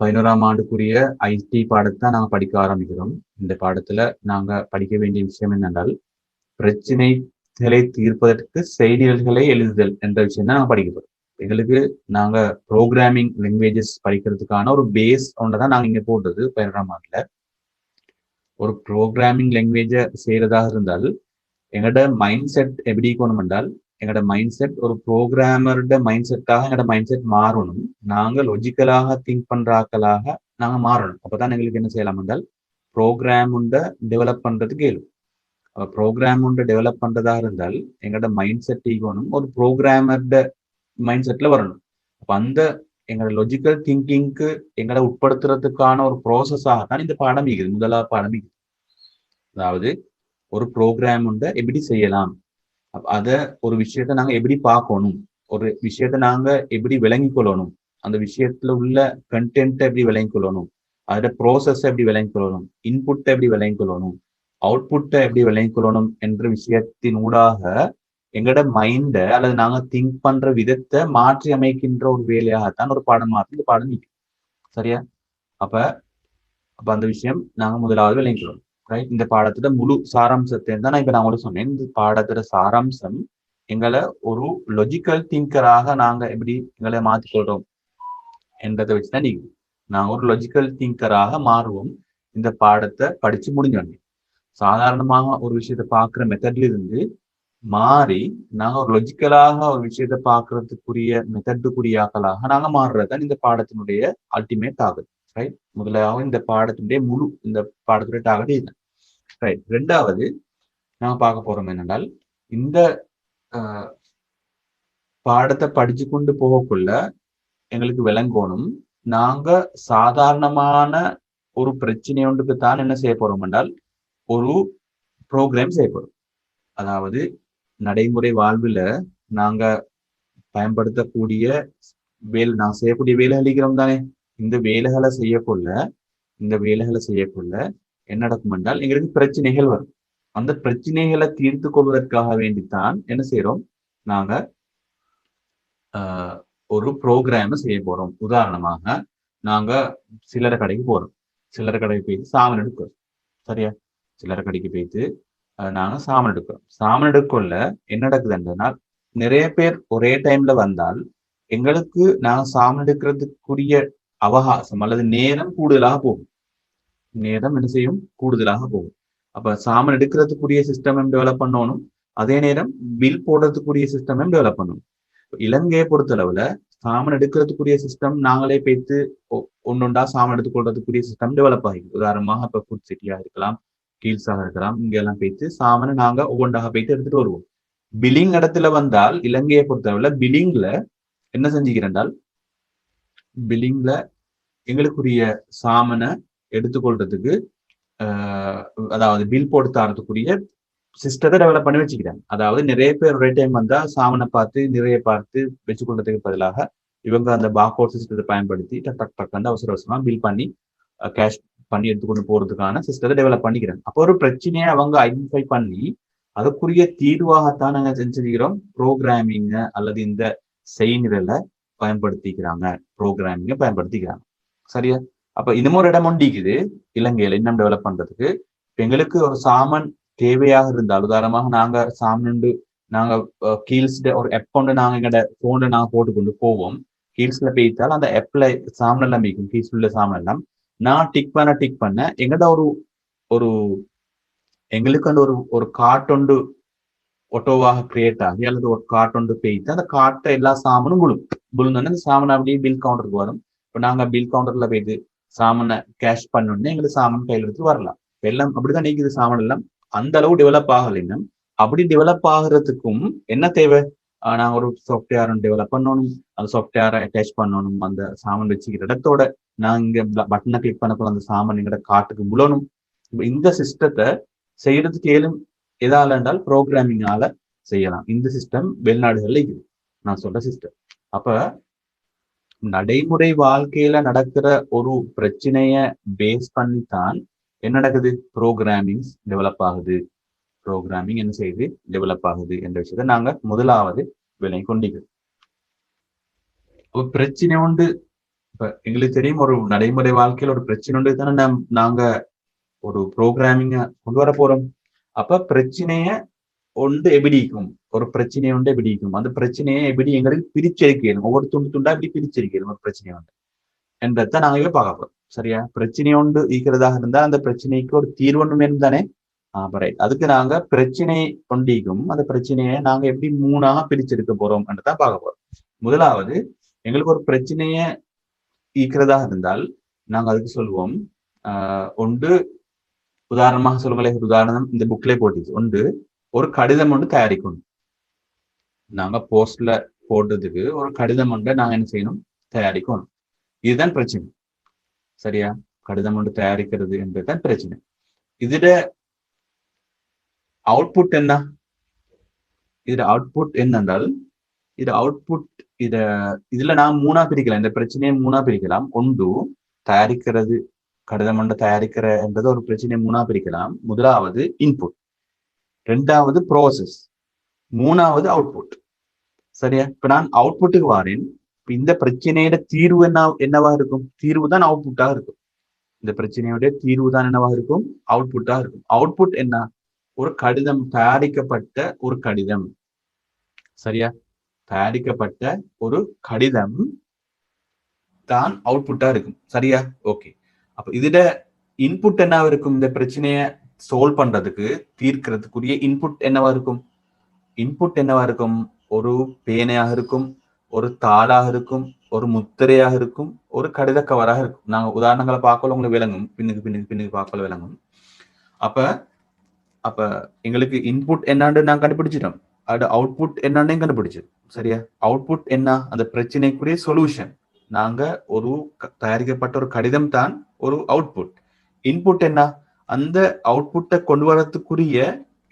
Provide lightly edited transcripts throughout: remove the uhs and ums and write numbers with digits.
11ஆம் ஆண்டுக்குரிய ஐடி பாடத்தை நாங்க படிக்க ஆரம்பிக்கிறோம். இந்த பாடத்துல நாங்க படிக்க வேண்டிய விஷயம் என்னென்றால், பிரச்சனைகளை தீர்ப்பதற்கு செய்திகளை எழுதுதல் என்ற விஷயம் தான் நாங்க படிக்கிறோம். எங்களுக்கு நாங்க ப்ரோக்ராமிங் லாங்குவேஜஸ் படிக்கிறதுக்கான ஒரு பேஸ் ஒன்றை தான் நாங்க இங்க போடுறது 11ஆம் ஆண்டுல. ஒரு ப்ரோக்ராமிங் லாங்குவேஜை செய்யறதாக இருந்தால் எங்களோட மைண்ட் செட் எப்படி இருக்கணும் என்றால், எங்களோட மைண்ட் செட் ஒரு ப்ரோக்ராமரோட மைண்ட் செட்டாக எங்களோட மைண்ட் செட் மாறணும். நாங்கள் லொஜிக்கலாக திங்க் பண்றாக்களாக நாங்க மாறணும். அப்பதான் எங்களுக்கு என்ன செய்யலாம் என்றால், ப்ரோக்ராம் உண்ட டெவலப் பண்றதுக்கு இயலும். ப்ரோக்ராம் உண்ட டெவலப் பண்றதாக இருந்தால் எங்களோட மைண்ட் செட் ஈகணும் ஒரு ப்ரோக்ராமரோட மைண்ட் செட்ல வரணும். அப்ப அந்த எங்களோட லொஜிக்கல் திங்கிங்க்கு எங்களை உட்படுத்துறதுக்கான ஒரு ப்ராசஸாக தான் இந்த பாடம் இருக்குது. முதலாவது பாடம் இருக்குது. அதாவது ஒரு ப்ரோக்ராம் உண்ட எப்படி செய்யலாம், அத ஒரு விஷயத்த நாங்க எப்படி பார்க்கணும், ஒரு விஷயத்த நாங்க எப்படி விளங்கிக் கொள்ளணும், அந்த விஷயத்துல உள்ள கண்டென்ட் எப்படி விளங்கிக் கொள்ளணும், அதோட ப்ரோசஸ் எப்படி விளங்கிக் கொள்ளணும், இன்புட்டை எப்படி விளங்கிக் கொள்ளணும், அவுட்புட்டை எப்படி விளங்கிக் கொள்ளணும் என்ற விஷயத்தின் ஊடாக எங்களோட மைண்ட அல்லது நாங்க திங்க் பண்ற விதத்தை மாற்றி அமைக்கின்ற ஒரு வேலையாகத்தான் ஒரு பாடமாக இந்த பாடம் இருக்கு. சரியா? அப்ப அப்ப அந்த விஷயம் நாங்க முதலாவது விளங்கிக்கிறோம். ரைட்? இந்த பாடத்துல முழு சாராம்சத்தை தான் நான் இப்ப நான் உங்களுக்கு சொன்னேன். இந்த பாடத்துல சாராம்சம் எங்களை ஒரு லொஜிக்கல் திங்கராக நாங்க எப்படி எங்களை மாற்றிக்கொள்றோம் என்றதை வச்சுதான் நீங்க நாங்க ஒரு லொஜிக்கல் திங்கராக மாறுவோம் இந்த பாடத்தை படிச்சு முடிஞ்சோம். சாதாரணமாக ஒரு விஷயத்தை பார்க்குற மெத்தட்ல இருந்து மாறி நாங்க ஒரு லொஜிக்கலாக ஒரு விஷயத்தை பார்க்கறதுக்குரிய மெத்தடுக்குரியாக்களாக நாங்க மாறுறதுதான் இந்த பாடத்தினுடைய அல்டிமேட் டார்கெட். ரைட்? முதலாவது இந்த பாடத்தினுடைய முழு இந்த பாடத்துடைய டார்கெட் இதுதான். ரைட். ரெண்டாவது நாங்க பார்க்க போறோம் என்னென்றால், இந்த பாடத்தை படிச்சு கொண்டு போகக்குள்ள எங்களுக்கு விளங்கணும், நாங்க சாதாரணமான ஒரு பிரச்சனை ஒன்றுக்கு தான் என்ன செய்ய போறோம் என்றால் ஒரு ப்ரோக்ராம் செய்ய போறோம். அதாவது நடைமுறை வாழ்வுல நாங்க பயன்படுத்தக்கூடிய நாங்க செய்யக்கூடிய வேலை அளிக்கிறோம் தானே. இந்த வேலைகளை செய்யக்குள்ள என்ன நடக்கும் என்றால் எங்களுக்கு பிரச்சனைகள் வரும். அந்த பிரச்சனைகளை தீர்த்து கொள்வதற்காக வேண்டித்தான் என்ன செய்யறோம், நாங்க ஒரு ப்ரோக்ராம் செய்ய போறோம். உதாரணமாக நாங்க சில்லறை கடைக்கு போறோம். சில்லறை கடைக்கு போயிட்டு சாமான் எடுக்கிறோம். சரியா? சில்லறை கடைக்கு போயிட்டு நாங்க சாமான் எடுக்கிறோம். சாமான் எடுக்கொள்ள என்ன நடக்குதுன்னா, நிறைய பேர் ஒரே டைம்ல வந்தால் எங்களுக்கு நாங்க சாமான் எடுக்கிறதுக்குரிய அவகாசம் அல்லது நேரம் கூடுதலாக போகும். நேரம் என்ன செய்யும்? கூடுதலாக போகும். அப்ப சாமான் எடுக்கிறதுக்குரிய சிஸ்டமும் டெவலப் பண்ணணும், அதே நேரம் பில் போடுறதுக்குரிய சிஸ்டமும் டெவலப் பண்ணணும். இலங்கையை பொறுத்தளவுல சாமான் எடுக்கிறதுக்குரிய சிஸ்டம் நாங்களே பேத்து ஒன்னொண்டா சாமான் எடுத்துக்கொள்றதுக்குரிய சிஸ்டம் டெவலப் ஆகிருக்கு. உதாரணமாக இப்ப ஃபுட் சிட்டியா இருக்கலாம், கீழ்ஸாக இருக்கலாம், இங்க எல்லாம் பேத்து சாமானை நாங்க ஒவ்வொன்றாக பேத்து எடுத்துட்டு வருவோம். பில்லிங் இடத்துல வந்தால் இலங்கையை பொறுத்தளவுல பில்லிங்ல என்ன செஞ்சுக்கிறேன்டால், பில்லிங்ல எங்களுக்குரிய சாமானை எடுத்துக்கொள்றதுக்கு அதாவது பில் போட்டு தரத்துக்குரிய சிஸ்டத்தை டெவலப் பண்ணி வச்சுக்கிறாங்க. அதாவது நிறைய பேர் ஒரே டைம் வந்தா சாமனை பார்த்து நிறைய பார்த்து வச்சுக்கொள்றதுக்கு பதிலாக இவங்க அந்த பார்கோட் சிஸ்டத்தை பயன்படுத்தி டக் டக் வந்து அவசர அவசரமா பில் பண்ணி கேஷ் பண்ணி எடுத்துக்கொண்டு போறதுக்கான சிஸ்டத்தை டெவலப் பண்ணிக்கிறாங்க. அப்போ ஒரு பிரச்சனையை அவங்க ஐடென்டிஃபை பண்ணி அதுக்குரிய தீர்வாகத்தான் நாங்கள் செஞ்சுக்கிறோம் ப்ரோக்ராமிங் அல்லது இந்த செய்நிரலை பயன்படுத்திக்கிறாங்க, ப்ரோக்ராமிங்கை பயன்படுத்திக்கிறாங்க. சரியா? அப்ப இன்னும் ஒரு இடம் ஒண்டிக்குது இலங்கையில இன்னும் டெவலப் பண்றதுக்கு. எங்களுக்கு ஒரு சாமான் தேவையாக இருந்தால், உதாரணமாக நாங்க சாமான் நாங்க கீல்ஸ் ஒரு ஆப் கொண்டு நாங்க எங்கட போன்ல நாங்க போட்டுக்கொண்டு போவோம். கீல்ஸ்ல போய்த்தால் அந்த ஆப்ல சாமான் எல்லாம் மீக்கும், கீல்ஸ் உள்ள சாமான் எல்லாம் நான் டிக் பண்ண எங்கட ஒரு ஒரு எங்களுக்கு அந்த ஒரு கார்ட் ஒன்று ஒட்டோவாக கிரியேட் ஆகி அல்லது ஒரு கார்ட் ஒன்று போய்த்து அந்த கார்ட்டை எல்லா சாமானும் விழுந்தோடனே அந்த சாமான் அப்படியே பில் கவுண்டருக்கு வரும். இப்போ நாங்க பில் கவுண்டர்ல போயிட்டு சாமானை கேஷ் பண்ணோடனே எங்களுக்கு சாமான் கையில் எடுத்து வரலாம். எல்லாம் அப்படிதான் நீக்குது சாமான் எல்லாம். அந்த அளவு டெவலப் ஆகலைன்னா அப்படி டெவலப் ஆகுறதுக்கும் என்ன தேவை? நாங்க ஒரு சாஃப்ட்வேர் டெவலப் பண்ணணும், அந்த சாஃப்ட்வேரை அட்டாச் பண்ணணும், அந்த சாமான் வச்சுக்கிற இடத்தோட நான் இங்க பட்டனை கிளிக் பண்ணக்குள்ள அந்த சாமான் எங்கட காட்டுக்கு விழணும். இந்த சிஸ்டத்தை செய்யறதுக்கு ஏழும் எதால என்றால் ப்ரோக்ராமிங்கால செய்யலாம். இந்த சிஸ்டம் வெளிநாடுகள்ல இருக்குது நான் சொல்ற சிஸ்டம். அப்ப நடைமுறை வாழ்க்கையில நடக்கிற ஒரு பிரச்சனைய பேஸ் பண்ணித்தான் என்ன நடக்குது? ப்ரோக்ராமிங் டெவலப் ஆகுது. ப்ரோக்ராமிங் என்ன செய்யுது? டெவலப் ஆகுது என்ற விஷயத்தை நாங்க முதலாவது விலை கொண்டிருக்கிறோம். பிரச்சனை உண்டு இப்ப எங்களுக்கு தெரியும் ஒரு நடைமுறை வாழ்க்கையில் ஒரு பிரச்சனை தானே நாங்க ஒரு ப்ரோக்ராமிங்க கொண்டு வர போறோம். அப்ப பிரச்சனைய ஒன்று எபிடிக்கும், ஒரு பிரச்சனையை ஒன்று எபிடிக்கும், அந்த பிரச்சனையை எப்படி எங்களுக்கு பிரிச்செடுக்கணும், ஒவ்வொரு துண்டு துண்டா எப்படி பிரிச்செடுக்கணும் ஒரு பிரச்சனையை வந்து என்றதான் நாங்க இப்ப பார்க்க போறோம். சரியா? பிரச்சனை ஒன்று ஈக்கிறதாக இருந்தா அந்த பிரச்சனைக்கு ஒரு தீர்வு ஒன்று வேணும் தானே. ரைட். அதுக்கு நாங்க பிரச்சனை கொண்டிக்கும், அந்த பிரச்சனையை நாங்க எப்படி மூணாக பிரிச்செடுக்க போறோம் என்றதான் பார்க்க போறோம். முதலாவது எங்களுக்கு ஒரு பிரச்சனைய ஈக்கிறதாக இருந்தால் நாங்க அதுக்கு சொல்லுவோம் ஒன்று, உதாரணமாக சொல்லுங்களேன், ஒரு உதாரணம் இந்த புக்ல போட்டுச்சு. ஒன்று, ஒரு கடிதம் ஒன்று தயாரிக்கணும். நாங்க போஸ்ட்ல போடுறதுக்கு ஒரு கடிதம் ஒன்றை நாங்க என்ன செய்யணும், தயாரிக்கணும். இதுதான் பிரச்சனை. சரியா? கடிதம் ஒன்று தயாரிக்கிறது என்பதுதான் பிரச்சனை. இதுல அவுட்புட் என்ன? இதுல அவுட்புட் என்னென்றால், இது அவுட்புட் இதுல நான் மூணா பிரிக்கலாம், இந்த பிரச்சனையை மூணா பிரிக்கலாம். ஒன்று, தயாரிக்கிறது, கடிதம் ஒன்று தயாரிக்கிற என்றது ஒரு பிரச்சனையை மூணா பிரிக்கலாம். முதலாவது இன்புட், ரெண்டாவது ப்ராசஸ், மூணாவது அவுட்புட். சரியா? இப்ப நான் அவுட்புட்டுக்கு வாரேன். இந்த பிரச்சனையோட தீர்வு என்னவா இருக்கும்? தீர்வு தான் அவுட்புட்டா இருக்கும். இந்த பிரச்சனையோட தீர்வு தான் என்னவா இருக்கும்? அவுட்புட்டா இருக்கும். அவுட்புட் என்ன? ஒரு கடிதம், தயாரிக்கப்பட்ட ஒரு கடிதம். சரியா? தயாரிக்கப்பட்ட ஒரு கடிதம் தான் அவுட்புட்டா இருக்கும். சரியா? ஓகே. அப்ப இதுல இன்புட் என்னவா இருக்கும்? இந்த பிரச்சனைய சால்வ் பண்றதுக்கு, தீர்க்கிறதுக்குரிய இன்புட் என்னவா இருக்கும்? இன்புட் என்னவா இருக்கும்? ஒரு பேனையாக இருக்கும், ஒரு தாளாக இருக்கும், ஒரு முத்திரையாக இருக்கும், ஒரு கடித கவராக இருக்கும். நாங்க உதாரணங்களை பார்க்கல உங்களுக்கு விளங்கும், பின்னுக்கு பார்க்கல விளங்கும். அப்ப எங்களுக்கு இன்புட் என்னான்னு நான் கண்டுபிடிச்சிட்டோம், அது அவுட்புட் என்னன்னு கண்டுபிடிச்சு. சரியா? அவுட்புட் என்ன? அந்த பிரச்சனைக்குரிய சொல்யூஷன். நாங்க ஒரு தயாரிக்கப்பட்ட ஒரு கடிதம் தான் ஒரு அவுட்புட். இன்புட் என்ன? அந்த அவுட்புட்டை கொண்டு வரதுக்குரிய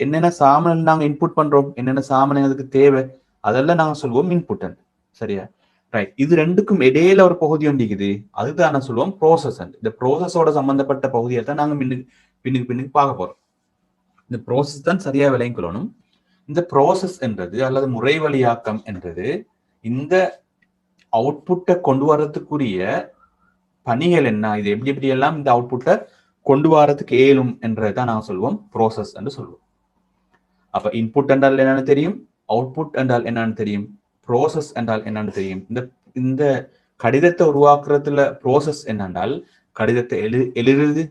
என்னென்ன சாமனை நாங்க இன்புட் பண்றோம், என்னென்ன சாமனை அதுக்கு தேவை, அதெல்லாம் நாங்க சொல்லுவோம் இன்புட். சரியா? ரைட். இது ரெண்டுக்கும் இடையில ஒரு பகுதி ஒன்றிக்குது, அதுதான் நான் சொல்லுவோம் ப்ரோசஸ். இந்த ப்ரோசஸோட சம்பந்தப்பட்ட பகுதியை தான் நாங்க பின்னுக்கு பார்க்க போறோம். இந்த ப்ரோசஸ் தான் சரியா விளங்கிக்கொள்ளணும். இந்த ப்ரோசஸ் என்றது அல்லது முறை வழியாக்கம் என்றது இந்த அவுட்புட்டை கொண்டு வரதுக்குரிய பணிகள் என்ன, இது எப்படி எல்லாம் இந்த அவுட்புட்டை கொண்டு வரதுக்கு ஏலும் என்றதான் நாங்க சொல்லுவோம் ப்ரோசஸ் என்று சொல்லுவோம். அப்ப இன்புட் என்றால் என்னன்னு தெரியும், அவுட்புட் என்றால் என்னன்னு தெரியும், ப்ரோசஸ் என்றால் என்னன்னு தெரியும். இந்த கடிதத்தை உருவாக்குறதுல ப்ரோசஸ் என்னென்றால், கடிதத்தை எழுதுறது,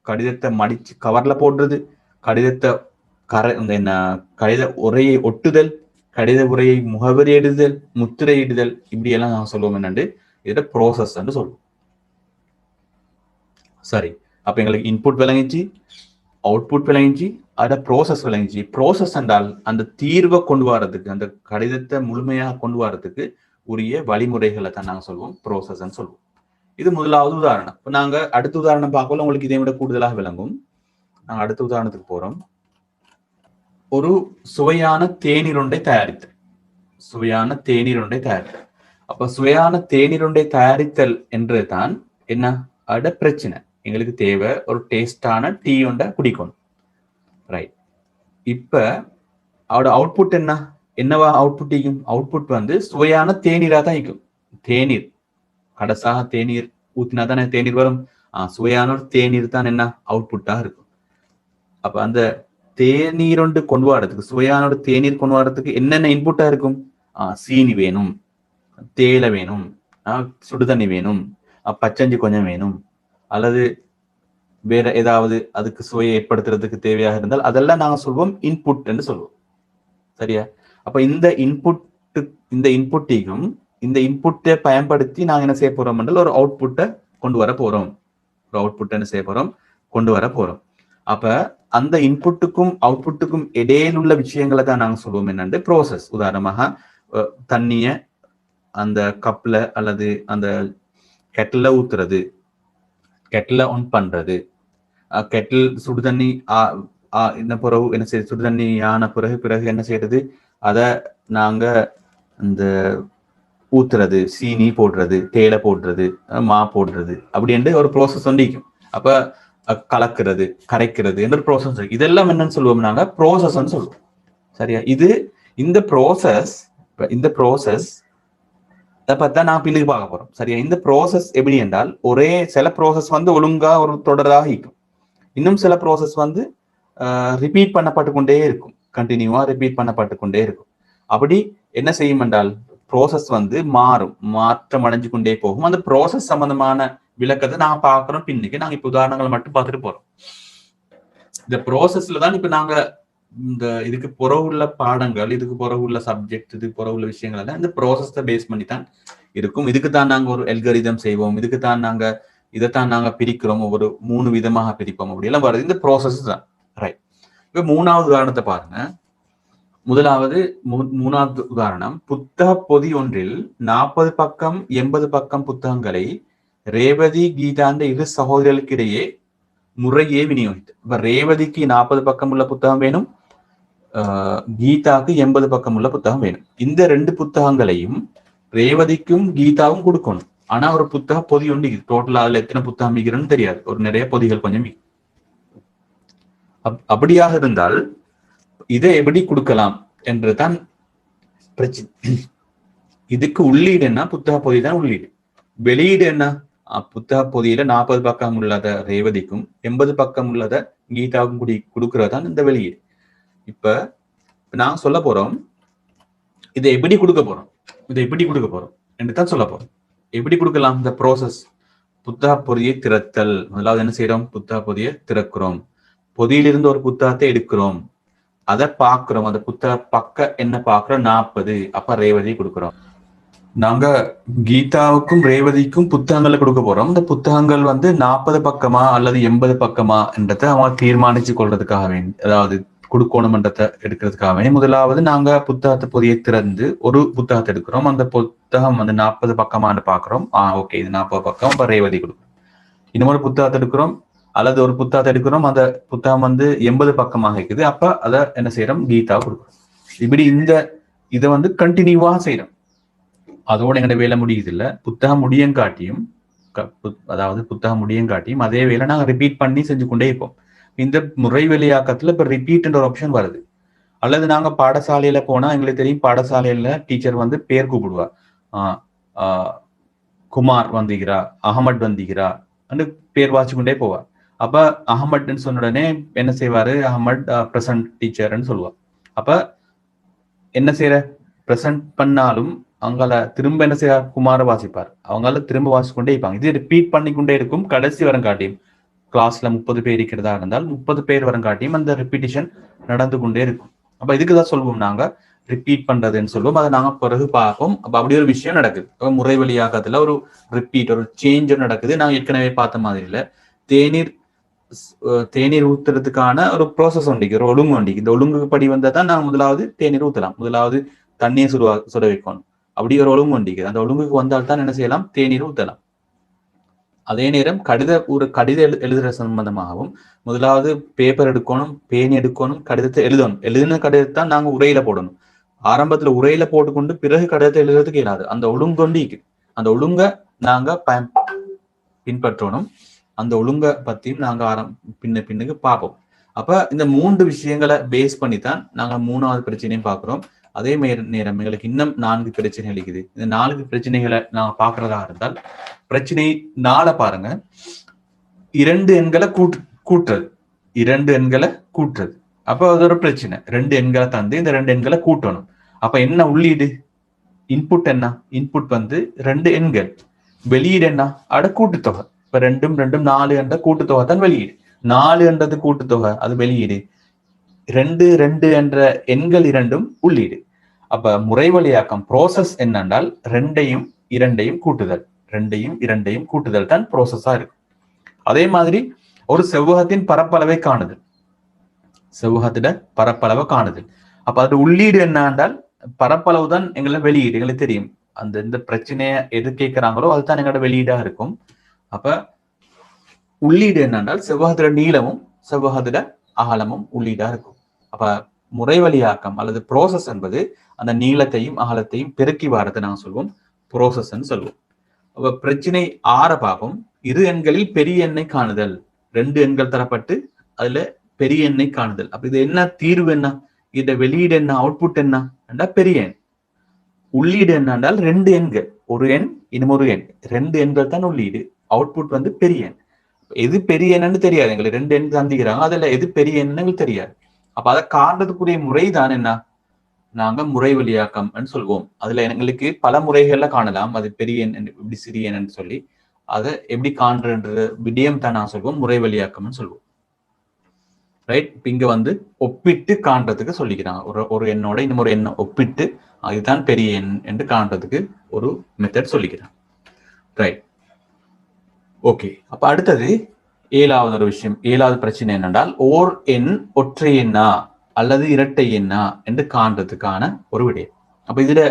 கடிதத்தை மடிச்சு கவர்ல போடுறது, கடிதத்தை கடித உரையை ஒட்டுதல், கடித உரையை முகவரி எழுதுதல், முத்திரை இடுதல், இப்படி எல்லாம் நாங்க சொல்லுவோம் என்னண்டு இத ப்ரோசஸ் என்று சொல்லுவோம். சரி. அப்ப எங்களுக்கு இன்புட் விளங்கிச்சு, அவுட்புட் விளங்கிச்சு, அத ப்ரோசஸ் விளங்கிச்சு. ப்ரோசஸ் என்றால் அந்த தீர்வை கொண்டு வரதுக்கு, அந்த கடிதத்தை முழுமையாக கொண்டு வரதுக்கு உரிய வழிமுறைகளை தான் நாங்க சொல்லுவோம் ப்ரோசஸ் சொல்லுவோம். இது முதலாவது உதாரணம். இப்ப நாங்க அடுத்த உதாரணம் பார்க்கல உங்களுக்கு இதை விட கூடுதலாக விளங்கும். நாங்க அடுத்த உதாரணத்துக்கு போறோம். ஒரு சுவையான தேநீர் ஒன்றை தயாரித்தல். சுவையான தேநீர் ஒன்றை தயாரித்தல். அப்ப சுவையான தேநீர் ஒன்றை தயாரித்தல் என்று தான் என்ன அட பிரச்சனை. எங்களுக்கு தேவை ஒரு டேஸ்டான டீ ஒன்றை குடிக்கணும். ரைட். இப்ப அவட அவுட்புட் என்னவா அவுட்புட் ஈக்கும்? அவுட்புட் வந்து சுவையான தேநீரா தான் ஈக்கும். தேநீர் கடைசாக தேநீர் ஊத்தினா தானே தேநீர் வரும். சுவையான ஒரு தேநீர் தான் என்ன அவுட்புட்டா இருக்கும். அப்ப அந்த தேநீர் ஒன்று கொண்டு வரதுக்கு, சுவையான ஒரு தேநீர் கொண்டு வரதுக்கு என்னென்ன இன்புட்டா இருக்கும்? சீனி வேணும், தேயிலை வேணும், சுடுதண்ணி வேணும், பச்சஞ்சி கொஞ்சம் வேணும், அல்லது வேற ஏதாவது அதுக்கு சுவையை ஏற்படுத்துறதுக்கு தேவையாக இருந்தால் அதெல்லாம் நாங்க சொல்வோம் இன்புட் என்று சொல்லுவோம். சரியா? அப்ப இந்த இன்புட்டையும் இந்த இன்புட்டை பயன்படுத்தி நாங்க என்ன செய்ய போறோம் என்றால் ஒரு அவுட்புட்டை கொண்டு வர போறோம். ஒரு அவுட்புட் என்ன செய்ய போறோம்? கொண்டு வர போறோம். அப்ப அந்த இன்புட்டுக்கும் அவுட்புட்டுக்கும் இடையில் உள்ள விஷயங்களை தான் நாங்க சொல்லுவோம் என்னண்டு ப்ரோசஸ். உதாரணமாக தண்ணிய அந்த கப்ல அல்லது அந்த கெட்டில ஊத்துறது, கெட்டில ஆன் பண்றது, கெட்டில் சுடுதண்ணி என்ன பிறகு என்ன செய்யுது, சுடுதண்ணி ஆன பிறகு என்ன செய்யறது, அத நாங்க இந்த ஊத்துறது, சீனி போடுறது, தேயிலை போடுறது, மா போடுறது, அப்படின்ட்டு ஒரு ப்ரோசஸ் ஒன்றிக்கும். அப்ப கலக்கிறது, கரைக்கிறது என்ற ப்ரோசஸ் இருக்கு. இதெல்லாம் என்னன்னு சொல்லுவோம் நாங்க ப்ரோசஸ் சொல்லுவோம். சரியா? இந்த ப்ரோசஸ் அதை பத்தி தான் நான் பின்னுக்கு பார்க்க போறோம். சரியா? இந்த ப்ராசஸ் எப்படி என்றால், ஒரே சில ப்ராசஸ் வந்து ஒழுங்கா ஒரு தொடராக இருக்கும். இன்னும் சில ப்ராசஸ் வந்து ரிப்பீட் பண்ணப்பட்டு கொண்டே இருக்கும். கண்டினியூவா ரிப்பீட் பண்ணப்பட்டு கொண்டே இருக்கும். அப்படி என்ன செய்யும் என்றால், ப்ராசஸ் வந்து மாற்றம் அடைஞ்சு கொண்டே போகும். அந்த ப்ராசஸ் சம்பந்தமான விளக்கத்தை நாங்க பார்க்கிறோம் பின்னுக்கு. நாங்க இப்ப உதாரணங்களை மட்டும் பார்த்துட்டு போறோம். இந்த ப்ராசஸ்ல தான் இப்ப நாங்க இந்த இதுக்கு புறவுள்ள பாடங்கள், இதுக்கு புறவுள்ள சப்ஜெக்ட், இதுக்கு புறவுள்ள விஷயங்கள் எல்லாம் இந்த ப்ராசஸை பேஸ் பண்ணி தான் இருக்கும். இதுக்கு தான் நாங்க ஒரு அல்காரிதம் செய்வோம், இதுக்கு தான் நாங்க இதைத்தான் நாங்க பிரிக்கிறோம், ஒரு 3 விதமாக பிரிப்போம், அப்படி எல்லாம் வருது இந்த ப்ராசஸ் தான். ரைட். இப்ப மூணாவது உதாரணத்தை பாருங்க. மூணாவது உதாரணம், புத்தக பொதி ஒன்றில் 40 பக்கம் 80 பக்கம் புத்தகங்களை ரேவதி கீதா அந்த இரு சகோதரர்களுக்கு இடையே முறையே விநியோகித்து. இப்ப ரேவதிக்கு 40 பக்கம் உள்ள புத்தகம் வேணும், கீதாவுக்கு 80 பக்கம் உள்ள புத்தகம் வேணும். இந்த 2 புத்தகங்களையும் ரேவதிக்கும் கீதாவும் கொடுக்கணும். ஆனா ஒரு புத்தக பொதி ஒன்று, டோட்டல் அதுல எத்தனை புத்தகம் மிகிறன்னு தெரியாது, ஒரு நிறைய பொதிகள் கொஞ்சம். அப்படியாக இருந்தால் இதை எப்படி கொடுக்கலாம் என்றுதான் பிரச்சனை. இதுக்கு உள்ளீடு என்ன? புத்தக பொதி தான் உள்ளீடு. வெளியீடு என்ன? புத்தக பொதியில 40 பக்கம் உள்ளத ரேவதிக்கும் 80 பக்கம் உள்ளத கீதாவுக்கும் கொடுக்கறதான் இந்த வெளியீடு. இப்ப நான் சொல்ல போறோம், இதை எப்படி கொடுக்க போறோம் என்று தான் சொல்ல போறோம். எப்படி கொடுக்கலாம்? இந்த ப்ராசஸ், புத்தக பொதியை திறத்தல். முதலாவது என்ன செய்யறோம்? புத்தக பொதியை திறக்கிறோம், பொதியிலிருந்து ஒரு புத்தகத்தை எடுக்கிறோம், அதை பார்க்கிறோம், அந்த புத்தக பக்க என்ன பார்க்கிறோம்? 40. அப்ப ரேவதி கொடுக்கிறோம். நாங்க கீதாவுக்கும் ரேவதிக்கும் புத்தகங்களை கொடுக்க போறோம். இந்த புத்தகங்கள் வந்து 40 பக்கமா அல்லது 80 பக்கமா என்றதை அவங்க தீர்மானிச்சு கொள்றதுக்காக வேண்டி, அதாவது கொடுக்கணும்ன்றதை எடுக்கிறதுக்காக வேண்டி, முதலாவது நாங்க புத்தகத்தை பொதியை திறந்து ஒரு புத்தகத்தை எடுக்கிறோம். அந்த புத்தகம் வந்து 40 பக்கமான்னு பாக்குறோம். ஓகே, இது 40 பக்கம், அப்ப ரேவதி கொடுக்கும். இன்னொரு புத்தகத்தை எடுக்கிறோம், அல்லது ஒரு புத்தகத்தை எடுக்கிறோம், அந்த புத்தகம் வந்து 80 பக்கமாக இருக்குது, அப்ப அதை என்ன செய்யறோம்? கீதா கொடுக்குறோம். இப்படி இதை வந்து கண்டினியூவா செய்யறோம். அதோட எங்க வேலை முடியுது இல்ல, புத்தகம் முடியங்காட்டியும், அதாவது புத்தகம் முடியங்காட்டியும் அதே வேலை நாங்க ரிப்பீட் பண்ணி செஞ்சு கொண்டே இருப்போம். இந்த முறை வெளியாக்கத்துல இப்ப ரிப்பீட்ன்ற ஒரு ஆப்ஷன் வருது. அல்லது நாங்க பாடசாலையில போனா எங்களுக்கு தெரியும், பாடசாலையில டீச்சர் வந்து பேர் கூப்பிடுவா, குமார் வந்திக்கிறா, அகமட் வந்திக்கிறா அந்த பேர் வாச்சு கொண்டே போவா. அப்ப அகமட்னு சொன்ன உடனே என்ன செய்வாரு? அகமட் பிரசன்ட் டீச்சர்ன்னு சொல்லுவா. அப்ப என்ன செய்யற? பிரசன்ட் பண்ணாலும் அவங்கள திரும்ப என்ன செய்ய? குமார வாசிப்பார். அவங்கள திரும்ப வாசிக்கொண்டே இருப்பாங்க. இது ரிப்பீட் பண்ணிக்கொண்டே இருக்கும். கடைசி வரம் காட்டியும், கிளாஸ்ல 30 பேர் இருக்கிறதா இருந்தால் 30 பேர் வரம் காட்டியும் அந்த ரிப்பீட்டிஷன் நடந்து கொண்டே இருக்கும். அப்ப இதுக்குதான் சொல்லுவோம் நாங்க ரிப்பீட் பண்றதுன்னு சொல்லுவோம். அதை நாங்க பிறகு பார்ப்போம். அப்ப அப்படி ஒரு விஷயம் நடக்குது. முறை வழியாக்கத்துல ஒரு ரிப்பீட், ஒரு சேஞ்ச் நடக்குது. நாங்க ஏற்கனவே பார்த்த மாதிரி இல்ல, தேநீர் ஊத்துறதுக்கான ஒரு ப்ராசஸ் ஒண்டிக்கு, ஒரு ஒழுங்கு ஒண்டிக்கு. இந்த ஒழுங்கு படி வந்தா தான் நாங்க முதலாவது தேநீர் ஊத்தலாம், முதலாவது தண்ணியை சுட வைக்கணும். அப்படி ஒரு ஒழுங்கு ஒண்டிக்கு, அந்த ஒழுங்குக்கு வந்தால்தான் என்ன செய்யலாம்? தேநீர் ஊத்தலாம். அதே நேரம் கடித எழுதுற சம்பந்தமாகவும் முதலாவது பேப்பர் எடுக்கணும், பேன் எடுக்கணும், கடிதத்தை எழுதணும். எழுதின கடிதத்தை தான் நாங்க உரையில போடணும். ஆரம்பத்துல உரையில போட்டுக்கொண்டு பிறகு கடிதத்தை எழுதுறதுக்கு இயலாது. அந்த ஒழுங்கு ஒண்டிக்கு, அந்த ஒழுங்க நாங்க பின்பற்றணும். அந்த ஒழுங்க பத்தியும் நாங்க பின்னுக்கு பார்ப்போம். அப்ப இந்த 3 விஷயங்களை பேஸ் பண்ணித்தான் நாங்க 3வது பிரச்சனையும் பார்க்கிறோம். அதே நேரம் எங்களுக்கு இன்னும் 4 பிரச்சனைகள் இருக்குது. இந்த 4 பிரச்சனைகளை நாங்க பாக்குறதா இருந்தால், பிரச்சனை 4 பாருங்க. 2 எண்களை கூட்டுறது, 2 எண்களை கூட்டுறது. அப்ப அது ஒரு பிரச்சனை. 2 எண்களை தந்து இந்த 2 எண்களை கூட்டணும். அப்ப என்ன உள்ளீடு? இன்புட் என்ன? இன்புட் வந்து 2 எண்கள். வெளியீடு என்ன? அட கூட்டுத்தொகை. இப்ப 2 2 4 என்ற கூட்டுத்தொகை தான் வெளியீடு. 4 என்றது கூட்டுத்தொகை, அது வெளியீடு. 2 2 என்ற எண்கள் இரண்டும் உள்ளீடு. அப்ப முறை வழியாக்கம் ப்ராசஸ் என்னென்றால் 2யும் 2யும் கூட்டுதல், 2யும் 2யும் கூட்டுதல் தான் ப்ராசஸா இருக்கு. அதே மாதிரி ஒரு செவ்வகத்தின் பரப்பளவை காணுதல், செவ்வகத்திட பரப்பளவை காணுதல். அப்ப அது உள்ளீடு என்னென்றால் பரப்பளவு தான் எங்களை வெளியீடு. எங்களுக்கு தெரியும் அந்த இந்த பிரச்சனையை எது கேட்கிறாங்களோ அதுதான் எங்களோட வெளியீடா இருக்கும். அப்ப உள்ளீடு என்னென்றால் செவ்வகத்திட நீளமும் செவ்வகத்திட அகலமும் உள்ளீடா இருக்கும். அப்ப முறை வழியாக்கம் அல்லது ப்ராசஸ் என்பது அந்த நீளத்தையும் அகலத்தையும் பெருக்கி வாரத்தை நாங்க சொல்வோம் ப்ராசஸ் சொல்லுவோம். அப்ப பிரச்சனை 6 பார்ப்போம். 2 எண்களில் பெரிய எண்ணை காணுதல். 2 எண்கள் தரப்பட்டு அதுல பெரிய எண்ணை காணுதல். அப்ப இது என்ன தீர்வு? என்ன இந்த வெளியீடு? என்ன அவுட்புட்? என்ன பெரிய எண். உள்ளீடு என்னென்றால் 2 எண்கள், ஒரு எண் இன்னொரு எண், 2 எண்கள் தான் உள்ளீடு. அவுட்புட் வந்து பெரிய எண். எது பெரிய எண்ணு தெரியாது எங்களுக்கு, 2 எண் தந்திக்கிறாங்க, அதுல எது பெரிய எண்ணு தெரியாது. அப்ப அதை காண்றதுக்குரிய முறை தான் என்ன, நாங்க முறை வழியாக்கம் சொல்வோம். அதுல எங்களுக்கு பல முறைகள்ல காணலாம், அது பெரிய எண் இப்படி சிறிய எண் சொல்லி. அதை எப்படி காண்றன்ற விடயம் தான் நான் சொல்வோம் முறை வழியாக்கம்னு சொல்லுவோம். ரைட். இங்க வந்து ஒப்பிட்டு காண்றதுக்கு சொல்லிக்கிறாங்க. ஒரு எண்ணோட இன்னொரு எண்ணை ஒப்பிட்டு அதுதான் பெரிய எண் என்று காண்றதுக்கு ஒரு மெத்தட் சொல்லிக்கிறாங்க. ரைட். ஓகே. அப்ப அடுத்தது 7வது ஒரு விஷயம், 7வது பிரச்சனை என்னென்றால் ஓர் எண் ஒற்றை எண்ணா அல்லது இரட்டை எண்ணா என்று காண்றதுக்கான ஒரு விடயம். அப்ப இதுல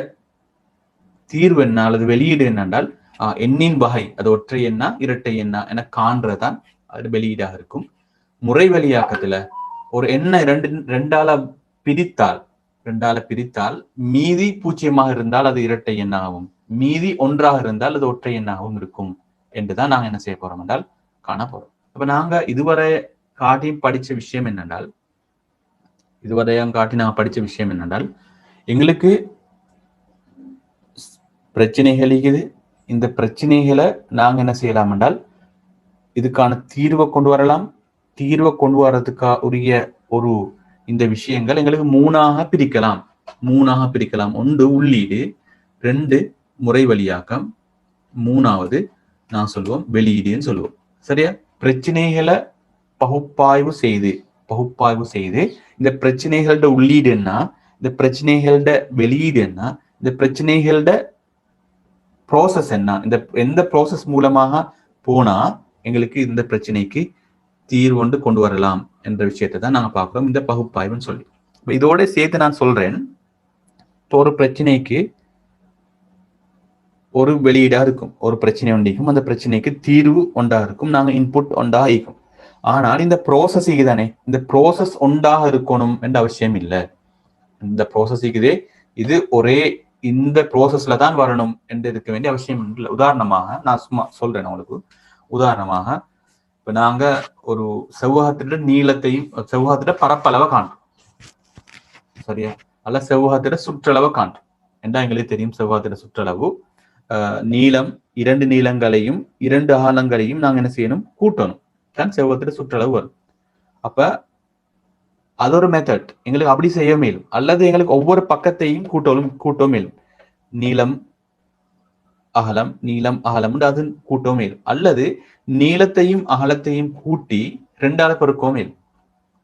தீர்வு என்ன அல்லது வெளியீடு என்னென்றால் எண்ணின் வகை, அது ஒற்றை எண்ணா இரட்டை எண்ணா என காண்றதுதான் அது வெளியீடாக இருக்கும். முறை வழியாக்கத்துல ஒரு எண்ணை ரெண்டால பிரித்தால் மீதி 0 இருந்தால் அது இரட்டை எண்ணாகவும், மீதி 1 இருந்தால் அது ஒற்றை எண்ணாகவும் இருக்கும் என்றுதான் நாங்க என்ன செய்ய போறோம் என்றால் காண போறோம். அப்ப நாங்க இதுவரை படிச்ச விஷயம் என்னென்றால் எங்களுக்கு பிரச்சனைகள் இருக்குது. இந்த பிரச்சனைகளை நாங்க என்ன செய்யலாம் என்றால் இதுக்கான தீர்வை கொண்டு வரலாம். தீர்வை கொண்டு வர்றதுக்கு உரிய ஒரு இந்த விஷயங்கள் எங்களுக்கு 3ஆக பிரிக்கலாம். 1 உள்ளீடு, 2 முறை வழியாக்கம், 3வது நான் சொல்லுவோம் வெளியீடுன்னு சொல்லுவோம். சரியா? பிரச்சனைகளை பகுப்பாய்வு செய்து இந்த பிரச்சனைகளோட உள்ளீடு என்ன, இந்த பிரச்சனைகளோட வெளியீடு என்ன, இந்த பிரச்சனைகளோட ப்ராசஸ் என்ன, இந்த எந்த ப்ராசஸ் மூலமாக போனா எங்களுக்கு இந்த பிரச்சனைக்கு தீர்வு கொண்டு வரலாம் என்ற விஷயத்தை தான் நாங்க பார்க்கிறோம் இந்த பகுப்பாய்வுன்னு சொல்லி. இதோட சேர்த்து நான் சொல்றேன், இப்போ ஒரு பிரச்சனைக்கு ஒரு வெளியீடா இருக்கும், ஒரு பிரச்சனை ஒன்றிக்கும், அந்த பிரச்சனைக்கு தீர்வு ஒன்றா இருக்கும், நாங்க இன்புட் ஒன்றா இருக்கும். ஆனால் இந்த ப்ராசஸ் தானே, இந்த ப்ராசஸ் ஒன்றாக இருக்கணும் என்ற அவசியம் இல்லை. இந்த ப்ராசஸ் இது ஒரே இந்த ப்ராசஸ்ல தான் வரணும் என்று இருக்க வேண்டிய அவசியம் இல்லை. உதாரணமாக நான் சும்மா சொல்றேன் உங்களுக்கு. உதாரணமாக இப்ப நாங்க ஒரு செவ்வகத்திட நீளத்தையும் செவ்வகத்திட பரப்பளவை காண்றோம். சரியா? அல்ல செவ்வகத்திட சுற்றளவை காண்றோம். என்றா எங்களுக்கு தெரியும் செவ்வகத்திட சுற்றளவு நீளம், 2 நீளங்களையும் 2 அகலங்களையும் நாங்க என்ன செய்யணும், கூட்டணும். தான் செவ்வகத்திட சுற்றளவு வரும். அப்ப அது ஒரு மெத்தட். எங்களுக்கு அப்படி செய்ய மேலும், அல்லது எங்களுக்கு ஒவ்வொரு பக்கத்தையும் கூட்டவும் மேலும். நீளம் அகலம் அது கூட்டவும் மேலும், அல்லது நீளத்தையும் அகலத்தையும் கூட்டி 2ஆல பெருக்கவும் மேலும்.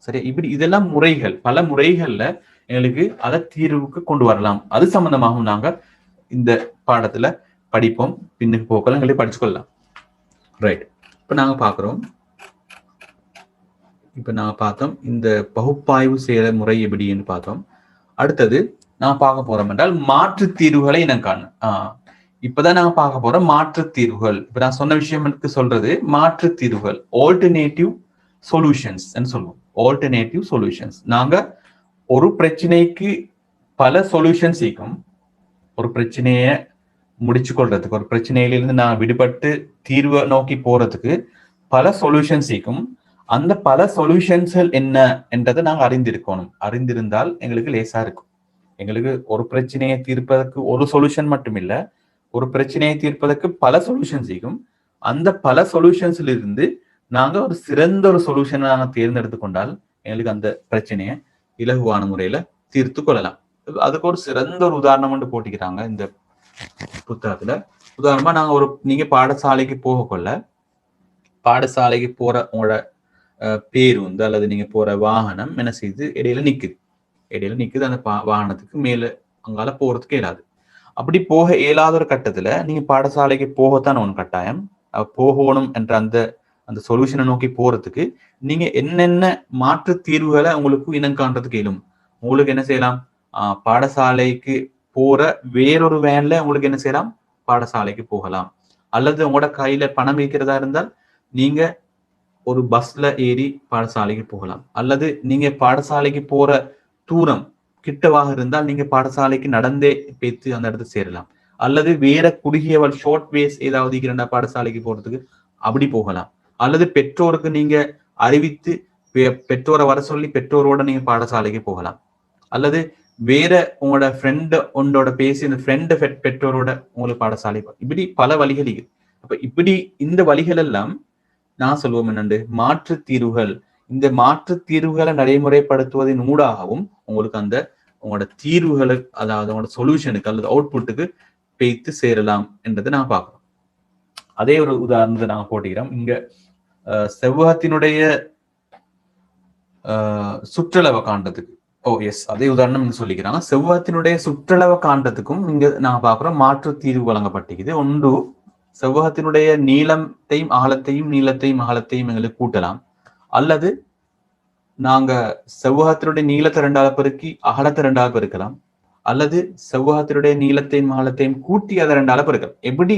சரி, இப்படி இதெல்லாம் முறைகள், பல முறைகள்ல எங்களுக்கு அதை தீர்வுக்கு கொண்டு வரலாம். அது சம்பந்தமாகவும் நாங்க இந்த பாடத்துல படிப்போம். பின்னுக்கு போக்கலாம், எங்களுக்கு படிச்சுக்கொள்ளலாம். ரைட். இப்ப நாங்க பார்த்தோம் இந்த பகுப்பாய்வு செய்யற முறை எப்படின்னு பார்த்தோம். அடுத்தது நான் பார்க்க போறோம் என்றால் மாற்று தீர்வுகளை நான் காணும். இப்பதான் நாங்க பார்க்க போறோம் மாற்று தீர்வுகள். இப்ப நான் சொன்ன விஷயம் சொல்றது மாற்று தீர்வுகள், ஆல்டர்னேட்டிவ் சொல்யூஷன்ஸ் சொல்லுவோம். Alternative solutions. நாங்க ஒரு பிரச்சனைக்கு பல சொல்யூஷன்ஸ் இருக்கும். ஒரு பிரச்சனைய முடிச்சு கொள்றதுக்கு, ஒரு பிரச்சனையிலிருந்து நான் விடுபட்டு தீர்வை நோக்கி போறதுக்கு பல சொல்யூஷன்ஸ் இருக்கும். அந்த பல சொல்யூஷன்ஸ்கள் என்ன என்றதை நாங்க அறிந்திருந்தால் எங்களுக்கு லேசா இருக்கும். எங்களுக்கு ஒரு பிரச்சனையை தீர்ப்பதற்கு ஒரு சொல்யூஷன் மட்டும் இல்ல, ஒரு பிரச்சனையை தீர்ப்பதற்கு பல சொல்யூஷன்ஸ் இருக்கும். அந்த பல சொல்யூஷன்ஸ்ல இருந்து நாங்க ஒரு சிறந்த ஒரு சொல்யூஷனை நாங்க தேர்ந்தெடுத்து கொண்டால் எங்களுக்கு அந்த பிரச்சனையை இலகுவான முறையில தீர்த்து கொள்ளலாம். அதுக்கு ஒரு சிறந்த ஒரு உதாரணம் போட்டிக்கிறாங்க இந்த புத்தகத்துல. உதாரணமா நாங்க நீங்க பாடசாலைக்கு பாடசாலைக்கு போற உங்களோட பேருந்து அல்லது நீங்க போற வாகனம் என்ன செய்யுது, இடையில நிக்குது. அந்த வாகனத்துக்கு மேல அங்கால போறதுக்கு இயலாது. அப்படி போக இயலாத ஒரு கட்டத்துல நீங்க பாடசாலைக்கு போகத்தான் ஒன்று கட்டாயம். போகணும் என்ற அந்த சொல்யூஷனை நோக்கி போறதுக்கு நீங்க என்னென்ன மாற்று தீர்வுகளை உங்களுக்கு இனம் காண்றதுக்கு இயலும். உங்களுக்கு என்ன செய்யலாம், பாடசாலைக்கு போற வேறொரு வேன்ல உங்களுக்கு என்ன செய்யலாம், பாடசாலைக்கு போகலாம். அல்லது உங்களோட கையில பணம் இருக்கிறதா இருந்தால் நீங்க ஒரு பஸ்ல ஏறி பாடசாலைக்கு போகலாம். அல்லது நீங்க பாடசாலைக்கு போற தூரம் கிட்டவாக இருந்தால் நீங்க பாடசாலைக்கு நடந்தே பேத்து அந்த இடத்துல சேரலாம். அல்லது வேற குறுகிய ஷார்ட் வேஸ் ஏதாவது இருக்கிற பாடசாலைக்கு போறதுக்கு அப்படி போகலாம். அல்லது பெற்றோருக்கு நீங்க அறிவித்து பெற்றோரை வர சொல்லி பெற்றோரோட நீங்க பாடசாலைக்கு போகலாம். அல்லது வேற உங்களோட ஃப்ரெண்டு உங்களோட பேசி இந்த ஃப்ரெண்டு பெற்றோரோட உங்களுக்கு பாடசாலை இப்படி பல வழிகள் இருக்கு. அப்ப இப்படி இந்த வழிகள் எல்லாம் நான் சொல்லுவோம் என்னண்டு மாற்று தீர்வுகள். இந்த மாற்று தீர்வுகளை நடைமுறைப்படுத்துவதன் ஊடாகவும் உங்களுக்கு அந்த உங்களோட தீர்வுகளுக்கு, அதாவது உங்களோட சொல்யூஷனுக்கு அல்லது அவுட்புட்டுக்கு பேய்த்து சேரலாம் என்றதை நான் பார்க்கிறோம். அதே ஒரு உதாரணத்தை நாங்க போட்டுக்கிறோம். இங்க செவ்வகத்தினுடைய சுற்றளவை காண்றதுக்கு அதே உதாரணம் சொல்லிக்கிறாங்க. செவ்வகத்தினுடைய சுற்றளவை காண்றதுக்கும் இங்க நாங்க பாக்குறோம் மாற்று தீர்வு வழங்கப்பட்டிருக்குது. ஒன்று, செவ்வகத்தினுடைய நீளத்தையும் அகலத்தையும் எங்களுக்கு கூட்டலாம். அல்லது நாங்க செவ்வகத்தினுடைய நீளத்தை 2ஆல் பெருக்கி அகலத்தை 2ஆல் பெருக்கலாம். அல்லது செவ்வகத்தினுடைய நீளத்தையும் அகலத்தையும் கூட்டி அதை 2ஆல் பெருக்கலாம். எப்படி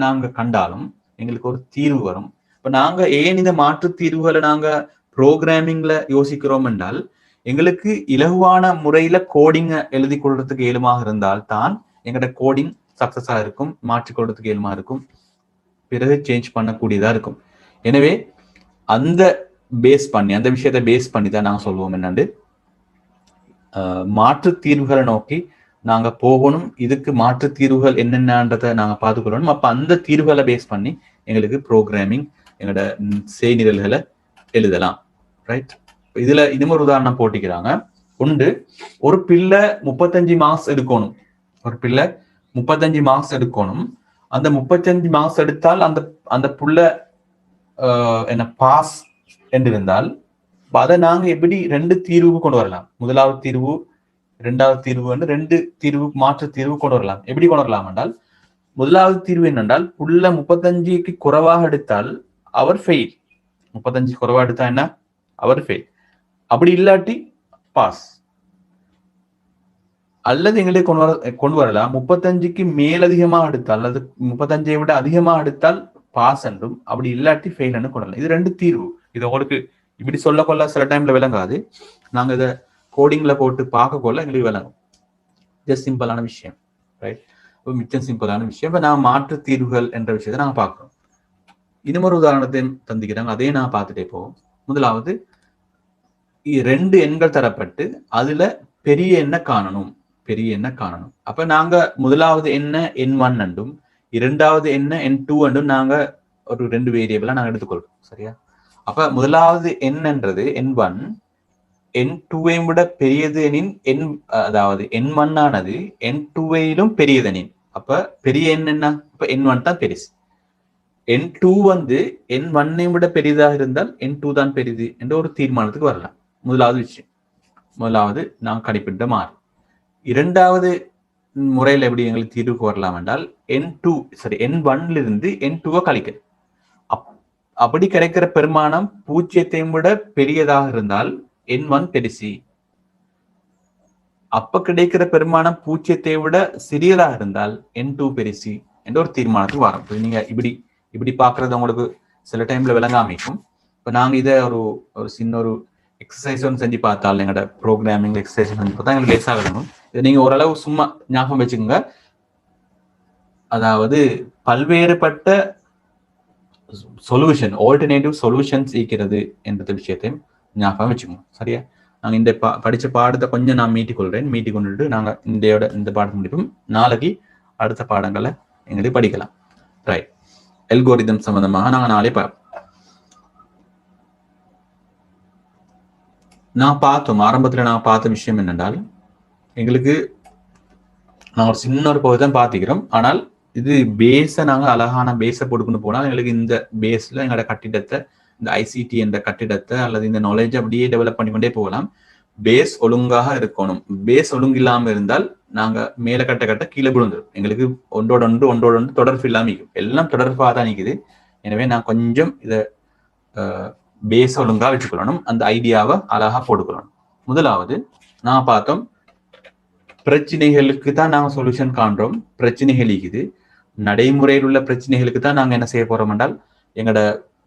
நாங்க கண்டாலும் எங்களுக்கு ஒரு தீர்வு வரும். இப்ப நாங்க ஏன் இந்த மாற்று தீர்வுகளை நாங்க ப்ரோக்ராமிங்ல யோசிக்கிறோம் என்றால், எங்களுக்கு இலகுவான முறையில கோடிங்கை எழுதி கொள்றதுக்கு ஏழுமாக இருந்தால் தான் எங்களோட கோடிங் சக்சஸா இருக்கும், மாற்றிக்கொள்றதுக்கு ஏழுமா இருக்கும், பிறகு சேஞ்ச் பண்ணக்கூடியதா இருக்கும். எனவே அந்த விஷயத்தை பேஸ் பண்ணி தான் நாங்க சொல்லுவோம் என்னண்டு மாற்று தீர்வுகளை நோக்கி நாங்க போகணும். இதுக்கு மாற்று தீர்வுகள் என்னென்னன்றதை நாங்க பார்த்துக்கொள்ளணும். அப்ப அந்த தீர்வுகளை பேஸ் பண்ணி எங்களுக்கு ப்ரோக்ராமிங் எங்களோட செய்நிரல்களை எழுதலாம். ரைட். இதுல இன்னும் ஒரு உதாரணம் போட்டிக்கிறாங்க. ஒன்று, ஒரு பிள்ளை 35 மார்க்ஸ் எடுக்கணும். ஒரு பிள்ளை 35 மார்க்ஸ் எடுக்கணும். அந்த 35 மார்க்ஸ் எடுத்தால் அந்த புள்ள என்ன பாஸ் என்று இருந்தால் அதை நாங்க எப்படி 2 தீர்வு கொண்டு வரலாம். முதலாவது தீர்வு, 2வது தீர்வு என்று 2 தீர்வு மாற்று தீர்வு கொண்டு வரலாம். எப்படி கொண்டு வரலாம் என்றால், முதலாவது தீர்வு என்னென்றால் புள்ள 35க்கு குறைவாக எடுத்தால் அவர் ஃபெயில். 35 குறைவா எடுத்தா என்ன, அவர் ஃபெயில். அப்படி இல்லாட்டி பாஸ். அல்லது எங்களுக்கு கொண்டு வரலாம் 35க்கு மேலதிகமா எடுத்தால் அல்லது 35ஐ விட அதிகமா எடுத்தால் பாஸ் என்றும், அப்படி இல்லாட்டி ஃபெயில் என்று கொண்டு வரலாம். இது 2 தீர்வு. இது உங்களுக்கு இப்படி சொல்ல கொள்ள சில டைம்ல விளங்காது. நாங்க இதை கோடிங்ல போட்டு பார்க்க கொள்ள எங்களுக்கு விளங்கும். ஜஸ்ட் சிம்பிளான விஷயம். ரைட். மிச்சம் சிம்பிளான விஷயம். இப்ப நான் மாற்று தீர்வுகள் என்ற விஷயத்தை நாங்க பார்க்கிறோம். இன்னும் ஒரு உதாரணத்தை தந்திக்கிறாங்க. அதே நான் பார்த்துட்டே போவோம். முதலாவது, 2 எண்கள் தரப்பட்டு அதுல பெரிய எண்ணை காணணும். அப்ப நாங்க முதலாவது என்ன N1 என்றும், இரண்டாவது என்ன N2 என்றும் நாங்க ஒரு 2 வேரியபிளா நாங்க எடுத்துக்கொள்றோம். சரியா? அப்ப முதலாவது என்னன்றது N1, N2ஐ விட பெரியது எனின் அதாவது N1 ஆனது N2ஐலும் பெரியதெனின், அப்ப பெரிய எண் என்ன? அப்ப N1 தான் பெருசு. N2 N1ஐ விட பெரிதாக இருந்தால் N2 தான் பெரிது என்ற ஒரு தீர்மானத்துக்கு வரலாம். முதலாவது விஷயம். முதலாவது நாம் கணிப்பிட்ட மாறு. இரண்டாவது முறையில் எப்படி எங்களுக்கு தீர்வுக்கு வரலாம் என்றால் N1 இருந்து N2 கழிக்க. அப்படி கிடைக்கிற பெருமானம் 0ஐ விட பெரியதாக இருந்தால் N1 பெருசி. அப்ப கிடைக்கிற பெருமானம் 0ஐ விட சிறியதாக இருந்தால் N2 பெருசி என்ற ஒரு தீர்மானத்துக்கு வரும். நீங்க இப்படி பாக்குறது உங்களுக்கு சில டைம்ல விளங்காமிக்கும். இப்ப நாங்க இதை ஒரு சின்ன ஒரு எக்ஸசைஸ் ஒன்று செஞ்சு பார்த்தால், எங்களோட ப்ரோக்ராமிங் எக்ஸசைஸ் செஞ்சு பார்த்தா எங்களுக்கு லேசாக விளங்கும். இதை நீங்க ஓரளவு சும்மா ஞாபகம் வச்சுக்கோங்க. அதாவது பல்வேறுபட்ட சொல்யூஷன், ஆல்டர்னேட்டிவ் சொல்யூஷன்ஸ் இருக்கிறது என்ற விஷயத்தையும் ஞாபகம் வச்சுக்கோங்க. சரியா? நாங்க இந்த படிச்ச பாடத்தை கொஞ்சம் நான் மீட்டி கொண்டுட்டு நாங்க இந்த பாடத்தை முடிப்போம். நாளைக்கு அடுத்த பாடங்களை எங்களுக்கு படிக்கலாம். ரைட். அல்கோரிதம் சம்பந்தமாக நாங்க நாளை பார்ப்போம். ஆரம்பத்துல நான் பார்த்த விஷயம் என்னென்றால், எங்களுக்கு நான் ஒரு சின்ன ஒரு பகுதி தான் பார்த்துக்கிறோம். ஆனால் இது பேஸை நாங்க அழகான பேஸை போட்டுக்கொண்டு போனால் எங்களுக்கு இந்த பேஸ்ல எங்களோட கட்டிடத்தை, இந்த ஐசிடி என்ற கட்டிடத்தை அல்லது இந்த நாலேஜ் அப்படியே டெவலப் பண்ணிக்கொண்டே போகலாம். பேஸ் ஒழுங்காக இருக்கணும். பேஸ் ஒழுங்கு இல்லாம இருந்தால் நாங்க மேல கட்ட கீழே விழுந்துடும். எங்களுக்கு ஒன்றோட ஒன்று தொடர்பு இல்லாம நிற்கும். எல்லாம் தொடர்பாக தான் நிற்குது. எனவே நான் கொஞ்சம் இதை பேஸ் ஒழுங்கா வச்சுக்கொள்ளணும். அந்த ஐடியாவை அழகா போட்டுக்கொள்ளணும். முதலாவது நான் பார்த்தோம், பிரச்சனைகளுக்கு தான் நாங்க சொல்யூஷன் காண்றோம். பிரச்சனைகள் இருக்குது. நடைமுறையில் உள்ள பிரச்சனைகளுக்கு தான் நாங்க என்ன செய்ய போறோம் என்றால் எங்களோட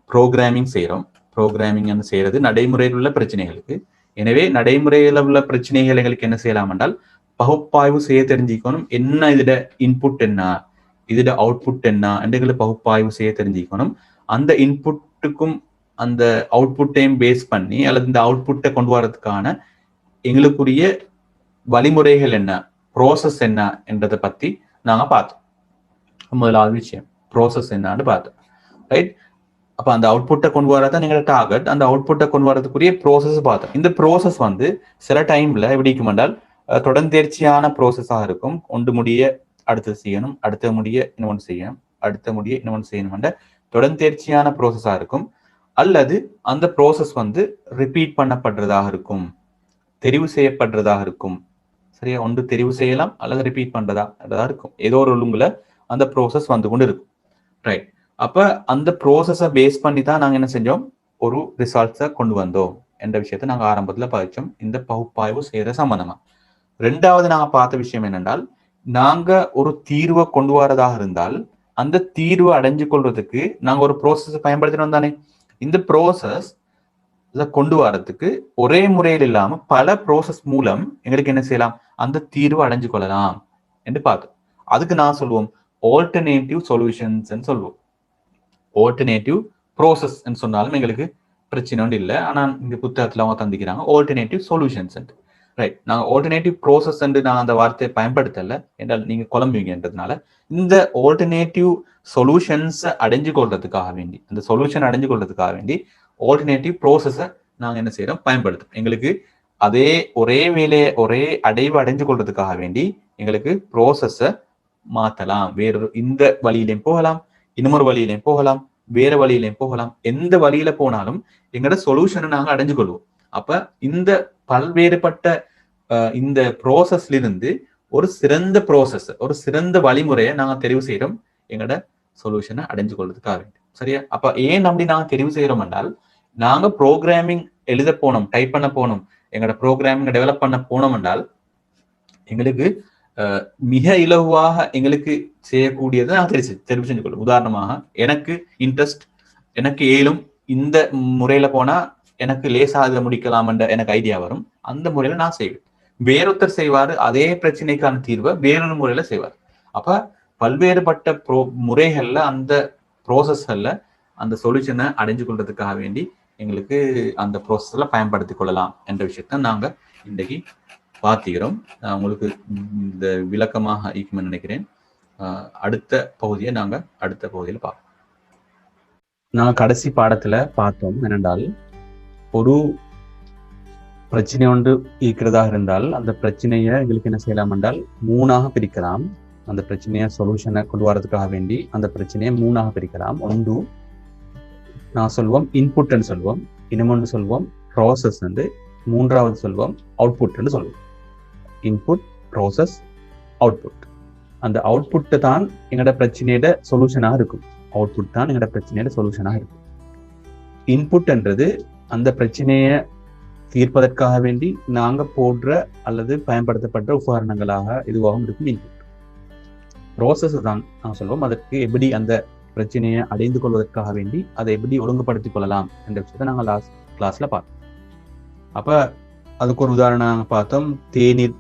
ப்ரோக்ராமிங் செய்யறோம். ப்ரோக்ராமிங் செய்யறது நடைமுறையில் உள்ள பிரச்சனைகளுக்கு. எனவே நடைமுறையில் உள்ள பிரச்சனைகள் எங்களுக்கு என்ன செய்யலாம் என்றால் பகுப்பாய்வு செய்ய தெரிஞ்சுக்கணும். என்ன இதோட இன்புட் என்ன, இதோட அவுட்புட் என்ன என்று பகுப்பாய்வு செய்ய தெரிஞ்சுக்கணும். அந்த இன்புட்டுக்கும் அந்த அவுட்புட்டையும் பேஸ் பண்ணி அல்லது இந்த அவுட்புட்டை கொண்டு வரதுக்கான எங்களுக்குரிய வழிமுறைகள் என்ன, ப்ரோசஸ் என்ன என்றதை பத்தி நாங்க பார்த்தோம். முதலாவது விஷயம் ப்ரோசஸ் என்னன்னு பார்த்தோம், ரைட்? அப்ப அந்த அவுட்புட்டை கொண்டு வரதான் எங்களோட டார்கெட். அந்த அவுட்புட்டை கொண்டு வரதுக்குரிய ப்ரோசஸ் பார்த்தோம். இந்த ப்ரோசஸ் சில டைம்ல எப்படி இருக்கும் என்றால் தொடர்ந்தேர்ச்சியான ப்ரோசஸாக இருக்கும். ஒன்று முடிய அடுத்தது செய்யணும், அடுத்த முடிய இன்னொன்று செய்யணும், அடுத்த முடிய இன்னொன்று செய்யணும் என்ற தொடர்ந்தேர்ச்சியான ப்ரோசஸாக இருக்கும். அல்லது அந்த ப்ரோசஸ் ரிப்பீட் பண்ணப்படுறதாக இருக்கும், தெரிவு செய்யப்படுறதாக இருக்கும். சரியா? ஒன்று தெரிவு செய்யலாம் அல்லது ரிப்பீட் பண்றதா இருக்கும். ஏதோ ஒரு ஒழுங்குல அந்த ப்ரோசஸ் கொண்டு இருக்கும், ரைட்? அப்ப அந்த ப்ரோசஸை பேஸ் பண்ணி தான் நாங்க என்ன செஞ்சோம், ஒரு ரிசல்ட்ஸை கொண்டு வந்தோம் என்ற விஷயத்த நாங்க ஆரம்பத்துல படிச்சோம் இந்த பகுப்பாய்வு செய்யற சம்பந்தமா. ரெண்டாவது நாங்க பார்த்த விஷயம் என்னென்றால், நாங்க ஒரு தீர்வை கொண்டு வரதாக இருந்தால் அந்த தீர்வை அடைஞ்சு கொள்றதுக்கு நாங்க ஒரு ப்ரோசஸ் பயன்படுத்தினோம் தானே. இந்த ப்ரோசஸ் கொண்டு வரதுக்கு ஒரே முறையில் இல்லாம பல ப்ரோசஸ் மூலம் எங்களுக்கு என்ன செய்யலாம், அந்த தீர்வை அடைஞ்சு கொள்ளலாம் என்று பார்த்தோம். அதுக்கு நான் சொல்லுவோம் ஆல்டர்னேட்டிவ் சொல்யூஷன்ஸ் சொல்லுவோம். ஆல்டர்னேட்டிவ் ப்ரோசஸ் சொன்னாலும் எங்களுக்கு பிரச்சனை ஒன்று இல்லை. ஆனா இந்த புத்தகத்துல அவங்க தந்திக்கிறாங்க ஆல்டர்னேட்டிவ் சொல்யூஷன்ஸ். ரைட், நாங்க ஆல்டர்னேட்டிவ் ப்ரோசஸ் நான் அந்த வார்த்தையை பயன்படுத்தல என்றால் நீங்க குழம்புவீங்கன்றதுனால இந்த ஆல்டர்னேட்டிவ் சொல்யூஷன்ஸ் அடைஞ்சு கொள்றதுக்காக வேண்டி, அந்த சொல்யூஷன் அடைஞ்சு கொள்றதுக்காக வேண்டி ஆல்டர்னேட்டிவ் ப்ரோசஸை நாங்க என்ன செய்யறோம், பயன்படுத்தும். எங்களுக்கு அதே ஒரே வேலையை ஒரே அடைவு அடைஞ்சு கொள்றதுக்காக வேண்டி எங்களுக்கு ப்ரோசஸை மாத்தலாம். வேறொரு இந்த வழியிலையும் போகலாம், இன்னொரு வழியிலையும் போகலாம், வேற வழியிலையும் போகலாம். எந்த வழியில போனாலும் எங்களோட சொல்யூஷனை நாங்க அடைஞ்சு கொள்வோம். அப்ப இந்த பல்வேறுபட்ட இந்த ப்ரோசஸ்ல இருந்து ஒரு சிறந்த ப்ரோசஸ், ஒரு சிறந்த வழிமுறையை நாங்க தெரிவு செய்யறோம் எங்களோட சொல்யூஷனை அடைஞ்சு கொள்றதுக்காக வேண்டும். சரியா? அப்ப ஏன் அப்படி நாங்க தெரிவு செய்யறோம் என்றால், நாங்க ப்ரோக்ராமிங் எழுத போனோம், டைப் பண்ண போனோம், எங்களோட ப்ரோக்ராமிங் டெவலப் பண்ண போனோம் என்றால் எங்களுக்கு மிக இலகுவாக எங்களுக்கு செய்யக்கூடியதை நான் தெரிவு செஞ்சு கொள்ளும். உதாரணமாக எனக்கு இன்ட்ரெஸ்ட், எனக்கு ஏலும் இந்த முறையில போனா எனக்கு லேசா அதை முடிக்கலாம் என்ற எனக்கு ஐடியா வரும். அந்த முறையில நான் செய்வேன். வேறொருத்தர் செய்வாரு அதே பிரச்சனைக்கான தீர்வை வேறொரு முறையில செய்வார். அப்ப பல்வேறுபட்ட முறைகள்ல அந்த ப்ரோசஸ்கள்ல அந்த சொல்யூஷனை அடைஞ்சு கொள்றதுக்காக வேண்டி எங்களுக்கு அந்த ப்ரோசஸ்ல பயன்படுத்தி கொள்ளலாம் என்ற விஷயத்த நாங்க இன்றைக்கு பார்த்துக்கிறோம். உங்களுக்கு இந்த விளக்கமாக இருக்கும்னு நினைக்கிறேன். அடுத்த பகுதியை நாங்க அடுத்த பகுதியில் பார்ப்போம். நாங்க கடைசி பாடத்துல பார்த்தோம் என்னென்றால், ஒரு பிரச்சனை ஒன்று இருக்கிறதாக இருந்தால் அந்த பிரச்சனையை எங்களுக்கு என்ன செய்யலாம் என்றால் மூணாக பிரிக்கலாம். அந்த பிரச்சனையை சொல்யூஷனை கொண்டு வரதுக்காக வேண்டி அந்த பிரச்சனையை மூணாக பிரிக்கலாம். ஒன்று நான் சொல்வோம் இன்புட்னு சொல்வோம், இன்னொன்று சொல்வோம் ப்ராசஸ், மூன்றாவது சொல்வோம் அவுட்புட்னு சொல்வோம். Input, process, output. அந்த அவுட்புட்டு தான் எங்களோட பிரச்சனையோட சொல்யூஷனாக இருக்கும். அவுட்புட் தான் எங்களோட பிரச்சனையோட சொல்யூஷனாக இருக்கும். இன்புட் என்றது அந்த பிரச்சனையை தீர்ப்பதற்காக வேண்டி நாங்க போடுற அல்லது பயன்படுத்தப்படுற உபகரணங்களாக இதுவாகவும் இருக்கும் இன்புட். ப்ராசஸ் தான் நான் சொல்வோம் அதற்கு எப்படி அந்த பிரச்சனையை அடைந்து கொள்வதற்காக வேண்டி அதை எப்படி ஒழுங்குபடுத்திக் கொள்ளலாம் என்ற விஷயத்தை நாங்கள் லாஸ்ட் கிளாஸ்ல பார்த்தோம். அப்ப அதுக்கு ஒரு உதாரணம் பார்த்தோம், தேநீர்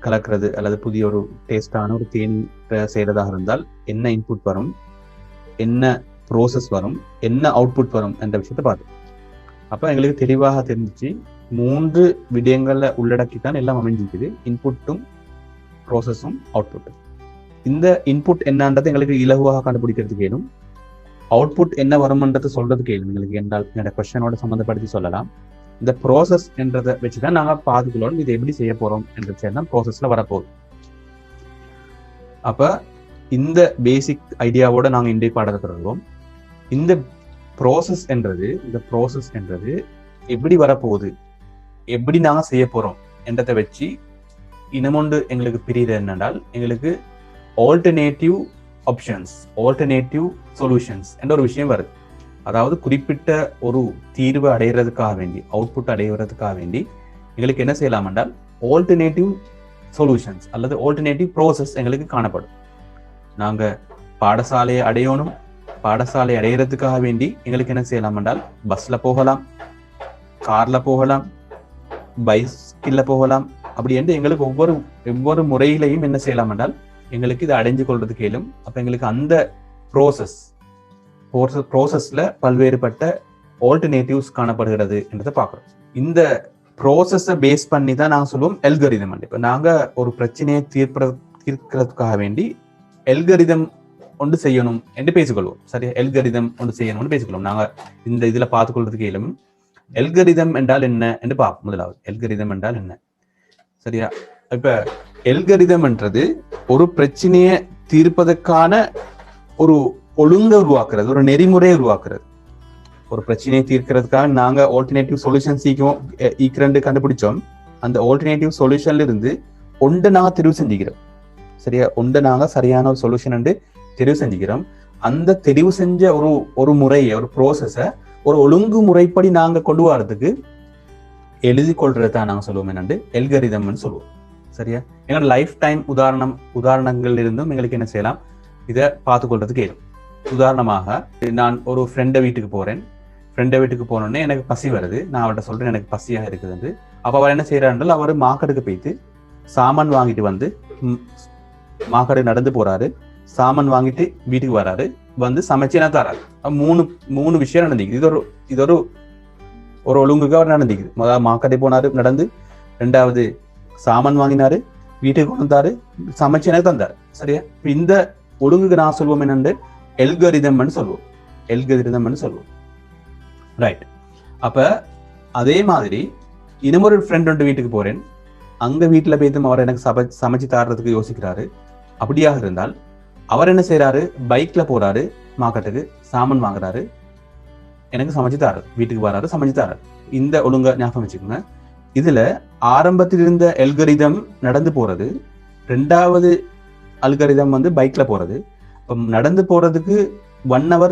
கலக்கிறது அல்லது புதிய ஒரு டேஸ்டான ஒரு தேநீர் செய்யறதாக இருந்தால் என்ன இன்புட் வரும், என்ன ப்ரோசஸ் வரும், என்ன அவுட்புட் வரும் என்ற விஷயத்த பார்த்தோம். அப்ப எங்களுக்கு தெளிவாக தெரிஞ்சிச்சு 3 விடயங்கள்ல உள்ளடக்கித்தான் எல்லாம் அமைஞ்சிருக்குது, இன்புட்டும் ப்ரோசஸும் அவுட்புட்டும். இந்த இன்புட் என்னன்றது எங்களுக்கு இலகுவாக கண்டுபிடிக்கிறதுக்கு வேணும், அவுட்புட் என்ன வரும்ன்றது சொல்றதுக்கு வேணும் எங்களுக்கு. என்றால் என்னோட கொஸ்டினோட சம்மந்தப்படுத்தி சொல்லலாம். இந்த ப்ராசஸ் என்றதை வச்சுதான் நாங்க பாதுகளோடு இதை எப்படி செய்ய போறோம் என்ற விஷயம் தான் ப்ராசஸ்ல வரப்போகுது. அப்ப இந்த பேசிக் ஐடியாவோட நாங்க இன்றைய பாடத்தை தொடர்வோம். இந்த ப்ராசஸ் என்றது எப்படி வரப்போகுது, எப்படி நாங்க செய்ய போறோம் என்றதை வச்சு இன்னமொன்று எங்களுக்கு பிரியுது என்னென்றால், எங்களுக்கு ஆல்டர்னேட்டிவ் ஆப்ஷன்ஸ், ஆல்டர்னேட்டிவ் சொல்யூஷன்ஸ் என்ற ஒரு விஷயம் வருது. அதாவது குறிப்பிட்ட ஒரு தீர்வு அடைகிறதுக்காக வேண்டி, அவுட்புட் அடைகிறதுக்காக வேண்டி எங்களுக்கு என்ன செய்யலாம் என்றால் ஆல்டர்னேட்டிவ் சொல்யூஷன்ஸ் அல்லது ஆல்டர்னேட்டிவ் ப்ரோசஸ் எங்களுக்கு காணப்படும். நாங்க பாடசாலையை அடையணும், பாடசாலை அடைகிறதுக்காக வேண்டி எங்களுக்கு என்ன செய்யலாம் என்றால் பஸ்ல போகலாம், கார்ல போகலாம், பைஸ்கில்ல போகலாம். அப்படி என்று எங்களுக்கு ஒவ்வொரு முறையிலையும் என்ன செய்யலாம் என்றால் எங்களுக்கு இதை அடைஞ்சு கொள்றதுக்கு இயலும். அப்ப எங்களுக்கு அந்த ப்ரோசஸ்ல பல்வேறுபட்ட ஆல்டர்னேட்டிவ்ஸ் காணப்படுகிறது என்றதை பார்க்கிறோம். இந்த ப்ரோசஸை பேஸ் பண்ணி தான் நாங்கள் சொல்லுவோம் எல்கரிதம். இப்போ நாங்கள் ஒரு பிரச்சனையை தீர்க்கிறதுக்காக வேண்டி எல்கரிதம் ஒன்று செய்யணும் என்று பேசிக்கொள்வோம். சரியா, எல்கரிதம் ஒன்று செய்யணும்னு பேசிக்கொள்வோம். நாங்கள் இந்த இதில் பார்த்துக்கொள்றதுக்கு இயலும். எல்கரிதம் என்றால் என்ன என்று பார்ப்போம். முதலாவது எல்கரிதம் என்றால் என்ன? சரியா, இப்ப எல்கரிதம் என்றது ஒரு பிரச்சனையை தீர்ப்பதற்கான ஒரு ஒழுங்கை உருவாக்குறது, ஒரு நெறிமுறையை உருவாக்குறது. ஒரு பிரச்சனையை தீர்க்கிறதுக்காக நாங்க ஆல்டர்னேட்டிவ் சொல்யூஷன் ஈக்கிறண்டு கண்டுபிடிச்சோம். அந்த ஆல்டர்னேட்டிவ் சொல்யூஷன்ல இருந்து ஒன்றை நாங்க தெரிவு செஞ்சுக்கிறோம். சரியா, ஒன்றை நாங்க சரியான ஒரு சொல்யூஷன் தெரிவு செஞ்சுக்கிறோம். அந்த தெரிவு செஞ்ச ஒரு முறையை, ஒரு ப்ரோசஸ ஒரு ஒழுங்கு முறைப்படி நாங்க கொண்டு வரதுக்கு எழுதி கொள்றதுதான் நாங்க சொல்லுவோம் என்னண்டு எல்கரிதம்னு சொல்லுவோம். சரியா, எங்களோட லைஃப் டைம் உதாரணங்கள் இருந்தும் எங்களுக்கு என்ன செய்யலாம், இதை பார்த்து கொள்றதுக்கு ஏதும். உதாரணமாக நான் ஒரு ஃப்ரெண்டை வீட்டுக்கு போறேன். ஃப்ரெண்டை வீட்டுக்கு போனோடனே எனக்கு பசி வருது. நான் அவர்கிட்ட சொல்றேன் எனக்கு பசியாக இருக்குதுன்னு. அப்ப அவர் என்ன செய்யறாரு, அவர் மார்க்கெட்டுக்கு போயிட்டு சாமான் வாங்கிட்டு வந்து மார்க்கெட்டுக்கு நடந்து போறாரு. சாமான் வாங்கிட்டு வீட்டுக்கு வராரு. வந்து சமைச்சேனா தராரு. மூணு விஷயம் நடந்துக்குது. இது ஒரு ஒழுங்குக்கு அவர் நடந்துக்குது. முதல்ல மார்க்கெட்டை போனாரு நடந்து, ரெண்டாவது சாமான் வாங்கினாரு, வீட்டுக்கு கொண்டு வந்தாரு, சமைச்சு எனக்கு தந்தாரு. சரியா, இந்த ஒழுங்குக்கு நான் சொல்லுவோம் என்னண்டு எல்கரிதம்னு சொல்லுவோம். எல்கரிதம்னு சொல்லுவோம். ரைட். அப்ப அதே மாதிரி இன்னொரு ஃப்ரெண்ட் ஒன்று வீட்டுக்கு போறேன். அங்க வீட்டுல போய்த்து அவர் எனக்கு சமைச்சு தாடுறதுக்கு யோசிக்கிறாரு. அப்படியாக இருந்தால் அவர் என்ன செய்யறாரு, பைக்ல போறாரு, மார்க்கெட்டுக்கு சாமான் வாங்குறாரு, எனக்கு சமைச்சு தாரு, வீட்டுக்கு வராரு, சமைச்சு தாரு. இந்த ஒழுங்க ஞாபகம் வச்சுக்கோங்க. இதுல ஆரம்பத்தில் இருந்த எல்கரிதம் நடந்து போறது, ரெண்டாவது அல்கரிதம் வந்து பைக்ல போறது. இப்போ நடந்து போறதுக்கு 1 hour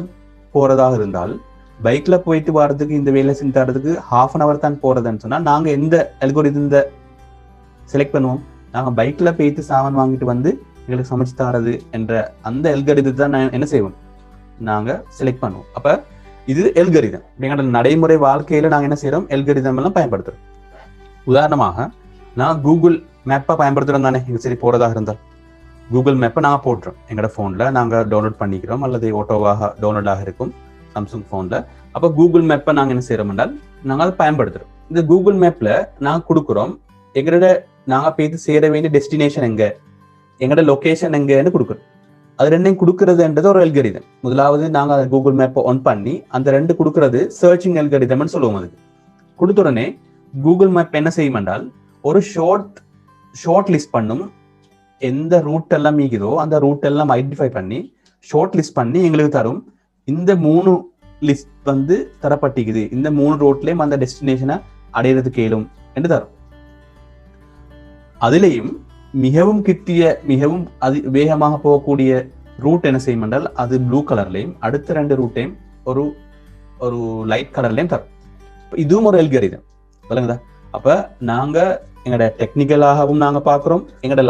போறதாக இருந்தால், பைக்ல போயிட்டு வர்றதுக்கு இந்த வேலை செஞ்சு தரதுக்கு 1/2 hour தான் போறதுன்னு சொன்னா நாங்க எந்த அல்கரிதத்தை செலக்ட் பண்ணுவோம்? நாங்க பைக்ல போயிட்டு சாமான் வாங்கிட்டு வந்து எங்களுக்கு சமைச்சு தரது என்ற அந்த எல்கரிதத்தை தான் என்ன செய்வோம், நாங்க செலக்ட் பண்ணுவோம். அப்ப இது எல்கரிதம். எங்களோட நடைமுறை வாழ்க்கையில நாங்க என்ன செய்யறோம், எல்கரிதம் எல்லாம் பயன்படுத்துறோம். உதாரணமாக நான் கூகுள் மேப்பை பயன்படுத்துறோம் தானே. எங்க சரி போறதாக இருந்தால் கூகுள் மேப்பை நாங்க போட்டுறோம். எங்களோட போன்ல நாங்க டவுன்லோட் பண்ணிக்கிறோம், அல்லது ஓட்டோவாக டவுன்லோட் இருக்கும் சாம்சங் போன்ல. அப்ப கூகுள் மேப்பை நாங்க என்ன செய்யறோம் என்றால் நாங்க அதை பயன்படுத்துறோம். இந்த கூகுள் மேப்ல நாங்க கொடுக்குறோம் எங்களோட நாங்க போயிட்டு சேர வேண்டிய டெஸ்டினேஷன் எங்க, எங்களோட லொகேஷன் எங்கன்னு கொடுக்குறோம். அது ரெண்டையும் கொடுக்கறதுன்றது ஒரு எல்கரிதம். முதலாவது நாங்க கூகுள் மேப்பை ஆன் பண்ணி அந்த ரெண்டு கொடுக்கறது சர்ச்சிங் எல்கரிதம்னு சொல்லுவோம். அதுக்கு கொடுத்த உடனே கூகுள் மேப் என்ன செய்யும் என்றால் ஒரு ஷார்ட் லிஸ்ட் பண்ணும். எந்த ரூட் எல்லாம் மீக்குதோ அந்த ரூட் எல்லாம் ஐடென்டிஃபை பண்ணி ஷார்ட் லிஸ்ட் பண்ணி எங்களுக்கு தரும். இந்த 3 லிஸ்ட் வந்து தரப்பட்டிக்குது, இந்த 3 ரோட்லயும் அந்த டெஸ்டினேஷனை அடையிறதுக்கு இயலும் என்று தரும். அதுலேயும் மிகவும் வேகமாக போகக்கூடிய ரூட் என்ன செய்யும் என்றால் அது ப்ளூ கலர்லையும், அடுத்த 2 ரூட்டையும் ஒரு லைட் கலர்லையும் தரும். இதுவும் ஒரு எல்கரிதம். சொல்லுங்கதா. அப்ப நாங்க எங்களோட டெக்னிக்கலாகவும் நாங்க பாக்குறோம், எங்களோட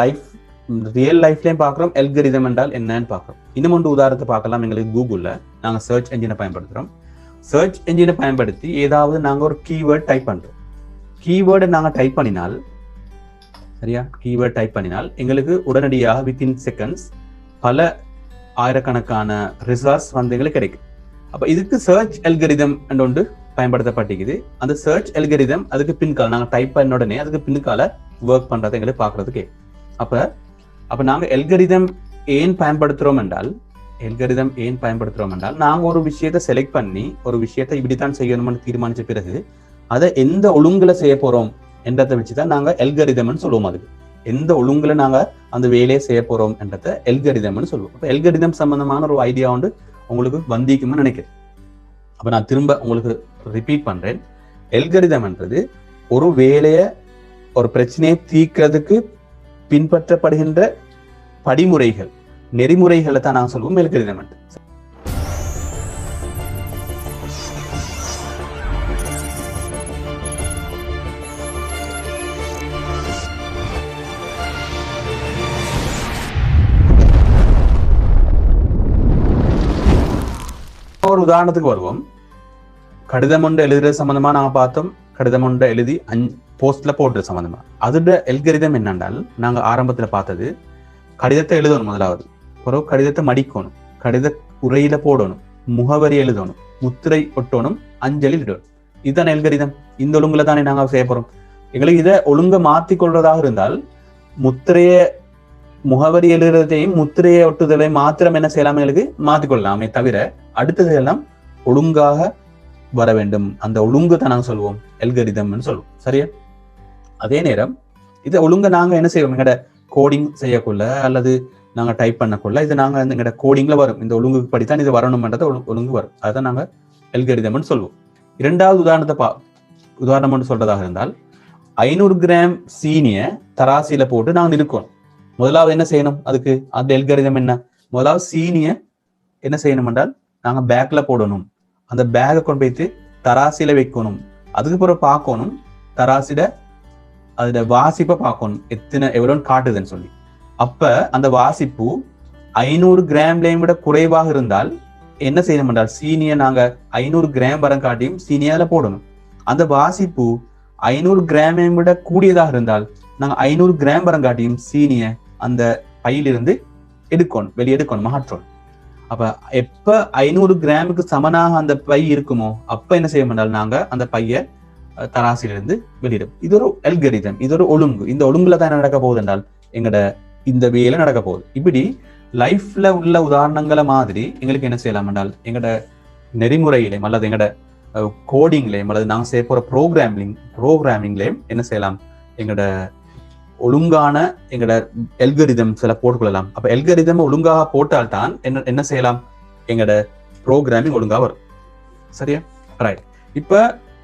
ரியல் லைஃப்லயும் பாக்குறோம் எல்கரிதம் என்றால் என்னன்னு பாக்குறோம். இன்னும் ஒன்று உதாரணத்தை பார்க்கலாம். எங்களுக்கு கூகுள்ல நாங்க சர்ச் என்ஜினை பயன்படுத்துறோம். சர்ச் என்ஜினை பயன்படுத்தி ஏதாவது நாங்க ஒரு கீவேர்ட் டைப் பண்றோம். கீவேர்டை நாங்க டைப் பண்ணினால், சரியா, கீவேர்ட் டைப் பண்ணினால் எங்களுக்கு உடனடியாக வித்தின் செகண்ட்ஸ் பல ஆயிரக்கணக்கான ரிசல்ட்ஸ் வந்து எங்களுக்கு கிடைக்கும். அப்ப இதுக்கு சர்ச் எல்கரிதம் ஒன்று பயன்படுத்தப்பட்டிருக்குது. அந்த சர்ச் எல்கரிதம் அதுக்கு பின்கால நாங்க டைப் பண்ண உடனே அதுக்கு பின்கால ஒர்க் பண்றதை எங்களுக்கு பாக்குறதுக்கு. அப்ப நாங்க எல்கரிதம் ஏன் பயன்படுத்துறோம் என்றால் நாங்க ஒரு விஷயத்தை செலக்ட் பண்ணி ஒரு விஷயத்தை இப்படித்தான் செய்யணும்னு தீர்மானிச்ச பிறகு அதை எந்த ஒழுங்குல செய்ய போறோம் என்றதை வச்சுதான் நாங்க எல்கரிதம்னு சொல்லுவோம். அதுக்கு எந்த ஒழுங்குல நாங்க அந்த வேலையை செய்ய போறோம் என்றதை எல்கரிதம்னு சொல்லுவோம். அப்ப எல்கரிதம் சம்பந்தமான ஒரு ஐடியா வந்து உங்களுக்கு வந்திக்கும்னு நினைக்கிறேன். அப்ப நான் திரும்ப உங்களுக்கு ரிப்பீட் பண்றேன். எல்கரிதம் என்றது ஒரு வேலையை, ஒரு பிரச்சனையை தீர்க்கிறதுக்கு பின்பற்றப்படுகின்ற படிமுறைகள், நெறிமுறைகளை தான் நான் சொல்லுவோம் எல்கரிதம் என்று. ஒரு உதாரணத்துக்கு வருவோம். கடிதம் ஒன்று எழுதுறது சம்பந்தமா நாங்க பார்த்தோம். கடிதம் ஒன்று எழுதி போஸ்ட்ல போடுறது சம்பந்தமா அதோட எல்கரிதம் என்னென்றால் நாங்க ஆரம்பத்துல பார்த்தது கடிதத்தை எழுதணும். முதலாவது ஒரு கடிதத்தை மடிக்கணும், கடித உரையில போடணும், முகவரி எழுதணும், முத்திரை ஒட்டணும், அஞ்சலி இடணும். இதுதான் எல்கரிதம். இந்த ஒழுங்குல தானே நாங்க செய்ய போறோம். எங்களுக்கு இதை ஒழுங்க மாத்தி கொள்றதாக இருந்தால் முத்திரைய முகவரி எழுதுறதையும் முத்திரையை ஒட்டுதலை மாத்திரம் என்ன செய்யலாம் எங்களுக்கு மாத்திக்கொள்ளலாமே தவிர அடுத்தது எல்லாம் ஒழுங்காக வர வேண்டும். அந்த ஒழுங்கு தான் நாங்க சொல்லுவோம் எல்கரிதம்னு சொல்லுவோம். சரியா? அதே நேரம் இதை ஒழுங்க நாங்க என்ன செய்வோம், எங்கட கோடிங் செய்யக்குள்ள அல்லது நாங்க டைப் பண்ணக்குள்ள இது நாங்க எங்கட கோடிங்ல வரும். இந்த ஒழுங்குக்கு படித்தான் இது வரணும்ன்றதை ஒழுங்கு வரும். அதுதான் நாங்க எல்கரிதம்னு சொல்லுவோம். இரண்டாவது உதாரணம்னு சொல்றதாக இருந்தால் 500 கிராம் சீனிய தராசில போட்டு நாங்க இருக்கோம். முதலாவது என்ன செய்யணும், அதுக்கு அந்த எல்கரிதம் என்ன, முதலாவது சீனிய என்ன செய்யணும் என்றால் நாங்க பேக்ல போடணும். அந்த பேக்கை கொண்டு போய்த்து தராசில வைக்கணும். அதுக்கு பிறகு பார்க்கணும் தராசில அதோட வாசிப்பை பார்க்கணும் எவ்வளோன்னு காட்டுதுன்னு சொல்லி. அப்ப அந்த வாசிப்பு 500 கிராம்லையும் விட குறைவாக இருந்தால் என்ன செய்யணும் என்றால் சீனிய நாங்க 500 கிராம் வரம் காட்டியும் சீனியால போடணும். அந்த வாசிப்பு 500 கிராமையும் விட கூடியதாக இருந்தால் நாங்க 500 கிராம் வரம் காட்டியும் சீனிய அந்த பையிலிருந்து வெளியெடுக்கணும், மாற்றணும். அப்ப எப்ப 500 கிராமுக்கு சமனாக அந்த பை இருக்குமோ அப்ப என்ன செய்ய முடியாது, நாங்க அந்த பைய தராசிலிருந்து வெளியிடும். இது ஒரு அல்காரிதம், இது ஒரு ஒழுங்கு. இந்த ஒழுங்குல தான் நடக்க போகுது என்றால் எங்கட இந்த வேலை நடக்க போகுது. இப்படி லைஃப்ல உள்ள உதாரணங்களை மாதிரி எங்களுக்கு என்ன செய்யலாம் என்றால் எங்கட நெறிமுறையிலையும் அல்லது எங்கட கோடிங்லையும் அல்லது நாங்க செய்ய போற ப்ரோக்ராமிங்லையும் என்ன செய்யலாம், எங்கட ஒழுங்கான எங்கட எல்கரிதம் சில போட்டுக்கொள்ளலாம். அப்ப எல்கரிதம் ஒழுங்காக போட்டால்தான் என்ன செய்யலாம், எங்கட ப்ரோக்ராமிங் ஒழுங்கா வரும். சரியா? ரைட். இப்ப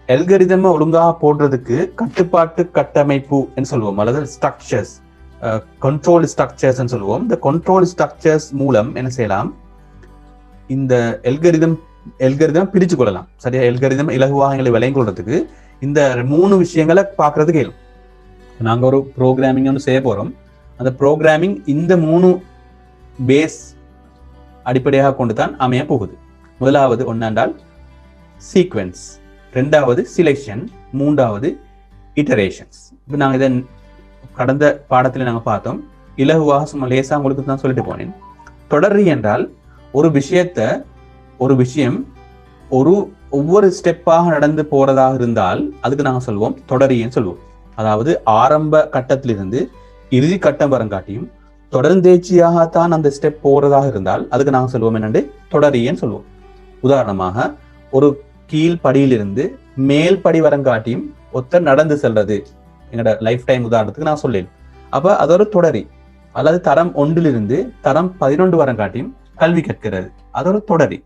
எல்கரிதம் ஒழுங்காக போடுறதுக்கு கட்டுப்பாட்டு கட்டமைப்பு சொல்லுவோம் அல்லது ஸ்ட்ரக்சர்ஸ், கண்ட்ரோல் ஸ்ட்ரக்சர்ஸ் சொல்லுவோம். இந்த கண்ட்ரோல் ஸ்ட்ரக்சர்ஸ் மூலம் என்ன செய்யலாம், இந்த எல்கரிதம் பிரிச்சு கொள்ளலாம். சரியா? எல்கரிதம் இலகுவாக எங்களை விளங்கி கொள்றதுக்கு இந்த 3 விஷயங்களை பாக்குறதுக்கு இயலும். நாங்க ஒரு ப்ரோக்ராமிங் ஒன்று செய்ய போறோம். அந்த ப்ரோக்ராமிங் இந்த 3 பேஸ் அடிப்படையாக கொண்டுதான் அமைய போகுது. முதலாவது ஒன்றால் சீக்வென்ஸ், ரெண்டாவது சிலெக்ஷன், மூன்றாவது இட்டரேஷன்ஸ். இப்போ நாங்க இதை கடந்த பாடத்துல நாங்க பார்த்தோம். இலகுவாக சும்மா லேசா உங்களுக்கு தான் சொல்லிட்டு போனேன். தொடரி என்றால் ஒரு விஷயம் ஒவ்வொரு ஸ்டெப்பாக நடந்து போறதாக இருந்தால் அதுக்கு நாங்க சொல்லுவோம் தொடரின்னு சொல்லுவோம். அதாவது ஆரம்ப கட்டத்திலிருந்து இறுதி கட்டம் வரங்காட்டியும் தொடர்ந்தேர்ச்சியாகத்தான் அந்த ஸ்டெப் போறதாக இருந்தால் அதுக்கு நாங்க சொல்லுவோம் என்னண்டு தொடரியன்னு சொல்லுவோம். உதாரணமாக ஒரு கீழ் படியிலிருந்து மேல் படி வரங்காட்டியும் ஒருத்தர் நடந்து செல்றது எங்களோட லைஃப் டைம் உதாரணத்துக்கு நான் சொல்லேன். அப்ப அது ஒரு தொடரி. அல்லது தரம் 1 தரம் 11 வரங்காட்டியும் கல்வி கற்கிறது, அது ஒரு தொடரி.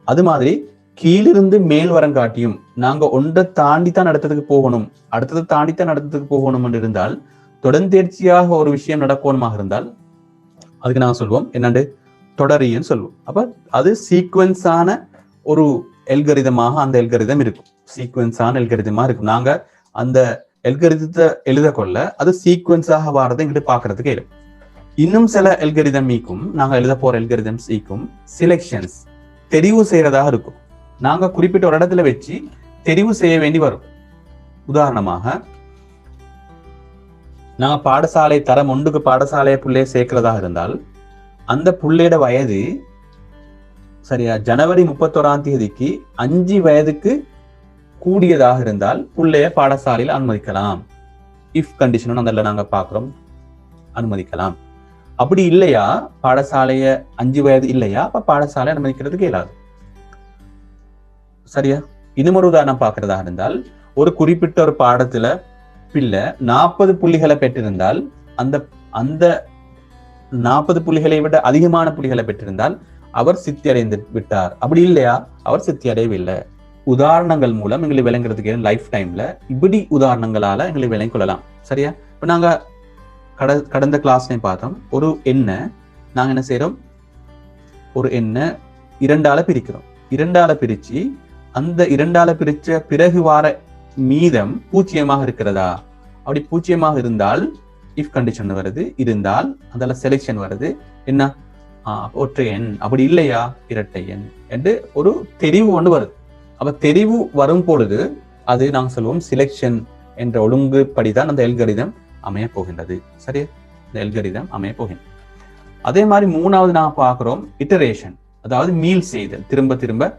அது மாதிரி கீழிருந்து மேல் வரங்காட்டியும் நாங்க ஒன்றை தாண்டித்தான் அடுத்ததுக்கு போகணும், அடுத்தது தாண்டித்தான் அடுத்ததுக்கு போகணும் என்று இருந்தால் தொடர்ந்தேர்ச்சியாக ஒரு விஷயம் நடக்கணுமாக இருந்தால் அதுக்கு நாங்க சொல்லுவோம் என்னண்டு தொடரின்னு சொல்லுவோம். அப்ப அது சீக்வன்ஸான ஒரு எல்கரிதமாக அந்த எல்கரிதம் இருக்கும். சீக்வன்ஸான எல்கரிதமா இருக்கும். நாங்க அந்த எல்கரிதத்தை எழுத கொள்ள அது சீக்வன்ஸாக வாரதை எங்கிட்ட பாக்குறதுக்கு இருக்கும். இன்னும் சில எல்கரிதம் நாங்க எழுத போற எல்கரிதம் சிலெக்ஷன்ஸ், தெரிவு செய்யறதாக இருக்கும். நாங்க குறிப்பிட்ட ஒரு இடத்துல வச்சு தெரிவு செய்ய வேண்டி வரும். உதாரணமாக நாங்க பாடசாலை தரம் 1க்கு பாடசாலையை புள்ளைய சேர்க்கிறதாக இருந்தால் அந்த புள்ளையோட வயது சரியா ஜனவரி 31ஆம் தேதிக்கு 5 வயதுக்கு கூடியதாக இருந்தால் புள்ளைய பாடசாலையில் அனுமதிக்கலாம். இஃப் கண்டிஷன் அதில் நாங்க பாக்குறோம், அனுமதிக்கலாம். அப்படி இல்லையா, பாடசாலைய 5 வயது இல்லையா, அப்ப பாடசாலை அனுமதிக்கிறதுக்கு இயலாது. சரியா? இன்னும் ஒரு உதாரணம் பார்க்கிறதாக இருந்தால் ஒரு குறிப்பிட்ட ஒரு பாடத்துல பிள்ளை 40 புள்ளிகளை பெற்றிருந்தால் அந்த 40 புள்ளிகளை விட அதிகமான புள்ளிகளை பெற்றிருந்தால் அவர் சித்தி அடைந்து விட்டார். அப்படி இல்லையா, அவர் சித்தி அடையவில்லை. உதாரணங்கள் மூலம் எங்களை விளங்குறதுக்கு லைஃப் டைம்ல இப்படி உதாரணங்களால எங்களை விளங்கிக் கொள்ளலாம். சரியா? இப்ப நாங்க கடந்த கிளாஸ்லயும் பார்த்தோம், ஒரு எண்ணை நாங்க என்ன செய்யறோம், ஒரு எண்ணை 2ஆல பிரிக்கிறோம். 2ஆல பிரிச்சு அந்த 2ஆல பிரிச்ச பிறகு வார மீதம் 0 இருக்கிறதா? அப்படி 0 இருந்தால் இஃப் கண்டிஷன் வருது, இருந்தால் அதில் செலெக்ஷன் வருது, என்ன ஒற்றை எண். அப்படி இல்லையா, இரட்டை எண் என்று ஒரு தெரிவு ஒன்று வருது. அப்ப தெரிவு வரும் பொழுது அது நாங்கள் சொல்லுவோம் சிலெக்ஷன் என்ற ஒழுங்கு படிதான் அந்த எல்கரிதம் அமைய போகின்றது. சரியா? இந்த எல்கரிதம் அமைய போகின்றது. அதே மாதிரி 3வது நான் பார்க்கிறோம் இட்டரேஷன், அதாவது மீள் செய்தல், திரும்ப திரும்ப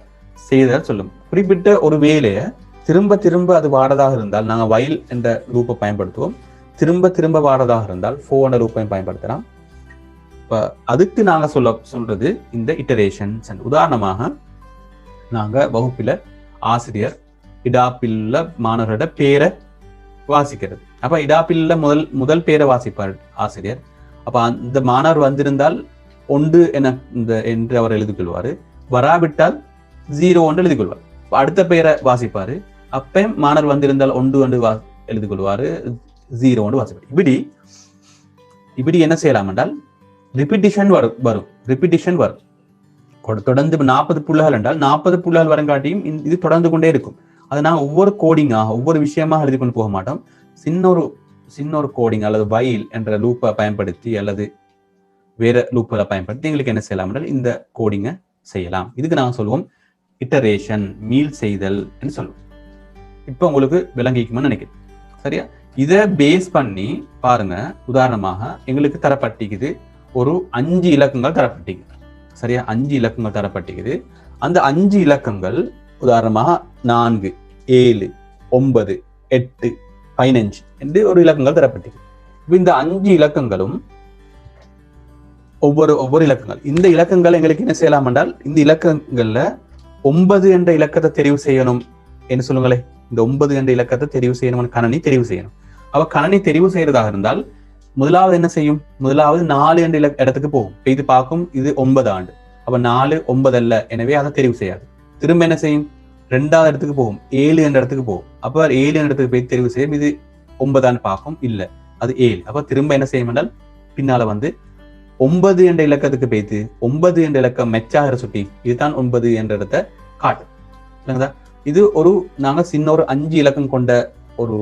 செய்தல் சொல்லும். குறிப்பிட்ட ஒரு வேலையை திரும்ப திரும்ப அது வாரதாக இருந்தால் நாங்கள் while என்ற லூப்பை பயன்படுத்துவோம். திரும்ப திரும்ப வாரதாக இருந்தால் for என்ற லூப்பையும் பயன்படுத்தலாம். இப்போ அதுக்கு நாங்கள் சொல்றது இந்த இட்டரேஷன்ஸ். உதாரணமாக நாங்கள் வகுப்பில் ஆசிரியர் இடாப்பில் உள்ள பேரை வாசிக்கிறது. அப்ப இடாப்பில் முதல் பேரை வாசிப்பார் ஆசிரியர். அப்ப அந்த மாணவர் வந்திருந்தால் 1 என்று அவர் எழுதி கொள்வாரு. வராவிட்டால் 0 என்று எழுதி கொள்வார். அடுத்த பேரை வாசிப்பாரு. அப்ப மாணவர் வந்திருந்தால் 1 என்று எழுதி கொள்வாரு, 0 என்று வாசிப்பார். இப்படி என்ன செய்யலாம் என்றால் ரிப்பீட்டிஷன் வரும். தொடர்ந்து 40 புள்ளிகள் என்றால் 40 புள்ளிகள் வரங்காட்டியும் இது தொடர்ந்து கொண்டே இருக்கும். அதை நாங்கள் ஒவ்வொரு கோடிங்காக ஒவ்வொரு விஷயமாக எழுதி கொண்டு போக மாட்டோம். சின்ன ஒரு கோடிங் அல்லது while என்ற லூப்பை பயன்படுத்தி அல்லது வேற லூப்புகளை பயன்படுத்தி எங்களுக்கு என்ன செய்யலாம் என்றால் இந்த கோடிங்கை செய்யலாம். இதுக்கு நாங்கள் சொல்லுவோம் இட்டரேஷன், மீள் செய்தல் என்று சொல்லுவோம். இப்போ உங்களுக்கு விளங்கிக்கும்னு நினைக்கிறேன். சரியா? இதை பேஸ் பண்ணி பாருங்க. உதாரணமாக எங்களுக்கு தரப்பட்டிக்குது ஒரு 5 இலக்கங்கள் தரப்பட்டிக்குது. சரியா? 5 இலக்கங்கள் தரப்பட்டிக்குது. அந்த 5 இலக்கங்கள் உதாரணமாக 4, 7, 9, 8, 15 என்று ஒரு இலக்கங்கள் தரப்பட்டிருக்கு. இந்த 5 இலக்கங்களும் ஒவ்வொரு இலக்கங்கள். இந்த இலக்கங்கள் எங்களுக்கு என்ன செய்யலாம் என்றால் இந்த இலக்கங்கள்ல 9 என்ற இலக்கத்தை தெரிவு செய்யணும் என்று சொல்லுங்களேன். இந்த 9 என்ற இலக்கத்தை தெரிவு செய்யணும், கணனி தெரிவு செய்யணும். அவ கணனி தெரிவு செய்யறதாக இருந்தால் முதலாவது என்ன செய்யும்? முதலாவது 4 என்ற இடத்துக்கு போகும். இது பார்க்கும், இது 9 ஆண்டு. அப்ப 4, 9 அல்ல, எனவே அதை தெரிவு செய்யாது. திரும்ப என்ன செய்யும்? 2வது இடத்துக்கு போகும், 7 என்ற இடத்துக்கு போகும். அப்ப 7 என்ற இடத்துக்கு போய் தெரிவு செய்யும். இது 9 பார்க்கும், இல்ல அது 7. அப்ப திரும்ப என்ன செய்யும் என்றால் பின்னால 9 என்ற இலக்கத்துக்கு போய்த்து 9 என்ற இலக்கம் மெச்சாகிற சுட்டி இதுதான் 9 என்ற இடத்தை காட்டும். இல்லைங்களா? இது நாங்க சின்ன ஒரு 5 இலக்கம் கொண்ட ஒரு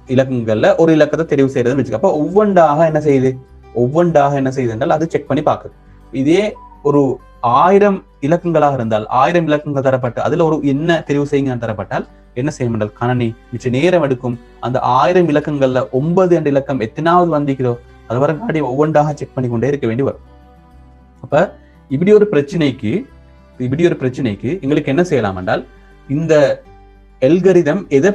இலக்கங்கள்ல ஒரு இலக்கத்தை தெரிவு செய்யறதுன்னு வச்சுக்க. அப்ப ஒவ்வொன்றாக என்ன செய்யுது என்றால் அது செக் பண்ணி பார்க்குது. இதே ஒரு 1000 இலக்கங்களாக இருந்தால் 1000 இலக்கங்கள் தரப்பட்டு அதுல ஒரு என்ன தெரிவு செய்யுங்க தரப்பட்டால் என்ன செய்யும் என்றால் கணனி மிச்ச நேரம் எடுக்கும். அந்த 1000 இலக்கங்கள்ல 9 என்ற இலக்கம் எத்தனாவது வந்திக்கிறதோ அது வரங்காட்டி ஒவ்வொன்றாக செக் பண்ணி கொண்டே இருக்க வேண்டி வரும். அப்ப இப்படி ஒரு பிரச்சனைக்கு எங்களுக்கு என்ன செய்யலாம் என்றால் இந்த எல்கரிதம் எதை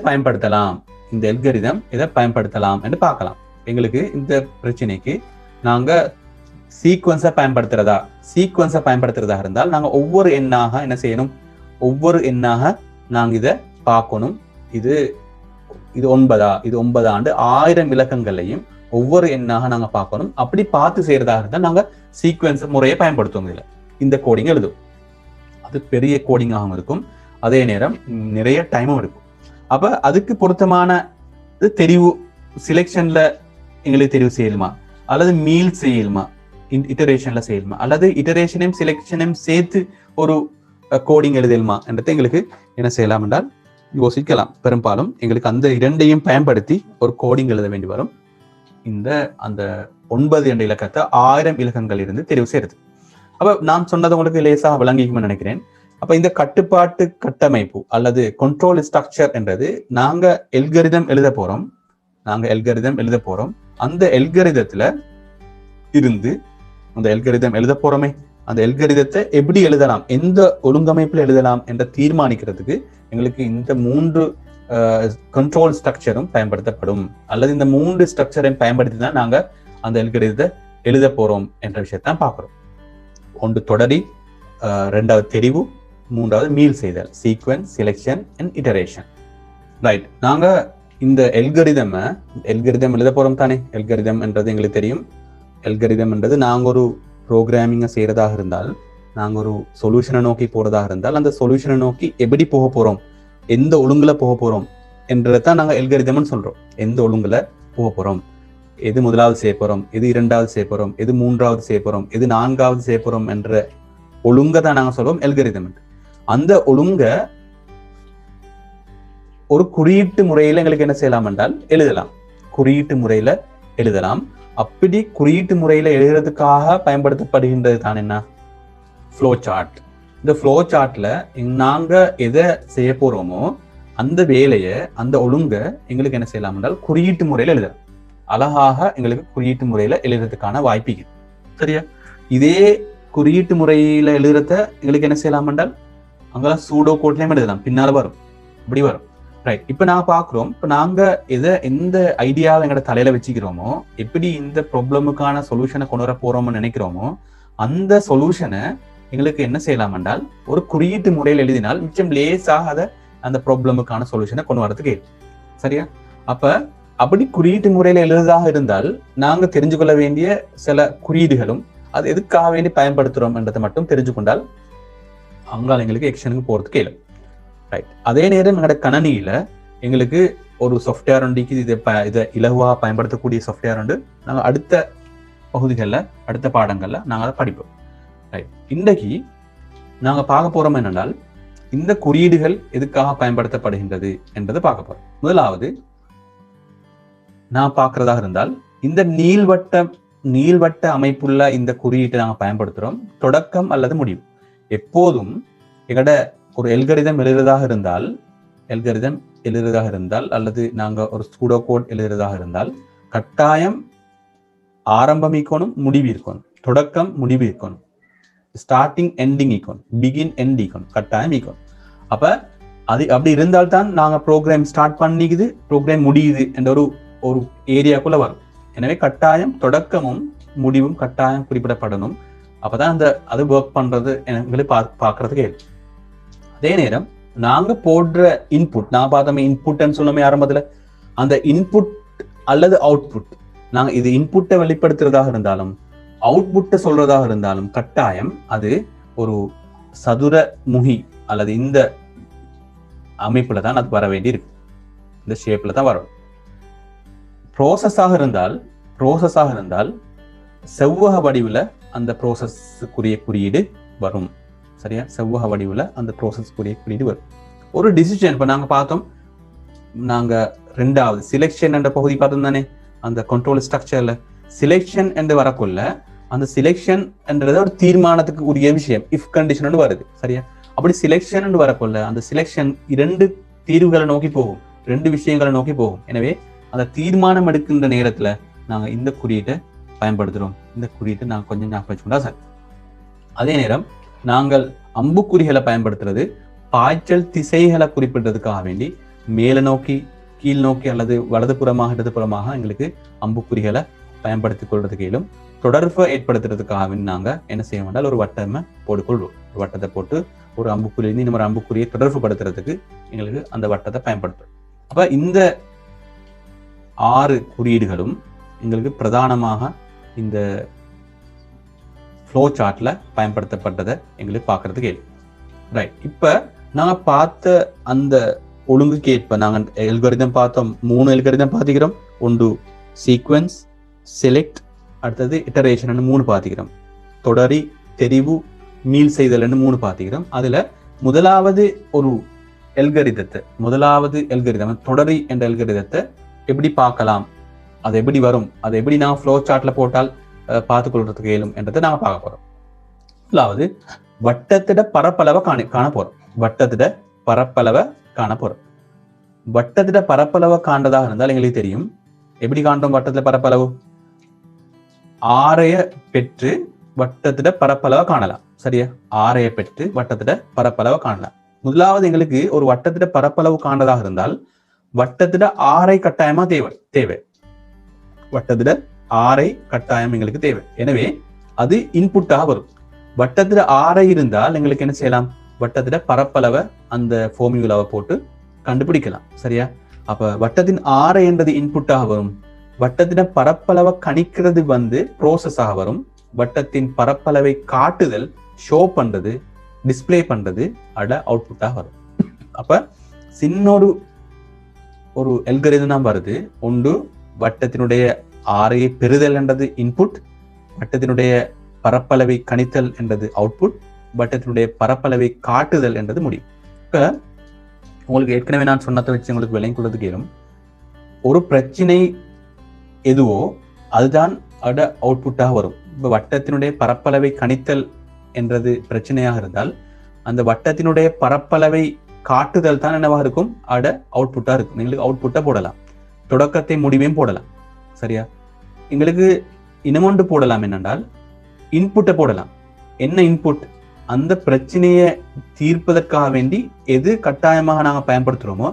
பயன்படுத்தலாம் என்று பார்க்கலாம். எங்களுக்கு இந்த பிரச்சனைக்கு நாங்க சீக்வன்ஸை பயன்படுத்துறதா இருந்தால் நாங்க ஒவ்வொரு எண்ணாக என்ன செய்யணும்? ஒவ்வொரு எண்ணாக நாங்க இதை பார்க்கணும். இது 9 இது 9 ஆண்டு 1000 இலக்கங்களையும் ஒவ்வொரு எண்ணாக நாங்க பார்க்கணும். அப்படி பார்த்து செய்யறதா இருந்தால் நாங்க சீக்வன்ஸ் முறையை பயன்படுத்துவோம். இதுல இந்த கோடிங் எழுதும். அது பெரிய கோடிங்காகவும் இருக்கும், அதே நேரம் நிறைய டைமும் இருக்கும். அப்ப அதுக்கு பொருத்தமான தெரிவு செலெக்ஷன்ல எங்களுக்கு தெரிவு செய்யலுமா அல்லது மீள் செய்யலுமா, இட்டரேஷன்ல செய்யலுமா அல்லது இட்டரேஷனையும் செலெக்ஷனையும் சேர்த்து ஒரு கோடிங் எழுதலுமா என்றதை எங்களுக்கு என்ன செய்யலாம் என்றால் யோசிக்கலாம். பெரும்பாலும் எங்களுக்கு அந்த இரண்டையும் பயன்படுத்தி ஒரு கோடிங் எழுத வேண்டி வரும். அந்த 9 என்ற இலக்கத்தை 1000 இலக்கங்கள் இருந்து தெரிவு செய்யறது. அப்ப நான் சொன்னது உங்களுக்கு லேசாக விளங்கிக்கும்னு நினைக்கிறேன். அப்ப இந்த கட்டுப்பாட்டு கட்டமைப்பு அல்லது கண்ட்ரோல் ஸ்ட்ரக்சர் என்றது நாங்க எல்கரிதம் எழுத போறோம். அந்த எல்கரிதத்துல இருந்து அந்த எல்கரிதத்தை எப்படி எழுதலாம், எந்த ஒழுங்கமைப்புல எழுதலாம் என்ற தீர்மானிக்கிறதுக்கு எங்களுக்கு இந்த 3 கண்ட்ரோல் ஸ்ட்ரக்சரும் பயன்படுத்தப்படும். அல்லது இந்த 3 ஸ்ட்ரக்சரையும் பயன்படுத்தி தான் நாங்க அந்த எல்கரிதத்தை எழுத போறோம் என்ற விஷயத்தான் பார்க்கிறோம். 1 தொடரி, 2வது தெரிவு, 3வது மீள் செய்தல், sequence, selection and iteration. Right. நாங்க இந்த எல்கரிதம் எழுத போறோம் தானே. எல்கரிதம் என்றது எங்களுக்கு தெரியும். எல்கரிதம் என்றது நாங்க ஒரு ப்ரோக்ராமிங்கை செய்யறதாக இருந்தால், நாங்க ஒரு சொல்யூஷனை நோக்கி போறதாக இருந்தால் அந்த சொல்யூஷனை நோக்கி எப்படி போக போறோம், எந்த ஒழுங்குல போக போறோம் என்றதான் நாங்க எல்கரிதம்னு சொல்றோம். எந்த ஒழுங்குல போக போறோம், எது முதலாவது செய்ய போறோம், எது 2வது செய்ய போறோம், எது 3வது செய்ய போறோம், எது 4வது செய்ய போறோம் என்ற ஒழுங்கை தான் நாங்க சொல்றோம் எல்கரிதம். அந்த ஒழுங்க ஒரு குறியீட்டு முறையில எங்களுக்கு என்ன செய்யலாம் என்றால் எழுதலாம். அப்படி குறியீட்டு முறையில எழுதுறதுக்காக பயன்படுத்தப்படுகின்றது தான் என்ன? Flow chart. இந்த ஃப்ளோ சார்ட்ல நாங்க எதை செய்ய போறோமோ அந்த வேலையை, அந்த ஒழுங்க எங்களுக்கு என்ன செய்யலாம் என்றால் குறியீட்டு முறையில எழுதலாம். அழகாக எங்களுக்கு குறியீட்டு முறையில எழுதுறதுக்கான வாய்ப்பு. சரியா? இதே குறியீட்டு முறையில எழுதுறத எங்களுக்கு என்ன செய்யலாம் என்றால் அங்கெல்லாம் சூடோ கோட்லயும் எழுதலாம், பின்னால வரும், இப்படி வரும். ரைட். இப்ப நாங்க பாக்குறோம், இப்ப நாங்க எந்த ஐடியாவை எங்களோட தலையில வச்சுக்கிறோமோ, எப்படி இந்த ப்ராப்ளமுக்கான சொல்யூஷனை கொண்டு வர போறோம்னு நினைக்கிறோமோ, அந்த சொல்யூஷனை எங்களுக்கு என்ன செய்யலாம் என்றால் ஒரு குறியீட்டு முறையில் எழுதினால் மிச்சம் லேசாக அந்த ப்ராப்ளமுக்கான சொல்யூஷனை கொண்டு வரதுக்கு. சரியா? அப்ப அப்படி குறியீட்டு முறையில எழுதுதாக இருந்தால் நாங்க தெரிஞ்சு கொள்ள வேண்டிய சில குறியீடுகளும் அது எதுக்காக வேண்டி பயன்படுத்துறோம் என்றதை மட்டும் தெரிஞ்சு கொண்டால் அங்கால எங்களுக்கு எக்ஷனுக்கு போறதுக்கு இல்லை. ரைட். அதே நேரம் எங்களோட கணனியில எங்களுக்கு ஒரு சாஃப்ட்வேர் உண்டிக்கு இதை இலகுவா பயன்படுத்தக்கூடிய சாஃப்ட்வேர் உண்டு. நாங்கள் அடுத்த பகுதிகளில் அடுத்த பாடங்கள்ல நாங்கள் அதை படிப்போம். ரைட். இன்றைக்கு நாங்க பார்க்க போறோம் என்னென்றால் இந்த குறியீடுகள் எதுக்காக பயன்படுத்தப்படுகின்றது என்பதை பார்க்க போறோம். முதலாவது நான் பார்க்கிறதாக இருந்தால் இந்த நீள்வட்ட அமைப்புள்ள இந்த குறியீட்டை நாங்கள் பயன்படுத்துறோம். தொடக்கம் அல்லது முடிவு. எப்போதும் எங்கட ஒரு எல்கரிதம் எழுதுறதாக இருந்தால் அல்லது நாங்க ஒரு சூடோ கோட் எழுதுறதாக இருந்தால் கட்டாயம் ஆரம்பம் ஈக்கணும், முடிவு இருக்கணும், தொடக்கம் முடிவு இருக்கணும், ஸ்டார்டிங் எண்டிங் ஈக்கணும், பிகின் எண்ட் ஈக்கணும், கட்டாயம் ஈக்கணும். அப்ப அது அப்படி இருந்தால்தான் நாங்க ப்ரோக்ராம் ஸ்டார்ட் பண்ணிக்குது, ப்ரோக்ராம் முடியுது என்ற ஒரு ஏரியாக்குள்ள வரும். எனவே கட்டாயம் தொடக்கமும் முடிவும் கட்டாயம் குறிப்பிடப்படணும். அப்பதான் அது ஒர்க் பண்றது எங்களுக்கு பார்க்கறதுக்கு. அதே நேரம் நாங்க போடுற இன்புட், நான் பார்த்தோமே இன்புட்னு சொன்னோமே ஆரம்பத்துல, அந்த இன்புட் அல்லது அவுட்புட், நாங்க இது இன்புட்டை வெளிப்படுத்துறதாக இருந்தாலும் அவுட்புட்டை சொல்றதாக இருந்தாலும் கட்டாயம் அது ஒரு சதுர முகி அல்லது இந்த அமைப்புல தான் அது வர வேண்டி இருக்கு. இந்த ஷேப்ல தான் வரும். ப்ரோசஸாக இருந்தால் செவ்வக வடிவில் அந்த ப்ரோசஸ்க்குரிய குறியீடு வரும். சரியா? செவ்வக வடிவில் அந்த ப்ரோசஸ்க்குரிய குறியீடு வரும். ஒரு டிசிஷன் இப்ப நாங்க பார்த்தோம், நாங்க ரெண்டாவது சிலெக்ஷன் என்ற பகுதி பார்த்தோம் தானே, அந்த கண்ட்ரோல் ஸ்ட்ரக்சர்ல சிலெக்ஷன் என்று வரக்குள்ள அந்த சிலெக்ஷன் என்றது ஒரு தீர்மானத்துக்கு உரிய விஷயம், இஃப் கண்டிஷன் வருது. சரியா? அப்படி சிலெக்ஷன் வரக்குள்ள அந்த சிலெக்ஷன் 2 தீர்வுகளை நோக்கி போகும், 2 விஷயங்களை நோக்கி போகும். எனவே அந்த தீர்மானம் எடுக்கின்ற நேரத்துல நாங்க இந்த குறியீட்டை பயன்படுத்துறோம். இந்த குறியீட்டை நாங்க கொஞ்சம் ஞாபகம் வச்சுக்கொண்டா சார். அதே நேரம் நாங்கள் அம்புக்குறிகளை பயன்படுத்துறது பாய்ச்சல் திசைகளை குறிப்பிடுறதுக்காக வேண்டி மேல நோக்கி, கீழ் நோக்கி அல்லது வலதுபுறமாக இடதுபுறமாக எங்களுக்கு அம்புக்குறிகளை பயன்படுத்திக் கொள்றதுக்கு இயலும். தொடர்பை ஏற்படுத்துறதுக்காக நாங்க என்ன செய்ய வேண்டால் ஒரு வட்டமை போட்டுக்கொள்வோம். ஒரு வட்டத்தை போட்டு ஒரு அம்புக்குறி இன்னொரு அம்புக்குறியை தொடர்பு படுத்துறதுக்கு எங்களுக்கு அந்த வட்டத்தை பயன்படுத்தும். அப்ப இந்த 6 குறியீடுகளும் எங்களுக்கு பிரதானமாக இந்த ஃப்ளோ சார்ட்ல பயன்படுத்தப்பட்டதை எங்களுக்கு பார்க்கறதுக்கு இயலும். ரைட். இப்ப நாங்க பார்த்த அந்த ஒழுங்குக்கு ஏற்ப நாங்க எல்கரிதம் பார்த்தோம், 3 எல்கரிதம் பார்த்துக்கிறோம். ஒன்று சீக்வன்ஸ், செலக்ட், அடுத்தது இட்டரேஷன் 3 பார்த்துக்கிறோம். தொடரி, தெரிவு, மீள் செய்தல் 3 பார்த்துக்கிறோம். அதுல முதலாவது எல்கரிதம் தொடரி என்ற எல்கரிதத்தை எப்படி பார்க்கலாம், அது எப்படி வரும், அதை எப்படி நாங்க ஃப்ளோ சார்ட்ல போட்டால் பார்த்துக் கொள்றதுக்கு இயலும் என்றதை நாங்க பார்க்க போறோம். முதலாவது வட்டத்திட பரப்பளவை காண போறோம். வட்டத்திட பரப்பளவை காண்றதாக இருந்தால் எங்களுக்கு தெரியும். எப்படி காண்றோம் வட்டத்துல பரப்பளவு? ஆரைய பெற்று வட்டத்திட பரப்பளவை காணலாம். சரியா? ஆரைய பெற்று வட்டத்திட பரப்பளவை காணலாம். முதலாவது எங்களுக்கு ஒரு வட்டத்திட பரப்பளவு காண்றதாக இருந்தால் வட்டத்திட ஆரை கட்டாயமா தேவை. வட்டத்திட ஆரை கட்டாயம் எங்களுக்கு தேவை. எனவே அது இன்புட்டாக வரும். வட்டத்திட ஆரை இருந்தால் எங்களுக்கு என்ன செய்யலாம்? வட்டத்திட பரப்பளவை அந்த ஃபார்முலாவை போட்டு கண்டுபிடிக்கலாம். சரியா? அப்ப வட்டத்தின் ஆரை என்றது இன்புட்டாக வரும். வட்டத்திட பரப்பளவை கணிக்கிறது ப்ரோசஸாக வரும். வட்டத்தின் பரப்பளவை காட்டுதல், ஷோ பண்றது, டிஸ்பிளே பண்றது அவுட்புட்டாக வரும். அப்ப சின்னொரு எல்கரிதம் வருது. ஒன்று வட்டத்தினுடைய ஆரையை பெறுதல் என்றது இன்புட், வட்டத்தினுடைய பரப்பளவை கணித்தல் என்றது அவுட்புட், வட்டத்தினுடைய பரப்பளவை காட்டுதல் என்றது முடிவு. இப்ப உங்களுக்கு ஏற்கனவே நான் சொன்னதை வச்சு உங்களுக்கு விளங்கி கொள்வது கேளும். ஒரு பிரச்சனை எதுவோ அதுதான் அவுட்புட்டாக வரும். இப்ப வட்டத்தினுடைய பரப்பளவை கணித்தல் என்றது பிரச்சனையாக இருந்தால் அந்த வட்டத்தினுடைய பரப்பளவை காட்டுதல் தான் என்னவாக இருக்கும்? அவுட்புட்டா இருக்கும். எங்களுக்கு அவுட்புட்டை போடலாம், தொடக்கத்தை முடிவையும் போடலாம். சரியா? எங்களுக்கு இன்னமொன்று போடலாம். என்னென்றால் இன்புட்டை போடலாம். என்ன இன்புட்? அந்த பிரச்சனையை தீர்ப்பதற்காக வேண்டி எது கட்டாயமாக நாங்க பயன்படுத்துறோமோ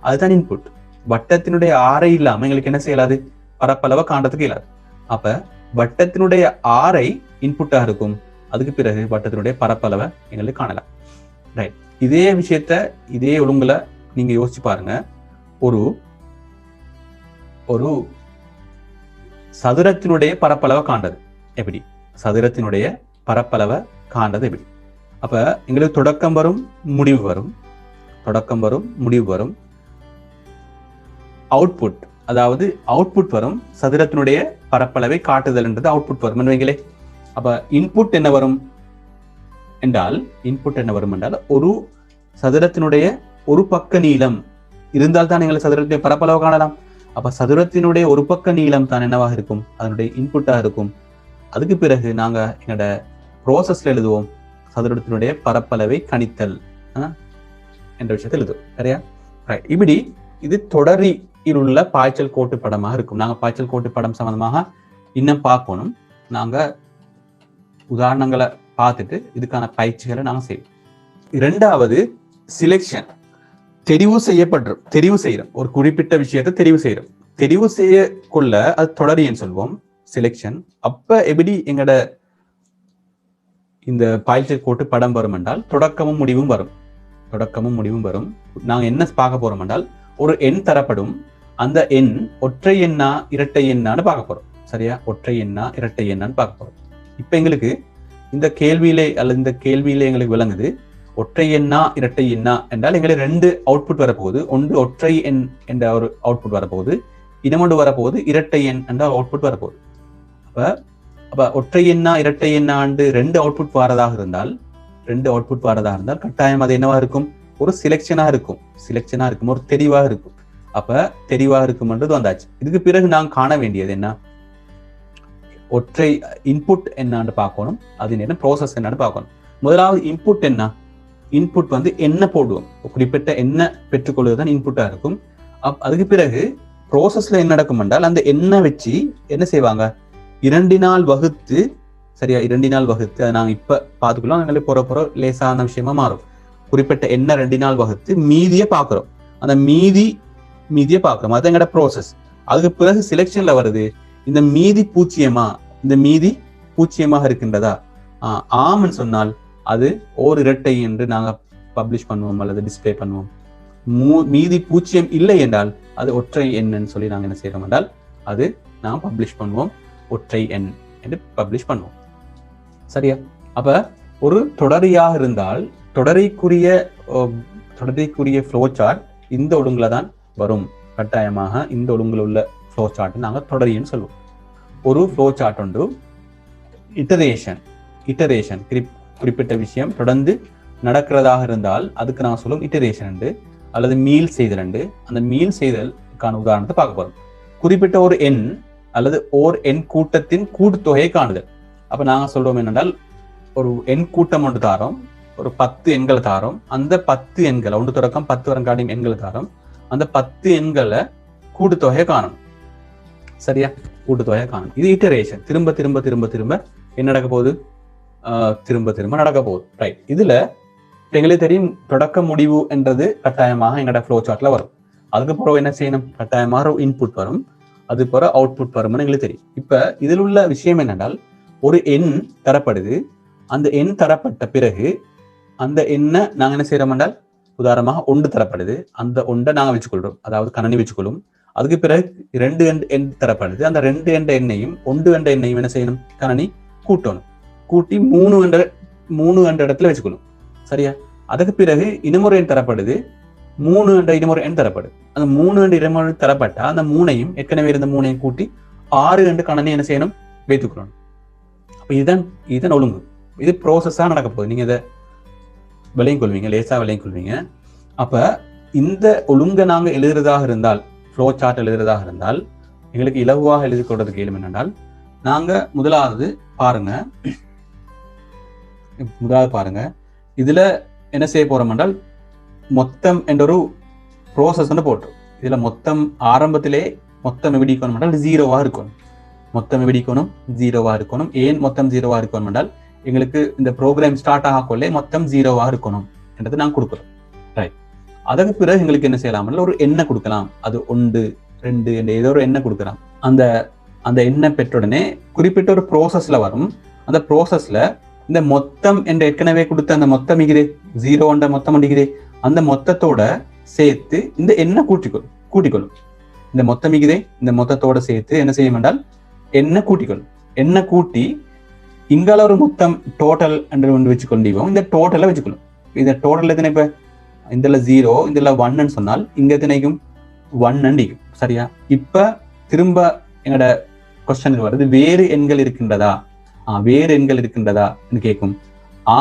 அதுதான் இன்புட். வட்டத்தினுடைய ஆரை இல்லாம எங்களுக்கு என்ன செய்யலாது, பரப்பளவை காண்றதுக்கு இயலாது. அப்ப வட்டத்தினுடைய ஆரை இன்புட்டா இருக்கும், அதுக்கு பிறகு வட்டத்தினுடைய பரப்பளவை எங்களுக்கு காணலாம். ரைட், இதே விஷயத்த இதே ஒழுங்குல நீங்க யோசிச்சு பாருங்க. ஒரு ஒரு சதுரத்தினுடைய பரப்பளவை காண்றது எப்படி, சதுரத்தினுடைய பரப்பளவை காண்றது எப்படி? அப்ப எங்களுக்கு தொடக்கம் வரும், முடிவு வரும், தொடக்கம் வரும், முடிவு வரும். அவுட்புட், அதாவது அவுட்புட் வரும், சதுரத்தினுடைய பரப்பளவை காட்டுதல்ன்றது அவுட்புட் வரும் வைங்களே. அப்ப இன்புட் என்ன வரும் என்றால், இன்புட் என்ன வரும் என்றால் ஒரு சதுரத்தினுடைய ஒரு பக்க நீளம் இருந்தால் தான் எங்களுக்கு சதுரத்தினுடைய பரப்பளவை காணலாம். அப்ப சதுரத்தினுடைய ஒரு பக்க நீளம் தான் என்னவாக இருக்கும், அதனுடைய இன்புட்டா இருக்கும். அதுக்கு பிறகு நாங்க எங்களோட ப்ரோசஸ்ல எழுதுவோம் சதுரத்தினுடைய பரப்பளவை கணித்தல் என்ற விஷயத்தை எழுதுவோம். சரியா? ரைட். இப்படி இது தொடரில் உள்ள பாய்ச்சல் கோட்டு படமாக இருக்கும். நாங்க பாய்ச்சல் கோட்டு படம் சம்பந்தமாக இன்னும் பார்க்கணும். நாங்க உதாரணங்களை பார்த்துட்டு இதுக்கான பயிற்சிகளை நாங்க செய்வோம். இரண்டாவது சிலெக்ஷன். தெரிவு செய்யறோம் ஒரு குறிப்பிட்ட விஷயத்தை தெரிவு செய்ய கொள்ள அது தொடரியன்னு சொல்வோம், சிலெக்ஷன். அப்ப எப்படி எங்கட இந்த பாய்ச்சல் கோட்டு படம் வரும் என்றால் தொடக்கமும் முடிவும் வரும். நாங்க என்ன பார்க்க போறோம் என்றால், ஒரு எண் தரப்படும், அந்த எண் ஒற்றை எண்ணா இரட்டை எண்ணான்னு பார்க்க போறோம். சரியா? ஒற்றை எண்ணா இரட்டை எண்ணான்னு பார்க்க போறோம். இப்ப எங்களுக்கு இந்த கேள்வியிலே எங்களுக்கு விளங்குது, ஒற்றை எண்ணா இரட்டை எண்ணா என்றால் எங்களுக்கு ரெண்டு அவுட்புட் வரப்போகுது. ஒன்று ஒற்றை எண் என்ற ஒரு அவுட்புட் வரப்போகுது, இன்னொன்று வரப்போகுது இரட்டை எண் என்ற அவுட்புட் வரப்போகுது. அப்ப ஒற்றை எண்ணா இரட்டை எண்ணாண்டு ரெண்டு அவுட்புட் வரதாக இருந்தால் கட்டாயம் அது என்னவா இருக்கும், ஒரு சிலெக்ஷனா இருக்கும், ஒரு தெரிவாக இருக்கும். அப்ப தெரிவாக இருக்கும்ன்றது வந்தாச்சு. இதுக்கு பிறகு நாங்க காண வேண்டியது என்ன, ஒற்றை இன்புட் என்னான்னு பார்க்கணும், அது என்ன ப்ராசஸ் என்னன்னு பார்க்கணும். முதலாவது இன்புட் என்ன, இன்புட் என்ன போடுவோம், குறிப்பிட்ட என்ன பெற்றுக்கொள்வதுதான் இன்புட்டா இருக்கும். அதுக்கு பிறகு ப்ராசஸ்ல என்ன நடக்கும் என்றால், அந்த எண்ணை வச்சு என்ன செய்வாங்க, 2 வகுத்து, சரியா, 2 வகுத்து, அதை நாங்க இப்ப பார்த்துக்கலாம், எங்களுக்கு போற லேசான விஷயமா மாறும். குறிப்பிட்ட எண்ணை 2 வகுத்து மீதியை பார்க்கிறோம், அந்த மீதியை பார்க்கிறோம், அது எங்கட ப்ராசஸ். அதுக்கு பிறகு சிலெக்ஷன்ல வருது, இந்த மீதி பூச்சியமாக இருக்கின்றதா, ஆம்னு சொன்னால் அது ஓர் இரட்டை என்று நாங்க பப்ளிஷ் பண்ணுவோம் அல்லது டிஸ்பிளே பண்ணுவோம். மீதி பூச்சியம் இல்லை என்றால் அது ஒற்றை எண்ணுன்னு சொல்லி நாங்க என்ன செய்யறோம் என்றால் அது நாம் பப்ளிஷ் பண்ணுவோம், ஒற்றை எண் என்று பப்ளிஷ் பண்ணுவோம். சரியா? அப்ப ஒரு தொடரியாக இருந்தால் தொடரிக்குரிய ஃப்ளோ சார்ட் இந்த ஒழுங்குல தான் வரும். கட்டாயமாக இந்த ஒழுங்குல உள்ள ஃப்ளோ சார்ட் நாங்க தொடரின்னு சொல்லுவோம். ஒரு ஃப்ளோ சார்ட் உண்டு, இட்டரேஷன் குறிப்பிட்ட விஷயம் தொடர்ந்து நடக்கிறதாக இருந்தால் அதுக்கு நான் சொல்லுவோம் இட்டரேஷன் உண்டு, அல்லது மீள் செய்தல் உண்டு. அந்த மீள் செய்தலுக்கான உதாரணத்தை பார்க்க போறோம். குறிப்பிட்ட ஒரு எண் அல்லது ஓர் எண் கூட்டத்தின் கூட்டுத்தொகையை காணுதல். அப்ப நாங்க சொல்றோம் என்னென்றால், ஒரு எண் கூட்டம் ஒன்று தாரோம், ஒரு 10 எண்களை தாரோம், அந்த 10 எண்களை 1 தொடக்கம் 10 வரங்காட்டியும் எண்களை தாரோம், அந்த 10 எண்களை கூட்டுத்தொகையை காணணும். சரியா? கூட்டுத்தொகையை காணணும். இது இட்டரேஷன். திரும்ப திரும்ப திரும்ப திரும்ப என்ன நடக்க போகுது, திரும்ப திரும்ப நடக்க போகுது. ரைட். இதுல எங்களுக்கு தெரியும் தொடக்க முடிவு என்றது கட்டாயமாக எங்களோட ஃப்ளோ சார்ட்ல வரும். அதுக்கு பிறகு என்ன செய்யணும், கட்டாயமாக இன்புட் வரும், அது பிறகு அவுட்புட் வரும்னு எங்களுக்கு தெரியும். இப்ப இதில் உள்ள விஷயம் என்னென்றால், ஒரு எண் தரப்படுது, அந்த எண் தரப்பட்ட பிறகு அந்த எண்ணை நாங்க என்ன செய்யறோம் என்றால், உதாரணமாக 1 தரப்படுது, அந்த 1 நாங்க வச்சுக்கொள்றோம், அதாவது கணனி வச்சுக்கொள்ளும். அதுக்கு பிறகு 2 எண் தரப்படுது, அந்த 2 என்ற எண்ணையும் 1 என்ற எண்ணையும் என்ன செய்யணும், கணனி கூட்டணும், கூட்டி 3 என்ற இடத்துல வச்சுக்கணும். சரியா? அதுக்கு பிறகு இன்னொரு எண் தரப்படுது, 3 என்ற இன்னொரு எண் தரப்படுது. அந்த 3 என்ற இன்னொரு தரப்பட்டா அந்த 3ஐயும் ஏற்கனவே இருந்த 3ஐயும் கூட்டி 6 என்ற கணனி என்ன செய்யணும், வைத்துக்கணும். அப்ப இதுதான் ஒழுங்கு. இது ப்ரோசஸா நடக்க போகுது. நீங்க இதை விளையும் கொள்வீங்க, லேசா விளையும் கொள்வீங்க. அப்ப இந்த ஒழுங்கை நாங்க எழுதுறதாக இருந்தால், ஃப்ளோ சார்ட் எழுதுறதாக இருந்தால், எங்களுக்கு இலகுவாக எழுதி கொள்றதுக்கு கேள்வி என்னென்றால், நாங்க முதலாவது பாருங்க இதுல என்ன செய்ய போறோம் என்றால், மொத்தம் என்ற ஒரு ப்ரோசஸ் போட்டோம். இதுல மொத்தம் ஆரம்பத்திலே மொத்தம் எப்படி இருக்கணும் என்றால் 0வா இருக்கணும், மொத்தம் எப்படி இருக்கணும், 0வா இருக்கணும். ஏன் மொத்தம் 0வா இருக்கணும் என்றால், எங்களுக்கு இந்த ப்ரோக்ராம் ஸ்டார்ட் ஆகக்கொள்ளே மொத்தம் 0வா இருக்கணும் என்றது நாங்கள் கொடுக்குறோம். ரைட். அதுக்கு பிறகு எங்களுக்கு என்ன செய்யலாம், ஒரு எண்ணை கொடுக்கலாம். அது 1 2 என்ற ஏதோ ஒரு எண்ணை கொடுக்கலாம். அந்த எண்ணை பெற்றுடனே குறிப்பிட்ட ஒரு ப்ரோசஸ்ல வரும். அந்த ப்ரோசஸ்ல இந்த மொத்தம் என்ற ஏற்கனவே கொடுத்த அந்த மொத்தம் இங்கே 0 என்ற மொத்தம் அடிக்குது, அந்த மொத்தத்தோட சேர்த்து இந்த எண்ணை கூட்டிக்கொள்ளும். இந்த மொத்தம் இங்கே இந்த மொத்தத்தோட சேர்த்து என்ன செய்யும் என்றால் எண்ணை கூட்டிக்கொள்ளும். எண்ணை கூட்டி இங்கால ஒரு மொத்தம் டோட்டல் என்று ஒன்று வச்சுக்கொண்டிருவோம். இந்த டோட்டலை வச்சுக்கணும். இந்த டோட்டல் எத்தனை, இப்ப இதுல 0 இதுல 1 சொன்னால் இங்க எத்தனைக்கும் 1 அண்டிக்கும். சரியா? இப்ப திரும்ப என்னோட கொஸ்டின் வருது, வேறு எண்கள் இருக்கின்றதா, வேறு எண்கள் இருக்கின்றதா கேட்கும்.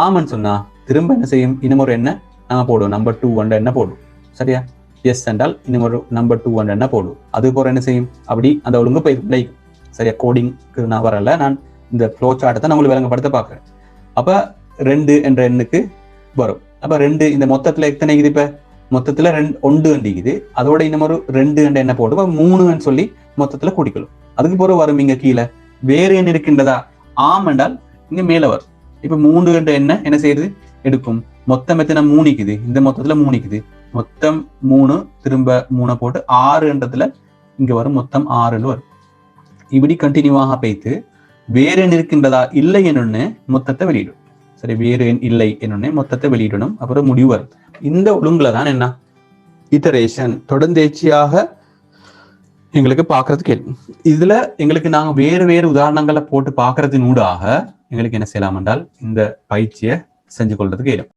ஆமன்னு சொன்னா திரும்ப என்ன செய்யும், இன்னும் ஒரு எண்ணை நாங்க போடுவோம், நம்பர் 2 என்ன போடுவோம். சரியா? எஸ் என்றால் இன்னும் ஒரு நம்பர் 2 என்ன போடுவோம். அது போற என்ன செய்யும், அப்படி அந்த ஒழுங்கு போய். சரியா? கோடிங்க்கு நான் வரல, நான் இந்த ஃப்ளோ சார்ட்டை தான் நான் உங்களுக்கு விளங்கப்படுத்த பார்க்குறேன். அப்ப 2 என்ற எண்ணுக்கு வரும். அப்ப 2 இந்த மொத்தத்துல எத்தனை இருக்குது, இப்ப மொத்தத்துல 1 அண்டிக்குது, அதோட இன்னும் ஒரு 2 என்ற எண்ணை போட்டு 3 சொல்லி மொத்தத்துல கூட்டிக்கொள்ளும். அதுக்கு பிறகு வரும் இங்க கீழே வேறு எண் இருக்கின்றதா, ஆம் என்றால் இங்க மேல வரும். இப்ப 3 என்ற எண்ணை என்ன செய்யுது, எடுக்கும். மொத்தம் எத்தனை 3 இருக்குது, இந்த மொத்தத்துல 3 இருக்குது, மொத்தம் 3 திரும்ப 3 போட்டு 6 என்றதுல இங்க வரும், மொத்தம் 6 வரும். இப்படி கண்டினியூவாக வைத்து வேறு எண் இருக்கின்றதா இல்லை என்னொன்னு மொத்தத்தை வெளியிடும். சரி, வேறு எண் இல்லை என்னொன்னு மொத்தத்தை வெளியிடணும். அப்புறம் முடிவு வரும். இந்த ஒழுங்குல தான் என்ன இட்டரேஷன் தொடர்ந்தேர்ச்சியாக எங்களுக்கு பாக்குறது கேள்வி. இதுல எங்களுக்கு நாங்க வேறு வேறு உதாரணங்களை போட்டு பாக்குறதின் ஊடாக எங்களுக்கு என்ன செய்யலாம் என்றால் இந்த பயிற்சியை செஞ்சு கொள்றதுக்கு இயலும்.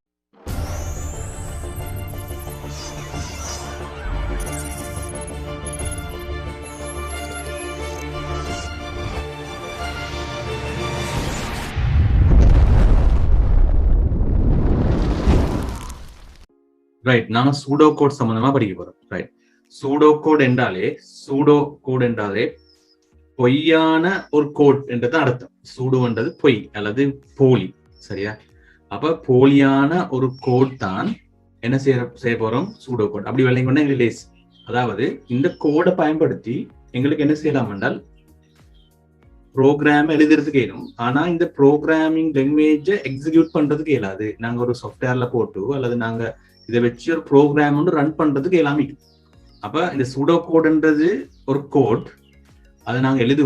ரைட், நாங்க சூடோ கோட் சம்பந்தமா படிக்க போறோம். ரைட், சூடோ கோட் என்றாலே பொய்யான ஒரு கோட் என்றது அர்த்தம். சூடோன்றது பொய் அல்லது போலி. சரியா? அப்ப போலியான ஒரு கோட் தான் என்ன செய்ய போறோம், சூடோ கோட். அப்படி விளங்கி கொண்டா எங்களுக்கு லேஸ். அதாவது இந்த கோடை பயன்படுத்தி எங்களுக்கு என்ன செய்யலாம் என்றால் ப்ரோக்ராம் எழுதுறதுக்கு இயலும். ஆனா இந்த ப்ரோக்ராமிங் லாங்குவேஜை எக்ஸிக்யூட் பண்றதுக்கு இயலாது. நாங்க ஒரு சாஃப்ட்வேர்ல போட்டு அல்லது நாங்க இதை வச்சு ஒரு ப்ரோக்ராம் ஒன்று ரன் பண்றதுக்கு எல்லாமே. அப்ப இந்த சூடோ கோட்ன்றது ஒரு கோட், அதை நாங்க எழுதி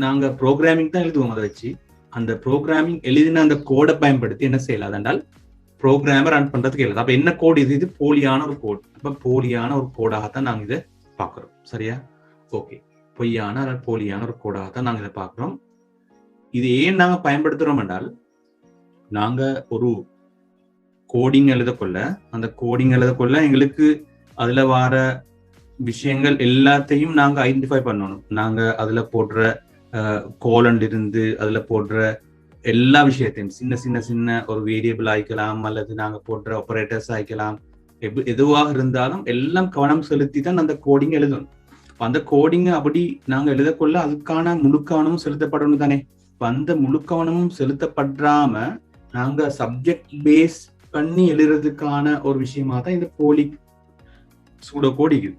நாங்க ப்ரோக்ராமிங் தான் எழுதுவோம். அதை வச்சு அந்த ப்ரோக்ராமிங் எழுதின அந்த கோடை பயன்படுத்தி என்ன செய்யலாம் என்றால் ப்ரோக்ராமை ரன் பண்றதுக்கு இயலாது. அப்ப என்ன கோட் இது, போலியான ஒரு கோட். அப்ப போலியான ஒரு கோடாகத்தான் நாங்க இதை பாக்குறோம். சரியா? ஓகே, பொய்யான அல்லது போலியான ஒரு கோடாகத்தான் நாங்க இதை பாக்குறோம். இது ஏன் நாங்க பயன்படுத்துறோம் என்றால் நாங்க ஒரு கோடிங் எழுதக்கொள்ள எங்களுக்கு அதுல வர விஷயங்கள் எல்லாத்தையும் நாங்க ஐடென்டிஃபை பண்ணணும். நாங்க அதுல போடுற கோலண்ட் இருந்து அதுல போடுற எல்லா விஷயத்தையும் சின்ன ஒரு வேரியபிள் ஆயிக்கலாம் அல்லது நாங்க போடுற ஆப்பரேட்டர்ஸ் ஆயிக்கலாம், எதுவாக இருந்தாலும் எல்லாம் கவனம் செலுத்தி தான் அந்த கோடிங் எழுதணும். அந்த கோடிங் அப்படி நாங்க எழுதக்கொள்ள அதுக்கான முழு கவனமும் செலுத்தப்படணும் தானே. அந்த முழு கவனமும் செலுத்தப்படாம நாங்க சப்ஜெக்ட் பேஸ் பண்ணி எழுதுறதுக்கான ஒரு விஷயமா தான் இந்த போலி சூடோ கோடிக்குது.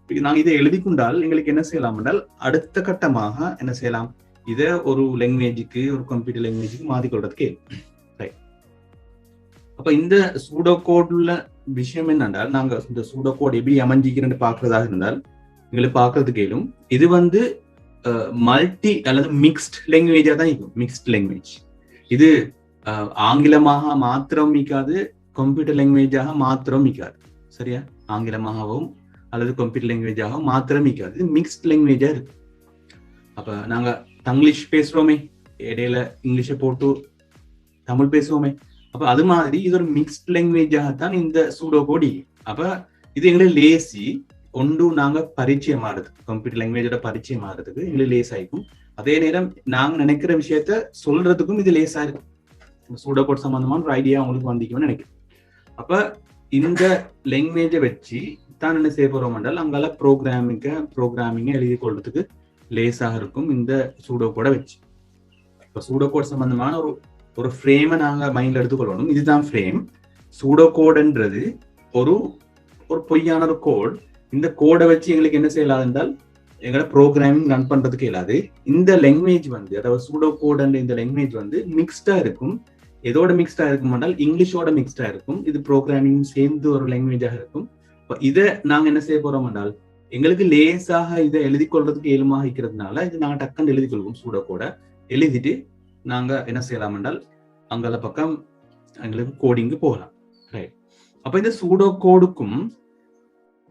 நாங்க இதை எழுதி கொண்டால் எங்களுக்கு என்ன செய்யலாம் என்றால் அடுத்த கட்டமாக என்ன செய்யலாம், இதை ஒரு லாங்குவேஜுக்கு ஒரு கம்ப்யூட்டர் லாங்குவேஜுக்கு மாற்றிக்கொள்றதுக்கு. அப்ப இந்த சூடோ கோட்ல விஷயம் என்னென்றால் நாங்க இந்த சூடோ கோட் எப்படி அமைஞ்சிக்கிறேன்னு பாக்குறதாக இருந்தால் எங்களுக்கு பாக்குறதுக்கு இயலும். இது மல்டி அல்லது மிக்ஸ்ட் லாங்குவேஜா தான் இருக்கும். மிக்ஸ்ட் லாங்குவேஜ் இது ஆங்கிலமாக மாத்திரம் மிக்காது, கம்ப்யூட்டர் லாங்குவேஜாக மாத்திரம் மிக்காது. சரியா? ஆங்கிலமாகவும் அல்லது கம்ப்யூட்டர் லாங்குவேஜாகவும் மாத்திரம் மிக்காது. இது மிக்ஸ்ட் லாங்குவேஜா இருக்கு. அப்ப நாங்க தங்கிலீஷ் பேசுறோமே, இடையில இங்கிலீஷை போட்டு தமிழ் பேசுவோமே, அப்ப அது மாதிரி இது ஒரு மிக்ஸ்ட் லாங்குவேஜாகத்தான் இந்த சூடோ கோடி. அப்ப இது எங்களுக்கு லேசி ஒன்று நாங்க பரிச்சயம் ஆறதுக்கு, கம்ப்யூட்டர் லாங்குவேஜோட பரிச்சயம் ஆறதுக்கு எங்களுக்கு லேஸ் ஆயிக்கும். அதே நேரம் நாங்க நினைக்கிற விஷயத்த சொல்றதுக்கும் இது லேசா இருக்கும். சூடோ கோட் சம்பந்தமான ஒரு ஐடியா உங்களுக்கு வந்திக்கும்னு நினைக்கிறேன். அப்ப இந்த லாங்குவேஜை வச்சு தான் என்ன செய்ய போறோம் என்றால் அங்கால ப்ரோக்ராமிங்க எழுதி கொள்றதுக்கு லேசாக இருக்கும் இந்த சூடோ கோடை வச்சு. இப்ப சூடோ கோட் சம்பந்தமான ஒரு ஃப்ரேமை நாங்க மைண்ட்ல எடுத்துக்கொள்ளணும். இதுதான் ஃப்ரேம். சூடோ கோடுன்றது ஒரு பொய்யான ஒரு கோட். இந்த கோடை வச்சு எங்களுக்கு என்ன செய்யலாம் என்றால் எங்களோட ப்ரோக்ராமிங் ரன் பண்றதுக்கு இயலாது. இந்த லாங்குவேஜ் வந்து, அதாவது சூடோ கோட் அண்ட் இந்த லாங்குவேஜ் வந்து மிக்ஸ்டா இருக்கும். எதோட மிக்ஸ்டா இருக்கும் என்றால் இங்கிலீஷோட மிக்ஸ்டா இருக்கும். இது ப்ரோக்ராமிங் சேர்ந்து ஒரு லாங்குவேஜாக இருக்கும். இதை நாங்க என்ன செய்ய போறோம் என்றால், எங்களுக்கு லேசாக இதை எழுதி கொள்றதுக்கு ஏழுமாக இருக்கிறதுனால இது நாங்க டக்குன்னு எழுதி கொள்வோம். சூடோ கோட எழுதிட்டு நாங்க என்ன செய்யலாம் என்றால் அங்கல பக்கம் எங்களுக்கு கோடிங்கு போகலாம். ரைட். அப்ப இந்த சூடோ கோடுக்கும்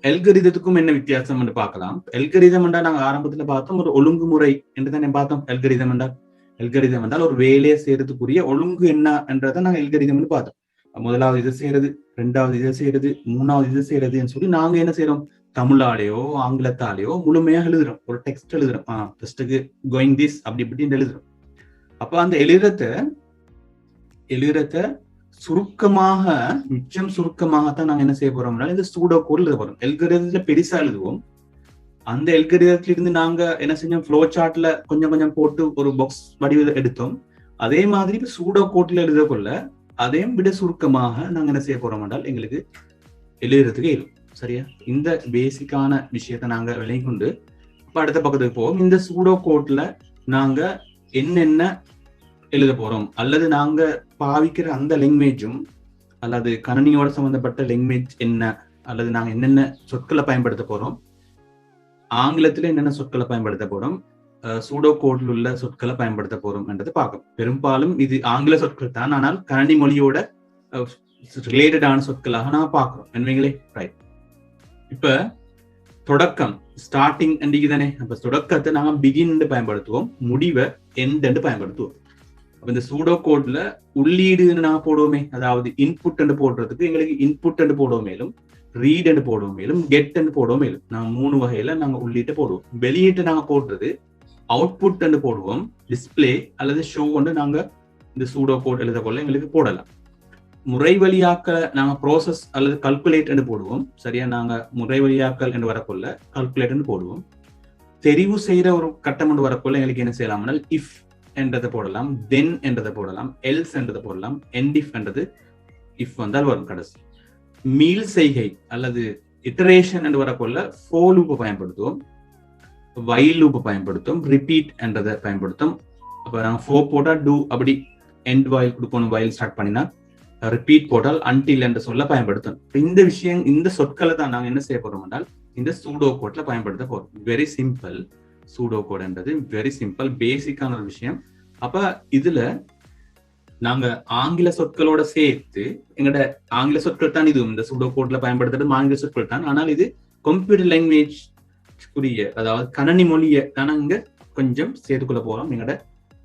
எல்கரிதத்துக்கும் என்ன வித்தியாசம் என்று பார்க்கலாம். எல்கரிதம் என்றால் நாங்க ஆரம்பத்துல பார்த்தோம் ஒரு ஒழுங்குமுறை என்று தானே பார்த்தோம். எல்கரிதம் என்றால் ஒரு வேலையை செய்யறதுக்குரிய ஒழுங்கு என்ன என்றதை நாங்க எல்கரிதம் பார்த்தோம். முதலாவது இதை செய்யறது, ரெண்டாவது இதை செய்யறது, மூணாவது இதை செய்யறதுன்னு சொல்லி நாங்க என்ன செய்யறோம், தமிழாலேயோ ஆங்கிலத்தாலேயோ முழுமையாக எழுதுறோம். ஒரு டெக்ஸ்ட் எழுதுறோம், டெக்ஸ்டுக்கு கோயிங் திஸ் அப்படி இப்படின்னு எழுதுறோம். அப்ப அந்த எழுதுறத சுருக்கமாக, மிச்சம் சுருக்கமாகத்தான் நாங்க என்ன செய்ய போறோம்னா இந்த சூடோ கோட் எழுத போறோம். எல்கரிதத்துல பெருசா எழுதுவோம். அந்த எல்கரிதத்துல இருந்து நாங்க என்ன செஞ்சோம், ஃப்ளோ சார்ட்ல கொஞ்சம் கொஞ்சம் போட்டு ஒரு பாக்ஸ் வடிவ எடுத்தோம். அதே மாதிரி இப்ப சூடோ கோட்ல எழுத கொள்ள அதையும் விட சுருக்கமாக நாங்க என்ன செய்ய போறோம் என்றால் எங்களுக்கு எழுதுறதுக்கு இயலும். சரியா? இந்த பேசிக்கான விஷயத்தை நாங்க விளங்கி கொண்டு இப்ப அடுத்த பக்கத்துக்கு போவோம். இந்த சூடோ கோட்ல நாங்க என்னென்ன எழுத போறோம், அல்லது நாங்க பாவிக்கிற அந்த லாங்குவேஜும் அல்லது கணினியோட சம்பந்தப்பட்ட லாங்குவேஜ் என்ன, அல்லது நாங்க என்னென்ன சொற்களை பயன்படுத்த போறோம், ஆங்கிலத்துல என்னென்ன சொற்களை பயன்படுத்த போறோம், சூடோ கோட்ல உள்ள சொற்களை பயன்படுத்த போறோம் என்றது பார்க்கும். பெரும்பாலும் இது ஆங்கில சொற்கள் தான், ஆனால் கணினி மொழியோட ரிலேட்டடான சொற்களாக நாங்க பார்க்கிறோம். என்னவீங்களே? ரைட். இப்ப தொடக்கம், ஸ்டார்டிங் அண்டிக்கு தானே. அப்ப தொடக்கத்தை நாங்க பிகின் பயன்படுத்துவோம், முடிவை எண்ட் என்று பயன்படுத்துவோம். இந்த சூடோ கோட்ல உள்ளீடு நாங்க போடுவோமே, அதாவது இன்புட் என்று போடுறதுக்கு எங்களுக்கு இன்புட் என்று போடுவோம், மேலும் ரீட் என்று போடுவோம், மேலும் கெட் என்று போடுவோம். மேலும் நாங்க 3 வகையில நாங்க உள்ளீட்டை போடுவோம். வெளியீட்டை நாங்க போடுறது அவுட்புட் என்று போடுவோம், டிஸ்பிளே அல்லது ஷோ என்று நாங்க இந்த சூடோ கோட் எழுத கொள்ள எங்களுக்கு போடலாம். முறை வழியாக்கல் நாங்க ப்ரோசஸ் அல்லது கல்குலேட் என்று போடுவோம். சரியா? நாங்க முறை வழியாக்கல் என்று வரக்கொள்ள கல்குலேட் என்று போடுவோம். தெரிவு செய்யற ஒரு கட்டம் என்று வரக்கொள்ள எங்களுக்கு என்ன செய்யலாம்னால் இஃப் என்றதை போடலாம், தென் என்றதை போடலாம், எல்ஸ் என்றதை போடலாம், எண்ட் இஃப் என்றது இஃப் வந்தால் வரும் கடைசி. மீள் செய்கை அல்லது இட்டரேஷன் என்று வரக்கொள்ள for லூப்பை பயன்படுத்துவோம், while லூப்பை பயன்படுத்தும், ரிப்பீட் என்றதை பயன்படுத்தும். அப்ப நாங்க for போட்டா do, அப்படி end while கொடுக்கணும், while ஸ்டார்ட் பண்ணினா ரிப்பீட் போட்டால் until என்ற சொல்ல பயன்படுத்தும். இந்த விஷயம், இந்த சொற்களை தான் நாங்க என்ன செய்ய போறோம் என்றால் இந்த சூடோ கோட்ல பயன்படுத்த போறோம். Very simple. சூடோ கோட் என்றது வெரி சிம்பிள், பேசிக்கான ஒரு விஷயம். அப்ப இதுல நாங்க ஆங்கில சொற்களோட சேர்த்து, எங்கட ஆங்கில சொற்கள் தான் இதுவும், இந்த சூடோ கோட்ல பயன்படுத்துறது ஆங்கில சொற்கள் தான், ஆனால் இது கம்ப்யூட்டர் லாங்குவேஜ் உரிய, அதாவது கணினி மொழியை தான் இங்க கொஞ்சம் சேர்த்துக்கொள்ள போறோம் எங்கட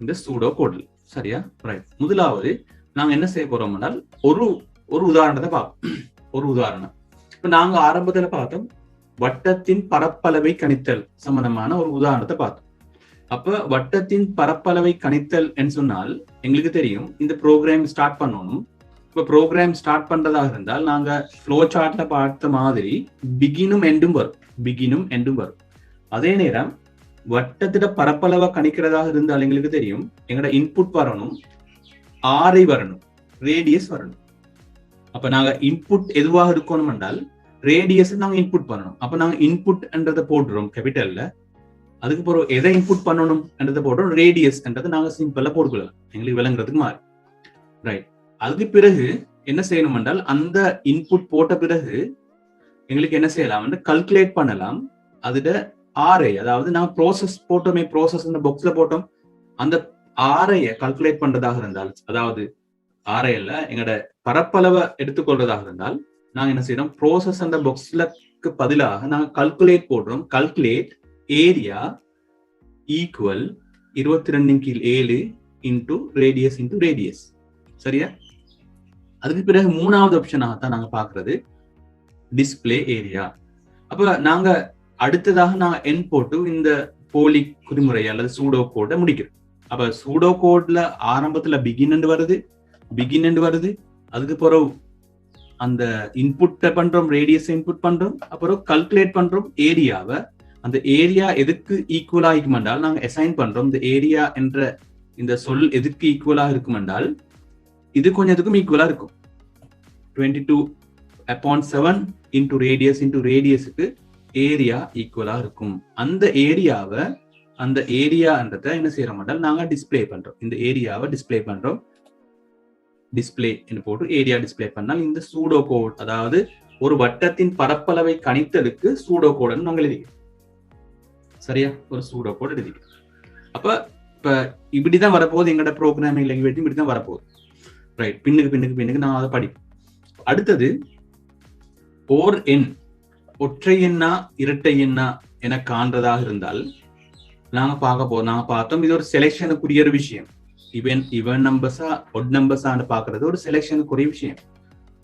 இந்த சூடோ கோட்ல. சரியா? ரைட். முதலாவது நாங்க என்ன செய்ய போறோம் என்றால் ஒரு உதாரணத்தை பார்ப்போம். ஒரு உதாரணம். இப்ப நாங்க ஆரம்பத்துல பார்த்தோம் வட்டத்தின் பரப்பளவை கணித்தல் சம்பந்தமான ஒரு உதாரணத்தை பார்த்தோம். அப்ப வட்டத்தின் பரப்பளவை கணித்தல் என்று சொன்னால் எங்களுக்கு தெரியும் இந்த ப்ரோக்ராம் ஸ்டார்ட் பண்ணணும். இப்ப ப்ரோக்ராம் ஸ்டார்ட் பண்றதாக இருந்தால் நாங்க ஃப்ளோ சார்ட்ல பார்த்த மாதிரி பிகினும் எண்டும் வரும். அதே நேரம் வட்டத்திட பரப்பளவை கணிக்கிறதாக இருந்தால் எங்களுக்கு தெரியும் எங்களோட இன்புட் வரணும், ஆரை வரணும், ரேடியஸ் வரணும். அப்ப நாங்க இன்புட் எதுவாக இருக்கணும் என்றால் ரேடியஸ் நாங்க இன்புட் பண்ணணும். அப்ப நாங்க இன்புட் என்றதை போடுறோம் கேபிட்டல்ல, அதுக்கு பிறகு எதை இன்புட் பண்ணணும் என்றதை போடுறோம், ரேடியஸ் என்றதை நாங்க சிம்பிளா போட்டுக்கலாம் எங்களுக்கு விளங்குறதுக்கு மாதிரி. ரைட். அதுக்கு பிறகு என்ன செய்யணும் என்றால் அந்த இன்புட் போட்ட பிறகு எங்களுக்கு என்ன செய்யலாம் என்று கல்குலேட் பண்ணலாம். அதுட ஆரை, அதாவது நாங்க ப்ரோசஸ் போட்டோமே, ப்ரோசஸ் இந்த பாக்ஸ்ல போட்டோம், அந்த ஆரைய கல்குலேட் பண்றதாக இருந்தால், அதாவது ஆரையில எங்களோட பரப்பளவை எடுத்துக்கொள்றதாக இருந்தால் நாங்க என்ன செய்யறோம், ப்ரோசஸ் அந்த பாக்ஸ்லக்கு பதிலாக நாங்க கல்குலேட் போடுறோம். Calculate area equal 22/7 into radius. சரியா? அதுக்கு பிறகு மூணாவது ஆப்ஷனாகத்தான் நாங்க பாக்குறது டிஸ்பிளே ஏரியா. அப்ப நாங்க அடுத்ததாக நாங்க என் போட்டு இந்த போலி குறிமுறை அல்லது சூடோ கோட முடிக்கிறோம். அப்ப சூடோ கோட்ல ஆரம்பத்துல பிகின் வருது, அதுக்கு பிறகு அந்த இன்புட் பண்றோம், ரேடியஸ் இன்புட் பண்றோம், அப்புறம் கல்குலேட் பண்றோம் ஏரியாவை. அந்த ஏரியா எதுக்கு ஈக்குவலா இருக்கும் என்றால் நாங்க அசைன் பண்றோம். இந்த ஏரியா என்ற இந்த சொல் எதுக்கு ஈக்குவலா இருக்கும் என்றால் இது கொஞ்சத்துக்கும் ஈக்குவலா இருக்கும். 22/7 இன்டூ ரேடியஸுக்கு ஏரியா ஈக்குவலா இருக்கும். அந்த ஏரியாவை அந்த ஏரியான்றத என்ன செய்யறோம் நாங்க டிஸ்பிளே பண்றோம். இந்த ஏரியாவை டிஸ்பிளே பண்றோம். டிஸ்பிளே என்று போட்டு ஏரியா டிஸ்பிளே பண்ணால் இந்த சூடோ கோட், அதாவது ஒரு வட்டத்தின் பரப்பளவை கணித்தலுக்கு சூடோ கோடுன்னு நாங்கள் எழுதிக்கிறோம். சரியா? ஒரு சூடோ கோட் எழுதிக்கிறோம். அப்ப இப்ப இப்படிதான் வரப்போகுது எங்கட ப்ரோக்ராமிங் லாங்குவேஜ், இப்படிதான் வரப்போகுது. ரைட், பின்னுக்கு நான் அதை படிப்பேன். அடுத்தது ஓர் எண் ஒற்றை எண்ணா இரட்டை எண்ணா என காண்றதாக இருந்தால் நாங்க பார்த்தோம் இது ஒரு செலெக்ஷனுக்குரிய ஒரு விஷயம். இவன் நம்பர்ஸா ஒட் நம்பர்ஸான்னு பாக்குறது ஒரு செலெக்ஷனுக்குரிய விஷயம்.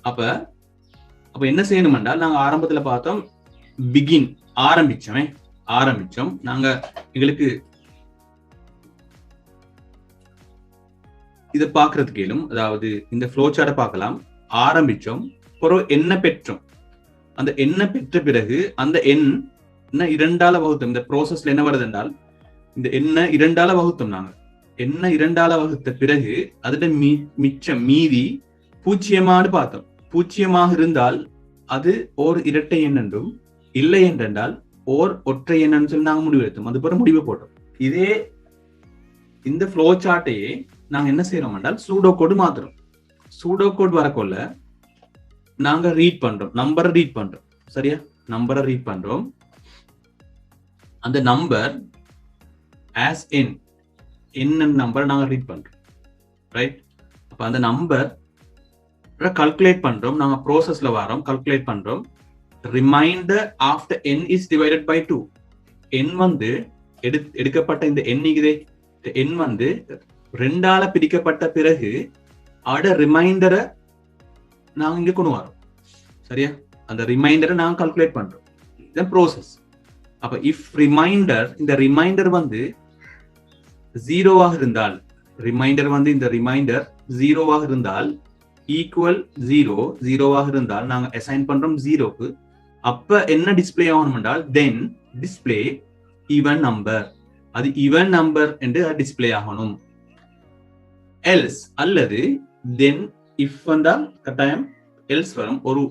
அப்ப என்ன செய்யணும் என்றால் நாங்க ஆரம்பத்துல பார்த்தோம் பிகின் ஆரம்பிச்சோம். நாங்க எங்களுக்கு இதை பாக்குறதுக்கு கேளும், அதாவது இந்த ஃப்ளோ சார்ட்டை பார்க்கலாம். ஆரம்பிச்சோம், ஒரு எண்ணை பெற்றோம். அந்த எண்ணை பெற்ற பிறகு அந்த எண் இரண்டால வகுத்தோம். இந்த ப்ரோசஸ்ல என்ன வருது என்றால் இந்த எண்ணை இரண்டால வகுத்தோம். நாங்க எண்ணை இரண்டால வகுத்த பிறகு அதோட மிச்சம் மீதி பூஜ்ஜியமானு பார்த்தோம். பூஜ்ஜியமாக இருந்தால் அது ஓர் இரட்டை எண் என்றும், இல்லை என்றால் ஓர் ஒற்றை எண் சொல்லி நாங்க முடிவெடுத்தோம். அது பிறகு முடிவு போட்டோம். இதே இந்த ஃப்ளோ சார்ட்டையே நாங்க என்ன செய்யறோம் என்றால் சூடோ கோடு மாத்துறோம். சூடோ கோட் வரக்கொள்ள நாங்க ரீட் பண்றோம், நம்பரை ரீட் பண்றோம். சரியா? நம்பரை ரீட் பண்றோம். அந்த நம்பர் as n நம்பர் நாங்க ரீட் பண்றோம். ரைட்? அப்ப அந்த நம்பர் கால்குலேட் பண்றோம். நாங்க ப்ரோசஸ்ல வரோம், கால்குலேட் பண்றோம். Remainder after n is divided by 2. n வந்து எடுக்கப்பட்ட இந்த n வந்து 2ஆல பிரிக்கப்பட்ட பிறகு அட ரிமைண்டரை நாங்க இங்க கொண்டு வரோம். சரியா? அந்த ரிமைண்டரை நாங்க கால்குலேட் பண்றோம். இதுதான் ப்ரோசஸ். அப்ப இஃப் ரிமைண்டர், இந்த ரிமைண்டர் வந்து 0ஆக இருந்தால், இந்த ரிமைண்டர் 0ஆக இருந்தால் ஈக்குவல் 0ஆக இருந்தால் நாங்க அசைன் பண்றோம் 0க்கு. அப்ப என்ன டிஸ்பிளே ஆகணும் என்றால் தென் டிஸ்பிளே ஈவன் நம்பர். அது ஈவன் நம்பர் என்று டிஸ்பிளே ஆகணும். எல்ஸ் அல்லது தென் இஃப் வந்தால் கட்டாயம் எல்ஸ் வரும். ஒரு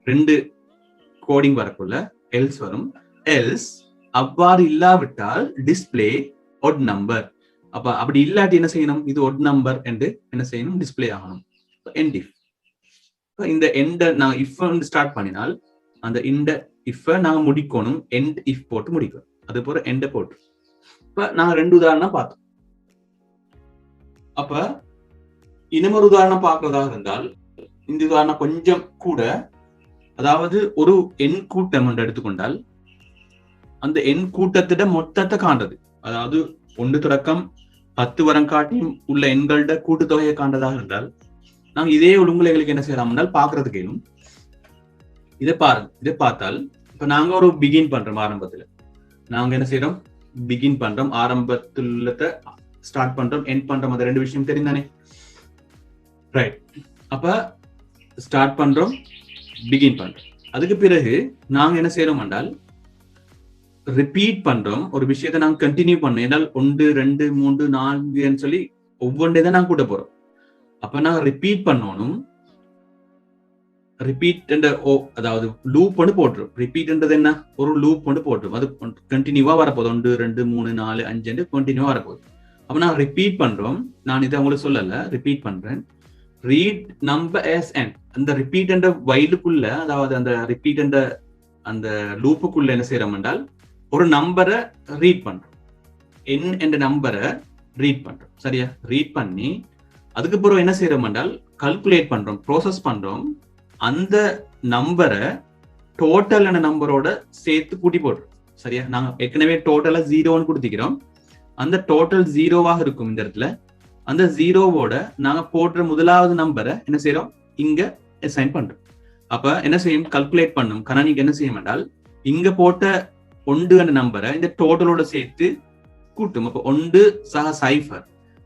2 கோடிங் வரக்குள்ள எல்ஸ் வரும். எல்ஸ் அவ்வாறு இல்லாவிட்டால் டிஸ்பிளே ஒட் நம்பர். அப்ப அப்படி இல்லாட்டி என்ன செய்யணும்? இது ஒட் நம்பர் என்று என்ன செய்யணும்? டிஸ்பிளே ஆகணும். End if. இந்த எண்ட நான் இஃப் ஸ்டார்ட் பண்ணினால் அந்த இந்த இஃப் நாங்க முடிக்கணும். எண்ட் இஃப் போட்டு முடிக்கணும். அது போல எண்ட போட்டு. இப்ப நாங்க 2 உதாரணம் பார்த்தோம். அப்ப இன்னொரு உதாரணம் பார்க்கறதாக இருந்தால் இந்த உதாரணம் கொஞ்சம் கூட, அதாவது ஒரு எண் கூட்டம் என்று எடுத்துக்கொண்டால் அந்த எண் கூட்டத்திட மொத்தத்தை காண்றது, அதாவது 1 தொடக்கம் 10 வரம் காட்டியும் உள்ள எண்களோட கூட்டுத்தொகையை காண்றதாக இருந்தால் நாங்க இதே ஒழுங்குலைகளுக்கு என்ன செய்யலாம் என்றால் பாக்குறதுக்கு வேணும். இதை பாருங்க. இதை பார்த்தால் இப்ப நாங்க ஒரு பிகின் பண்றோம். ஆரம்பத்துல நாங்க என்ன செய்யறோம்? பிகின் பண்றோம். ஆரம்பத்துல ஸ்டார்ட் பண்றோம், எண்ட் பண்றோம். அந்த 2 விஷயம் தெரிந்தானே? ரைட். அப்ப ஸ்டார்ட் பண்றோம், பிகின் பண்றோம். அதுக்கு பிறகு நாங்க என்ன செய்யறோம் என்றால் ரிப்பீட் பண்றோம். ஒரு விஷயத்தை நாங்க கண்டினியூ பண்ணோம். ஏன்னால் 1 2 3 4 சொல்லி ஒவ்வொன்றே தான் நாங்க கூட்ட போறோம். அப்ப நாங்க ரிப்பீட் பண்ணணும். ரிப்பீட் அதாவது லூப் ஒன்று போட்டுரும். ரிப்பீட்ன்றது என்ன? ஒரு லூப் ஒன்று போட்டுரும். அது கண்டினியூவா வரப்போகுது. 1 2 3 4 5 கண்டினியூவா வரப்போகுது. அப்ப நான் ரிப்பீட் பண்றோம். நான் இதை உங்களுக்கு சொல்லல, ரிப்பீட் பண்றேன். Read number as n. அந்த ரிப்பீட் என்ற வைலுக்குள்ள, அதாவது அந்த ரிப்பீட் என்ற அந்த லூப்புக்குள்ள என்ன செய்யறோம் என்றால் ஒரு நம்பரை ரீட் பண்றோம். n என்ற நம்பரை ரீட் பண்றோம். சரியா? ரீட் பண்ணி அதுக்கப்புறம் என்ன செய்யறோம் என்றால் கால்குலேட் பண்றோம், ப்ரோசஸ் பண்றோம். அந்த நம்பரை டோட்டல் என்ற நம்பரோட சேர்த்து கூட்டி போடுறோம். சரியா? நாங்க ஏற்கனவே டோட்டலா 0ன்னு கொடுத்திக்கிறோம். அந்த டோட்டல் 0வாக இருக்கும். இந்த இடத்துல அந்த 0வோட நாங்க போடுற முதலாவது நம்பரை என்ன செய்யறோம்? இங்க அசைன் பண்றோம். அப்ப என்ன செய்யும்? கால்குலேட் பண்ணும். கணனிக்கு என்ன செய்யும் என்றால் இங்க போட்ட 1 என்ற நம்பரை இந்த டோட்டலோட சேர்த்து கூட்டும். அப்ப 1 சக 0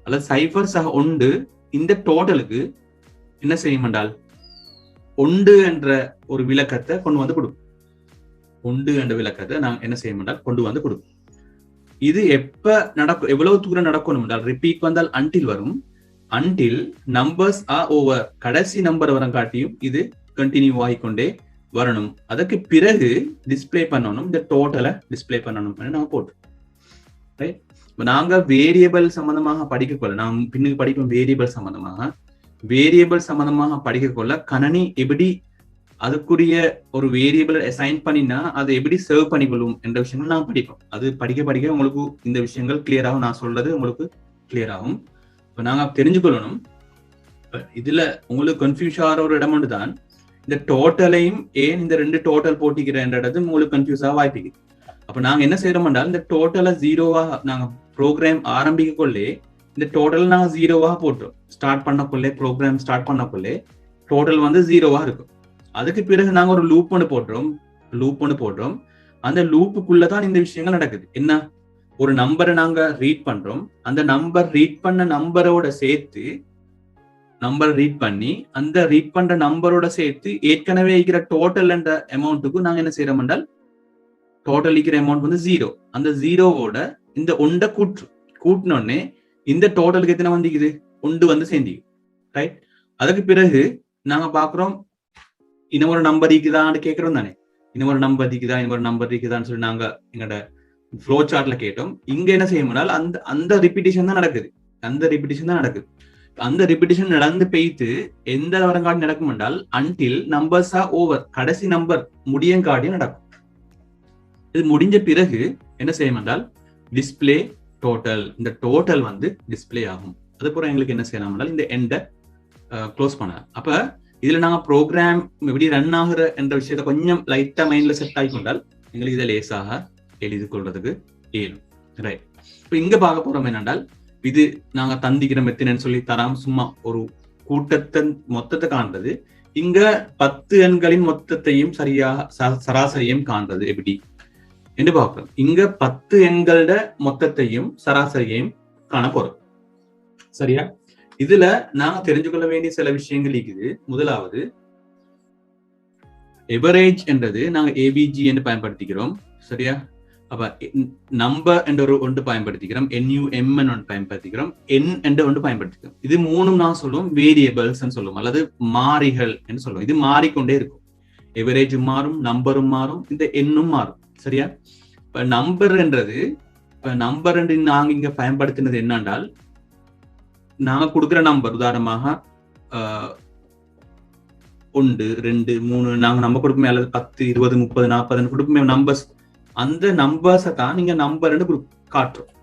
அல்லது 0 சக 1 இந்த டோட்டலுக்கு என்ன செய்யும் என்றால் 1 என்ற ஒரு விளக்கத்தை கொண்டு வந்து கொடுக்கும். 1 என்ற விளக்கத்தை நாங்க என்ன செய்யும் என்றால் கொண்டு வந்து கொடுக்கும். இது எப்ப நடக்கும்? எவ்வளவு தூரம் நடக்கணும் என்றால் ரிப்பீட் வந்தால் அன்டில் வரும். அன்டில் நம்பர்ஸ் ஆர் ஓவர், கடைசி நம்பர் வரம் காட்டியும் இது கண்டினியூ ஆகிக்கொண்டே வரணும். அதுக்கு பிறகு டிஸ்பிளே பண்ணணும், இந்த டோட்டலை டிஸ்பிளே பண்ணணும் நாங்க போட்டு ரைட். இப்போ நாங்க வேரியபிள் சம்பந்தமாக படிக்கக்கொள்ள, நாம் பின்னுக்கு படிக்கும் வேரியபிள் சம்பந்தமாக படிக்கக்கொள்ள கணனி எப்படி அதுக்குரிய ஒரு வேரியபிள் அசைன் பண்ணினா அதை எப்படி சர்வ் பண்ணிக்கொள்ளும் என்ற விஷயங்கள் நான் படிப்போம். அது படிக்க படிக்க உங்களுக்கு இந்த விஷயங்கள் கிளியர் ஆகும், நான் சொல்றது உங்களுக்கு கிளியர் ஆகும். இப்போ நாங்க தெரிஞ்சுக்கொள்ளணும். இதுல உங்களுக்கு கன்ஃபியூஸ் ஆகிற ஒரு இடம் ஒன்று தான் இந்த டோட்டலையும் ஏன் இந்த 2 டோட்டல் போட்டிக்கிறேன்றது உங்களுக்கு கன்ஃபியூஸ் ஆக வாய்ப்பு. அப்ப நாங்க என்ன செய்யறோம் என்றால் இந்த டோட்டலை 0வா நாங்க ப்ரோக்ராம் ஆரம்பிக்க கொள்ளே இந்த டோட்டல் நாங்க 0வா போட்டோம். ஸ்டார்ட் பண்ணக்குள்ளே ப்ரோக்ராம் ஸ்டார்ட் பண்ணக்குள்ளே டோட்டல் வந்து 0வா இருக்கும். அதுக்கு பிறகு நாங்க ஒரு லூப் ஒன்று போடுறோம். அந்த லூப்புக்குள்ளதான் இந்த விஷயங்கள் நடக்குது. என்ன, ஒரு நம்பரை நாங்க ரீட் பண்றோம், அந்த நம்பர் ரீட் பண்ண நம்பரோட சேர்த்து நம்பர் ரீட் பண்ணி அந்த ரீட் பண்ற நம்பரோட சேர்த்து ஏற்கனவே இருக்கிற டோட்டல் என்ற அமௌண்ட்டுக்கு நாங்க என்ன செய்யறோம் என்றால் டோட்டல் இருக்கிற அமௌண்ட் வந்து 0, அந்த 0வோட இந்த ஒன்றை கூட்டினோடனே இந்த டோட்டலுக்கு எத்தனை வந்துக்குது, 1 வந்து சேர்ந்திக்கு ரைட். அதுக்கு பிறகு நாங்க பாக்குறோம் இன்னும் ஒரு நம்பர் இருக்குதான்னு கேட்கிறோம் தானே, இன்னும் ஒரு நம்பர் இருக்குதான்னு சொல்லி நாங்க எங்களோட ஃப்ளோ சார்ட்ல கேட்டோம். இங்க என்ன செய்யணும்னால் அந்த ரிப்பீட்டேஷன் தான் நடக்குது. அந்த ரிப்பீட்டேஷன் நடந்து பெய்த்து எந்த வரங்காட்டி நடக்கும் என்றால் அன்டில் நம்பர்ஸ் ஆர் ஓவர், கடைசி நம்பர் முடியங்காட்டியும் நடக்கும். இது முடிஞ்ச பிறகு என்ன செய்யும் என்றால் டிஸ்பிளே டோட்டல், இந்த டோட்டல் வந்து டிஸ்பிளே ஆகும். அதுக்கப்புறம் எங்களுக்கு என்ன செய்யலாம் என்றால் இந்த எண்டை க்ளோஸ் பண்ணலாம். அப்ப இதுல நாங்க ப்ரோக்ராம் எப்படி ரன் ஆகுற என்ற விஷயத்த கொஞ்சம் லைட்டா மைண்ட்ல செட் ஆகி கொண்டால் எங்களுக்கு இதை லேசாக எழுதி கொள்றதுக்கு இயலும் ரைட். இப்ப இங்க பார்க்க போறோம் என்னென்றால் இது நாங்க தந்திக்கிற மெத்தினு சொல்லி தராம சும்மா ஒரு கூட்டத்தின் மொத்தத்தை காண்றது. இங்க 10 எண்களின் மொத்தத்தையும் சராசரியும் காண்றது எப்படி என்று பார்க்கிறோம். இங்க 10 எண்களோட மொத்தத்தையும் சராசரியையும் காண போறோம். சரியா? இதுல நாங்க தெரிஞ்சுக்கொள்ள வேண்டிய சில விஷயங்கள் இருக்குது. முதலாவது எவரேஜ் என்றது நாங்க ஏபிஜி என்று பயன்படுத்திக்கிறோம். சரியா? அப்ப நம்பர் என்ற ஒன்று பயன்படுத்திக்கிறோம், NUM ஒன்று பயன்படுத்திக்கிறோம், என் என்ற ஒன்று பயன்படுத்திக்கிறோம். இது மூணும் நான் சொல்லுவோம் வேரியபிள்ஸ் சொல்லுவோம் அல்லது மாறிகள் என்று சொல்லுவோம். இது மாறிக்கொண்டே இருக்கும். எவரேஜும் மாறும், நம்பரும் மாறும், இந்த எண்ணும் மாறும். சரியா? இப்ப நம்பர் என்று நாங்க இங்க பயன்படுத்தினது என்னென்றால் நாங்க கொடுக்குற நம்பர் உதாரணமாக 1, 2, 3 நாங்க நம்பர் கொடுக்குமே அல்லது 10, 20, 30, 40 கொடுக்குமே நம்பர்ஸ். அந்த நம்பர்ஸை தான் நீங்க நம்பர் காட்டுறோம்.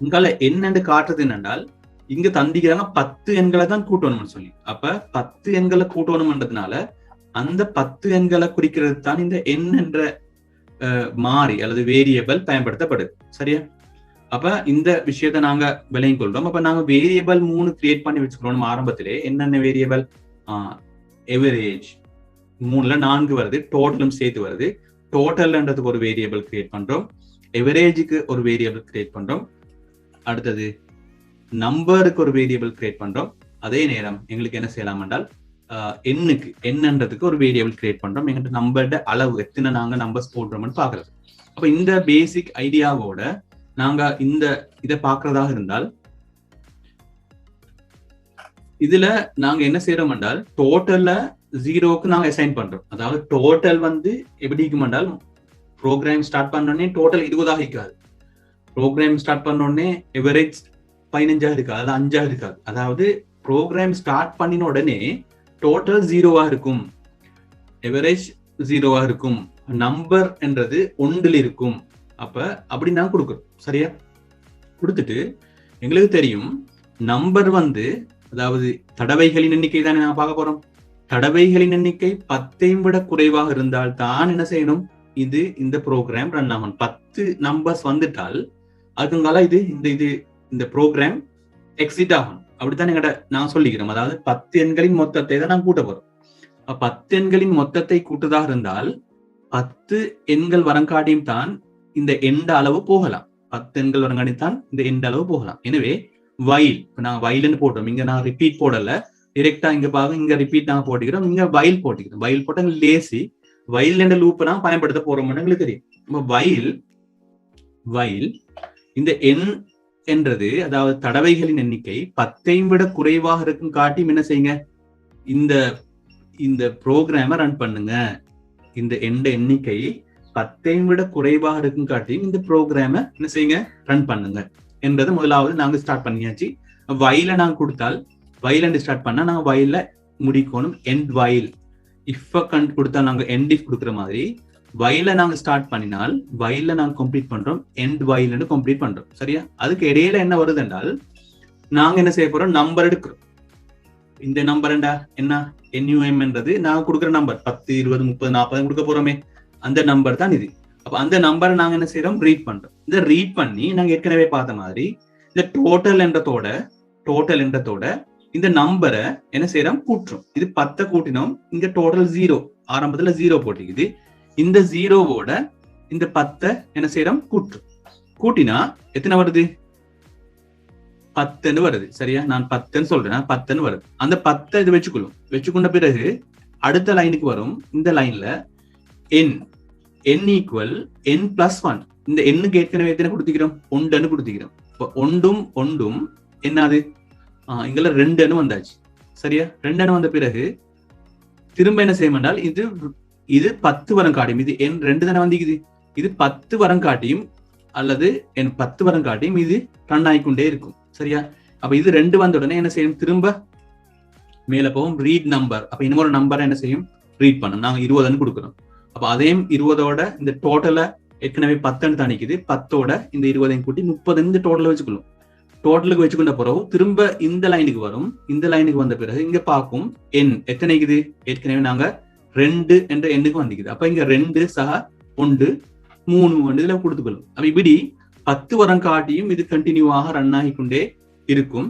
இங்கால என்னென்று காட்டுறது என்னென்றால் இங்க தந்திக்கிறாங்க 10 எண்களை தான் கூட்டணும்னு சொல்லி. அப்ப 10 எண்களை கூட்டணும்ன்றதுனால அந்த 10 எண்களை குறிக்கிறது தான் இந்த எண் என்ற மாறி அல்லது வேரியபிள் பயன்படுத்தப்படுது. சரியா? அப்ப இந்த விஷயத்த நாங்க விளங்கி கொள்றோம். அப்ப நாங்க வேரியபிள் 3 கிரியேட் பண்ணி வச்சுக்கிறோம் ஆரம்பத்திலே. என்னென்ன வேரியபிள்? எவரேஜ் 3ல 4 வருது, டோட்டலும் சேர்த்து வருது. டோட்டல்ன்றதுக்கு ஒரு வேரியபிள் கிரியேட் பண்றோம், எவரேஜுக்கு ஒரு வேரியபிள் கிரியேட் பண்றோம், அடுத்தது நம்பருக்கு ஒரு வேரியபிள் கிரியேட் பண்றோம். அதே நேரம் எங்களுக்கு என்ன செய்யலாம் என்றால் என்னன்றதுக்கு ஒரு வேரியபிள் கிரியேட் பண்றோம். எங்கிட்ட நம்பரோட அளவு எத்தனை நாங்க நம்பர்ஸ் போடுறோம்னு பாக்குறது. அப்ப இந்த பேசிக் ஐடியாவோட நாங்க இதை பாக்குறதாக இருந்தால் இதுல நாங்க என்ன செய்யறோம் என்றால் டோட்டல்ல 0க்கு நாங்க அசைன் பண்றோம். அதாவது டோட்டல் வந்து எப்படி இருக்கும் என்றால் ப்ரோக்ராம் ஸ்டார்ட் பண்ணோடனே டோட்டல் 20 இருக்காது. ப்ரோக்ராம் ஸ்டார்ட் பண்ணோடனே எவரேஜ் 15 இருக்காது, அது 5 இருக்காது. அதாவது ப்ரோக்ராம் ஸ்டார்ட் பண்ணின உடனே டோட்டல் 0வா இருக்கும், எவரேஜ் 0வா இருக்கும், நம்பர் என்றது 1ல் இருக்கும். அப்ப அப்படி நான் கொடுக்குறோம். சரியா? கொடுத்துட்டு எங்களுக்கு தெரியும் நம்பர் வந்து அதாவது தடவைகளின் எண்ணிக்கை தானே நான் பார்க்க போறோம். தடவைகளின் எண்ணிக்கை 10ஐ விட குறைவாக இருந்தால் தான் என்ன செய்யணும், இந்த ப்ரோக்ராம் ரன் ஆகும். 10 நம்பர்ஸ் வந்துட்டால் அதுங்கால இந்த ப்ரோக்ராம் எக்ஸிட் ஆகும். அப்படித்தான் நான் சொல்லிக்கிறோம். அதாவது 10 எண்களின் மொத்தத்தை தான் நான் கூட்ட போறோம். 10 எண்களின் மொத்தத்தை கூட்டுதாக இருந்தால் 10 எண்கள் வரங்காட்டியும் தான் இந்த எண்ட அளவு போகலாம். 10 எண்கள் வரங்காட்டி தான் இந்த எண்ட அளவு போகலாம். எனவே வைல், இப்ப நாங்க வைல்னு போட்டோம். இங்க நான் ரிப்பீட் போடல, டிரெக்டா இங்க பாருங்க, இங்க ரிப்பீட் நாங்க போட்டுக்கிறோம், இங்க வைல் போட்டுக்கிறோம். வைல் போட்டா லேசி வைல் என்ற லூப் நான் பயன்படுத்த போறோம்னு எங்களுக்கு தெரியும். வைல் இந்த எண் என்றது அதாவது தடவைகளின் எண்ணிக்கை 10ஐ விட குறைவாக இருக்கும் காட்டி என்ன செய்யுங்க, இந்த ப்ரோக்ராம ரன் பண்ணுங்க. இந்த எண்ட எண்ணிக்கை 10 விட குறைவாக இருக்கும் காட்டியும் இந்த ப்ரோக்ராமை என்ன செய்யுங்க, ரன் பண்ணுங்க என்றது முதலாவது நாங்க ஸ்டார்ட் பண்ணியாச்சு. வயல நாங்க கொடுத்தால் வயல் ஸ்டார்ட் பண்ணா நாங்க வயல்ல முடிக்கணும். எண்ட் வயல் இஃப் கொடுத்தா நாங்க எண்ட் இஃப் கொடுக்குற மாதிரி வயல நாங்க ஸ்டார்ட் பண்ணினால் வயல்ல நாங்க கம்ப்ளீட் பண்றோம், எண்ட் வயல் கம்ப்ளீட் பண்றோம். சரியா? அதுக்கு இடையில என்ன வருது என்றால் நாங்க என்ன செய்ய போறோம், நம்பர் எடுக்கிறோம். இந்த நம்பர் என்ன NUM என்றது நாங்க கொடுக்குற நம்பர் 10 20 30 40 கொடுக்க போறோமே, அந்த நம்பர் தான் இது. அப்ப அந்த நம்பரை நாங்க என்ன செய்யறோம், ரீட் பண்றோம். இந்த ரீட் பண்ணி நாங்க ஏற்கனவே பார்த்த மாதிரி இந்த டோட்டல் என்றதோட இந்த நம்பரை என்ன செய்யறோம், கூட்டுறோம். இது 10 கூட்டினோம், இங்க டோட்டல் 0, ஆரம்பத்துல 0 போட்டிக்குது. இந்த 0வோட இந்த 10 என்ன செய்யறோம், கூட்டுறோம். கூட்டினா எத்தனை வருது, 10 வருது. சரியா? நான் 10 சொல்றேன், 10 வருது. அந்த 10 இது வச்சுக்கொண்ட பிறகு அடுத்த லைனுக்கு வரும். இந்த லைன்ல n ஈக்குவல் n+1. இந்த எண்ணுக்கு ஏற்கனவே எத்தனை கொடுத்துக்கிறோம், 1 கொடுத்துக்கிறோம். இப்போ ஒன்றும் என்னது, இங்கெல்ல 2 வந்தாச்சு. சரியா? 2 வந்த பிறகு திரும்ப என்ன செய்யமாண்டால் இது 10 வரம் காட்டியும், இது n 2 தானே வந்திக்குது, இது 10 வரம் காட்டியும் அல்லது n 10 வரம் காட்டியும் இது ரன் ஆகிக்கொண்டே இருக்கும். சரியா? அப்ப இது 2 வந்த உடனே என்ன செய்யும், திரும்ப மேல போகும், ரீட் நம்பர். அப்ப இன்னொரு நம்பரை என்ன செய்யும், ரீட் பண்ணும். நாங்க 20 கொடுக்குறோம். அப்ப அதையும் 20ஓட இந்த டோட்டலை ஏற்கனவே 10 தானிக்குது, 10ஓட இந்த 20 கூட்டி 30 இந்த டோட்டலை வச்சுக்கணும். டோட்டலுக்கு வச்சுக்கொண்ட பிறகு திரும்ப இந்த லைனுக்கு வரும். இந்த லைனுக்கு வந்த பிறகு இங்க பார்க்கும் n எத்தனைக்குது, ஏற்கனவே நாங்க 2 என்ற எண்ணுக்கு வந்திக்குது. அப்ப இங்க 2 சக 1 3 இதுல கொடுத்துக்கொள்ளும். அப்ப இப்படி 10 வரம் காட்டியும் இது கண்டினியூவாக ரன் ஆகிக்கொண்டே இருக்கும்.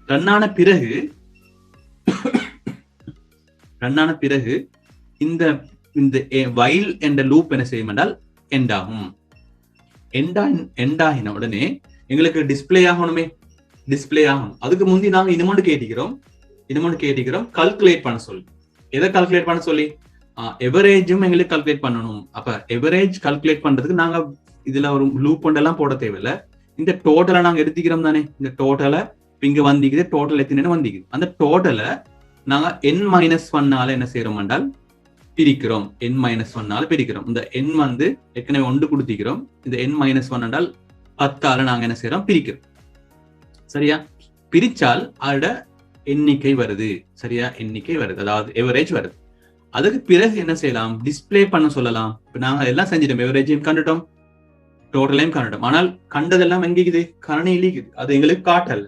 ரன் ஆன பிறகு இந்த வைல் என்ற லூப் என்ன செய்யும் என்றால் எண்ட் ஆகும். எண்ட் ஆகின உடனே எங்களுக்கு டிஸ்பிளே ஆகணுமே, டிஸ்பிளே ஆகணும். அதுக்கு முந்தி நாங்க இன்னமும் கேட்டிக்கிறோம் கால்குலேட் பண்ண சொல்லி. எதை கால்குலேட் பண்ண சொல்லி, எவரேஜும் எங்களுக்கு கால்குலேட் பண்ணணும். அப்ப எவரேஜ் கால்குலேட் பண்றதுக்கு நாங்க இதுல ஒரு லூப் ஒன்றெல்லாம் போட தேவையில்லை. இந்த டோட்டலை நாங்க எடுத்துக்கிறோம் தானே, இந்த டோட்டலை இங்க வந்திக்குது, டோட்டல் எத்தனைன்னு வந்திக்குது. அந்த டோட்டலை நாங்க n-1 என்ன செய்யறோம் என்றால் பிரிக்கிறோம். n-1 பிரிக்கிறோம். இந்த n ஏற்கனவே 1 கொடுத்திக்கிறோம். இந்த n-1 என்றால் 10 நாங்க என்ன செய்யறோம், பிரிக்கிறோம். சரியா? பிரிச்சால் அதோட எண்ணிக்கை வருது. சரியா? எண்ணிக்கை வருது, அதாவது எவரேஜ் வருது. அதுக்கு பிறகு என்ன செய்யலாம், டிஸ்பிளே பண்ண சொல்லலாம். இப்ப நாங்க எல்லாம் செஞ்சிட்டோம், எவரேஜையும் கண்டுட்டோம், டோட்டலையும் கண்டுட்டோம். ஆனால் கண்டதெல்லாம் எங்கிக்குது, கரணியில் இருக்குது, அது எங்களுக்கு காட்டல்.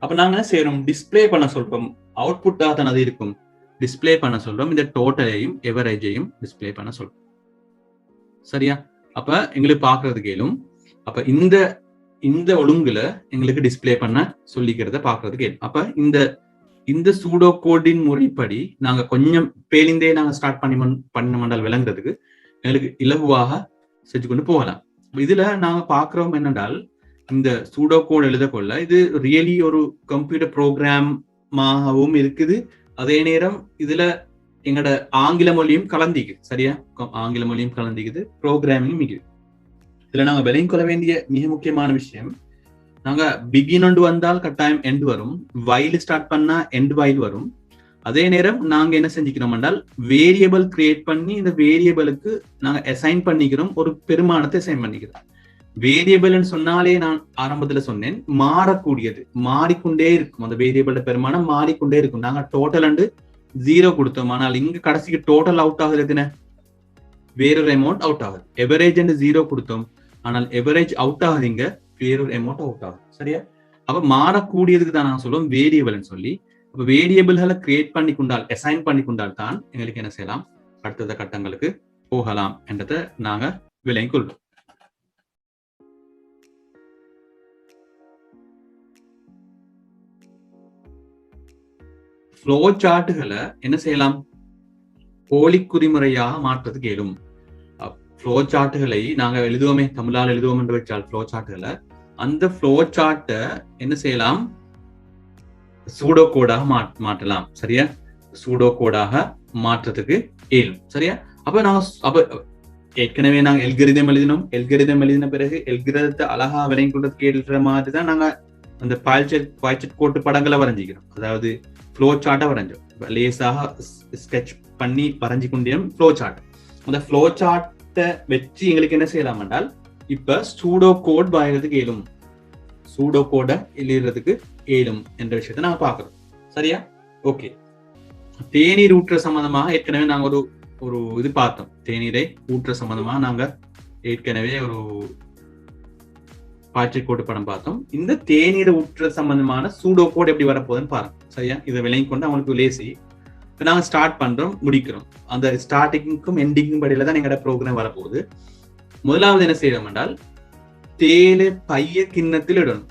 அப்ப நாங்க என்ன செய்யறோம், டிஸ்பிளே பண்ண சொல்றோம். அவுட்புட்டாக தான் அது இருக்கும், டிஸ்பிளே பண்ண சொல்றோம். இந்த டோட்டலையும் எவரேஜையும் டிஸ்பிளே பண்ண சொல்றோம். சரியா? அப்ப எங்களுக்கு பாக்குறது கேளும். அப்ப இந்த ஒழுங்குல எங்களுக்கு டிஸ்பிளே பண்ண சொல்லிக்கிறத பாக்குறது கேளும். அப்ப இந்த சூடோ கோடின் முறைப்படி நாங்க கொஞ்சம் பேலிந்தே நாங்க ஸ்டார்ட் பண்ண விளங்குறதுக்கு எங்களுக்கு இலகுவாக செஞ்சு கொண்டு போகலாம். இதுல நாங்க பாக்குறோம் என்னென்றால், இந்த சூடோ கோட் எழுதக்கொள்ள இது ரியலி ஒரு கம்ப்யூட்டர் ப்ரோக்ராமாகவும் இருக்குது. அதே நேரம் இதுல எங்களோட ஆங்கில மொழியும் கலந்திக்குது. சரியா? ஆங்கில மொழியும் கலந்திக்குது, ப்ரோக்ராமிங் மிகுது. இதுல நாங்க விலையும் கொள்ள வேண்டிய மிக முக்கியமான விஷயம், நாங்க பிகின் வந்தால் கட்டாயம் எண்ட் வரும், வைல் ஸ்டார்ட் பண்ணா எண்ட் வைல் வரும். அதே நேரம் நாங்க என்ன செஞ்சுக்கிறோம் என்றால், வேரியபிள் கிரியேட் பண்ணி இந்த வேரியபிளுக்கு நாங்க அசைன் பண்ணிக்கிறோம், ஒரு பெருமானத்தை அசைன் பண்ணிக்கிறோம். வேரியபிள் சொன்னாலே நான் ஆரம்பத்துல சொன்னேன், மாறக்கூடியது, மாறிக்கொண்டே இருக்கும். அந்த வேரியபிள் பெருமானம் மாறிக்கொண்டே இருக்கும். நாங்க டோட்டல் 0 கொடுத்தோம், ஆனால் இங்க கடைசிக்கு டோட்டல் அவுட் ஆகுது எத்தனை, வேறொரு அமௌண்ட் அவுட் ஆகுது. எவரேஜ் 0 கொடுத்தோம், ஆனால் எவரேஜ் அவுட் ஆகுது, இங்க வேறொரு அமௌண்ட் அவுட் ஆகுது. சரியா? அப்ப மாறக்கூடியதுக்கு தான் நான் சொல்லுவோம் வேரியபிள் சொல்லி. அப்ப வேரியபிள்களை கிரியேட் பண்ணி கொண்டால், அசைன் பண்ணி கொண்டால் தான் எங்களுக்கு என்ன செய்யலாம், அடுத்த கட்டங்களுக்கு போகலாம் என்றதை நாங்க விளங்கிக் கொள்றோம். ஃப்ளோ சார்ட்டுகளை என்ன செய்யலாம், போலி குறிமுறையாக மாற்றுறதுக்கு இயலும். ஃப்ளோ சார்ட்டுகளை நாங்க எழுதுவோமே, தமிழால் எழுதுவோம் என்று வச்சால் ஃப்ளோ சார்ட்டுகளை, அந்த ஃப்ளோ சார்ட்டை என்ன செய்யலாம், சூடோ கோடாக மாற்றலாம். சரியா? சூடோ கோடாக மாற்றத்துக்கு இயலும். சரியா? அப்ப ஏற்கனவே நாங்க எல்கரிதம் எழுதினோம். எல்கரிதம் எழுதின பிறகு எல்கரிதத்தை அழகா விளங்கி கொள்றதுக்கு ஏற்ற மாதிரி தான் நாங்க அந்த பாய்ச்சட் கோட்டு படங்களை வரைஞ்சிக்கிறோம். அதாவது ஃப்ளோ சார்ட்டை வரைஞ்சோம், லேசாக ஸ்கெட்ச் பண்ணி வரைஞ்சி கொண்டே ஃப்ளோ சார்ட். அந்த ஃப்ளோ சார்ட்டை வச்சு எங்களுக்கு என்ன செய்யலாம் என்றால் இப்ப சூடோ கோட் வாங்கிறதுக்கு இயலும், சூடோ கோடை எழுதுறதுக்கு இயலும் என்ற விஷயத்தை நாங்க பாக்குறோம். சரியா? ஓகே. தேநீர் ஊற்ற சம்பந்தமாக ஏற்கனவே நாங்க ஒரு இது பார்த்தோம். தேநீரை ஊற்ற சம்பந்தமாக நாங்க ஏற்கனவே ஒரு பாய்ச்சல் கோட்டு படம் பார்த்தோம். இந்த தேநீரை ஊற்ற சம்பந்தமான சூடோ கோட் எப்படி வரப்போகுதுன்னு பாருங்க. சரியா? இதை விளங்கி கொண்டு அவங்களுக்கு லேசி. இப்போ நாங்க ஸ்டார்ட் பண்றோம், முடிக்கிறோம். அந்த ஸ்டார்டிங்க்கும் எண்டிங்கும் படியில தான் எங்களோட ப்ரோக்ராம் வரப்போகுது. முதலாவது என்ன செய்யறோம் என்றால் தேயிலை பைய கிண்ணத்தில் இடணும்.